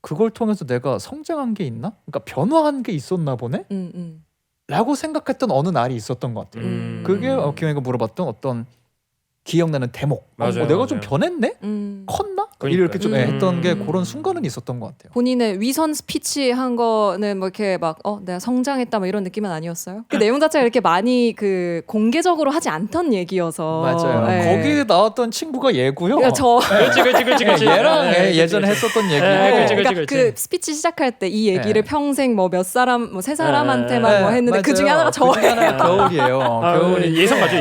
그걸 통해서 내가 성장한 게 있나? 그러니까 변화한 게 있었나 보네? 라고 생각했던 어느 날이 있었던 것 같아요. 그게 기영이가 물어봤던 어떤 기억나는 대목. 맞아요, 내가 좀 맞아요. 변했네? 컸나? 이렇게 좀 했던 게 그런 순간은 있었던 것 같아요. 본인의 위선 스피치 한 거는 뭐 이렇게 막 내가 성장했다 뭐 이런 느낌은 아니었어요? 그 내용 자체가 이렇게 많이 그 공개적으로 하지 않던 얘기여서 맞아요. 네. 거기에 나왔던 친구가 얘고요. 그러니까 저 그렇지. 얘랑 예전에 했었던 얘기고. 그러니까 그 스피치 시작할 때 이 얘기를 평생 뭐 몇 사람 뭐 세 사람한테만 뭐 했는데 그 중에 하나가 그 중에 저예요. 하나가 겨울이에요. 겨울이 예상 가죠.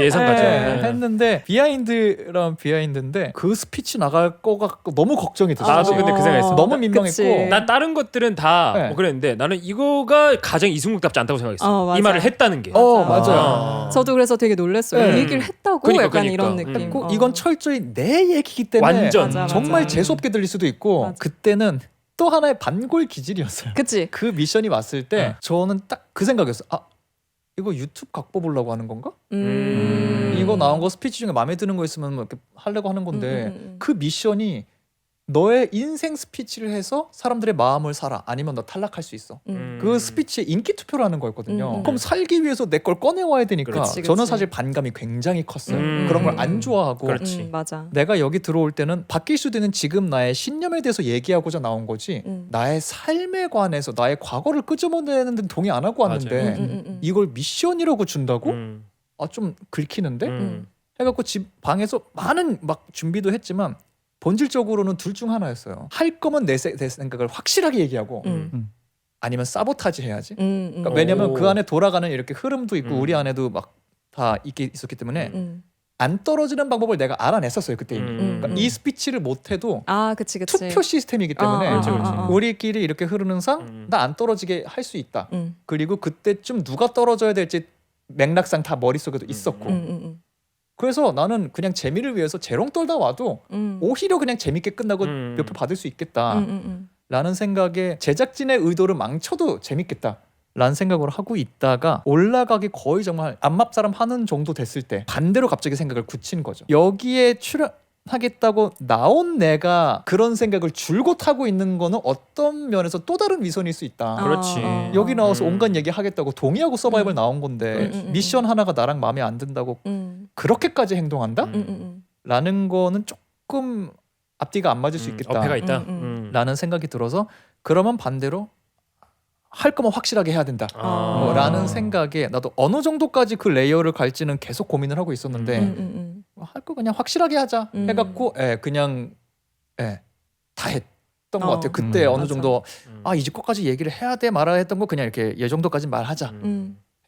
했는데 비하인드 비하인드인데 그 스피치 나갈 거가 너무 걱정이 됐어. 나도 근데 그 생각했어. 너무 민망했고. 그치. 난 다른 것들은 다 네. 뭐 그랬는데 나는 이거가 가장 이승국답지 않다고 생각했어. 맞아. 이 말을 했다는 게. 맞아요. 저도 그래서 되게 놀랐어요. 네. 이 얘기를 했다고 그러니까, 약간 그러니까. 이런 느낌. 그 이건 철저히 내 얘기이기 때문에 완전. 맞아. 정말 재수 없게 들릴 수도 있고 맞아. 그때는 또 하나의 반골 기질이었어요. 그치. 그 미션이 왔을 때 저는 딱 그 생각이었어. 아 이거 유튜브 각 뽑으려고 하는 건가? 이거 나온 거 스피치 중에 마음에 드는 거 있으면 뭐 이렇게 하려고 하는 건데 그 미션이 너의 인생 스피치를 해서 사람들의 마음을 사라 아니면 너 탈락할 수 있어. 그 스피치에 인기 투표를 하는 거였거든요. 그럼 살기 위해서 내 걸 꺼내와야 되니까 그렇지, 저는 그렇지. 사실 반감이 굉장히 컸어요. 음. 그런 걸 안 좋아하고 그렇지. 맞아. 내가 여기 들어올 때는 바뀔 수도 있는 지금 나의 신념에 대해서 얘기하고자 나온 거지 나의 삶에 관해서 나의 과거를 끄집어내는 데는 동의 안 하고 왔는데 이걸 미션이라고 준다고? 아 좀 긁히는데? 해갖고 집 방에서 많은 막 준비도 했지만 본질적으로는 둘 중 하나였어요. 할 거면 내 생각을 확실하게 얘기하고 아니면 사보타지 해야지. 그러니까 왜냐면 오. 그 안에 돌아가는 이렇게 흐름도 있고 우리 안에도 막 다 있었기 때문에 안 떨어지는 방법을 내가 알아냈었어요 그때 이미. 그러니까 이 스피치를 못해도 아, 그치. 투표 시스템이기 때문에 그렇지, 그렇지. 우리끼리 이렇게 흐르는 상 나 안 떨어지게 할 수 있다. 그리고 그때쯤 누가 떨어져야 될지 맥락상 다 머릿속에도 있었고 그래서 나는 그냥 재미를 위해서 재롱 떨다 와도 오히려 그냥 재밌게 끝나고 몇 표 받을 수 있겠다 라는 생각에 제작진의 의도를 망쳐도 재밌겠다 라는 생각을 하고 있다가 올라가기 거의 정말 앞맛 사람 하는 정도 됐을 때 반대로 갑자기 생각을 굳힌 거죠. 여기에 출연하겠다고 나온 내가 그런 생각을 줄곧 하고 있는 거는 어떤 면에서 또 다른 위선일 수 있다. 그렇지. 여기 나와서 온갖 얘기 하겠다고 동의하고 서바이벌 나온 건데 미션 하나가 나랑 마음에 안 든다고 그렇게까지 행동한다? 라는 거는 조금 앞뒤가 안 맞을 수 있겠다 어폐가 있다. 라는 생각이 들어서 그러면 반대로 할 거면 확실하게 해야 된다 라는 생각에 나도 어느 정도까지 그 레이어를 갈지는 계속 고민을 하고 있었는데 할 거 그냥 확실하게 하자 해갖고 그냥 다 했던 것 같아요. 그때 어느 맞아. 정도 이제 것까지 얘기를 해야 돼 말아야 했던 거 그냥 이렇게 이 정도까지 말하자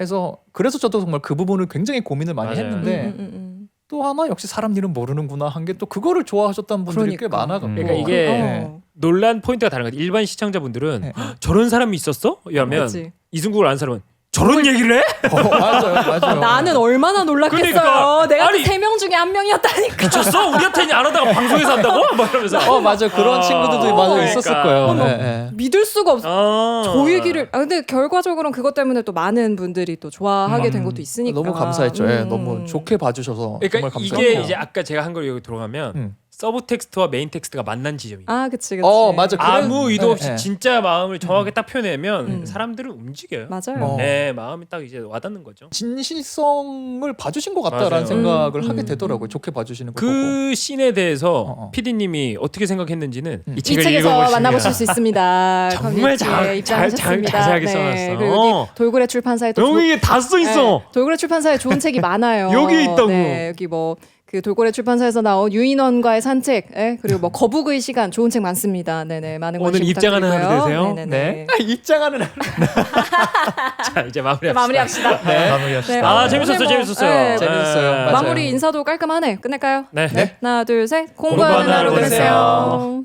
해서 그래서 저도 정말 그 부분을 굉장히 고민을 많이 맞아요. 했는데 또 하나 역시 사람 일은 모르는구나 한 게 또 그거를 좋아하셨던 분들이 꽤 그러니까. 많아갖고 그러니까 이게 네. 논란 포인트가 다른 것 같아. 일반 시청자분들은 네. 저런 사람이 있었어? 이러면 그치. 이승국을 아는 사람은 저런 얘기를 해? 맞아요. 나는 얼마나 놀랐겠어요. 그러니까. 내가 아니, 3명 중에 한 명이었다니까. 미쳤어? 우리한테는 안 하다가 방송에서 한다고? 막 이러면서. 맞아 그런 친구들도 맞아 그러니까. 있었을 거예요. 어머. 네. 믿을 수가 없어. 저 저 얘기를 근데 결과적으로는 그것 때문에 또 많은 분들이 또 좋아하게 된 것도 있으니까 너무 감사했죠. 너무 좋게 봐주셔서 그러니까 정말 감사했고 이게 이제 아까 제가 한 걸 여기 들어가면 서브 텍스트와 메인 텍스트가 만난 지점이에요. 아 그치 맞아. 아무 의도 없이 네. 진짜 마음을 정확하게 딱 표현하면 사람들은 움직여요. 맞아요. 네, 마음이 딱 이제 와닿는 거죠. 진실성을 봐주신 것 같다라는 맞아요. 생각을 하게 되더라고요. 좋게 봐주시는 거 보고. 그 씬에 대해서 어. PD님이 어떻게 생각했는지는 이 이 책을 책에서 읽어보시면 만나보실 수 있습니다. 정말 커뮤니티에 입장하셨습니다. 자세하게 네. 써놨어. 그리고 여기 돌고래 출판사에 또 여기 다 써 있어. 네, 돌고래 출판사에 좋은 책이 많아요. 여기 있다고. 네, 여기 뭐 그 돌고래 출판사에서 나온 유인원과의 산책, 그리고 뭐 거북의 시간 좋은 책 많습니다. 네네 많은 관심 오늘 입장하는 하루 부탁드리고요. 되세요. 네네네. 입장하는 자, 이제 마무리합시다. 마무리합시다. 네. 마무리합시다. 아, 오늘 재밌었어요. 뭐, 재밌었어요. 네. 재밌었어요. 네. 맞아요. 마무리 인사도 깔끔하네. 끝낼까요? 네. 네. 하나, 둘, 셋. 공부하는 공부하는 하루 하루 되세요.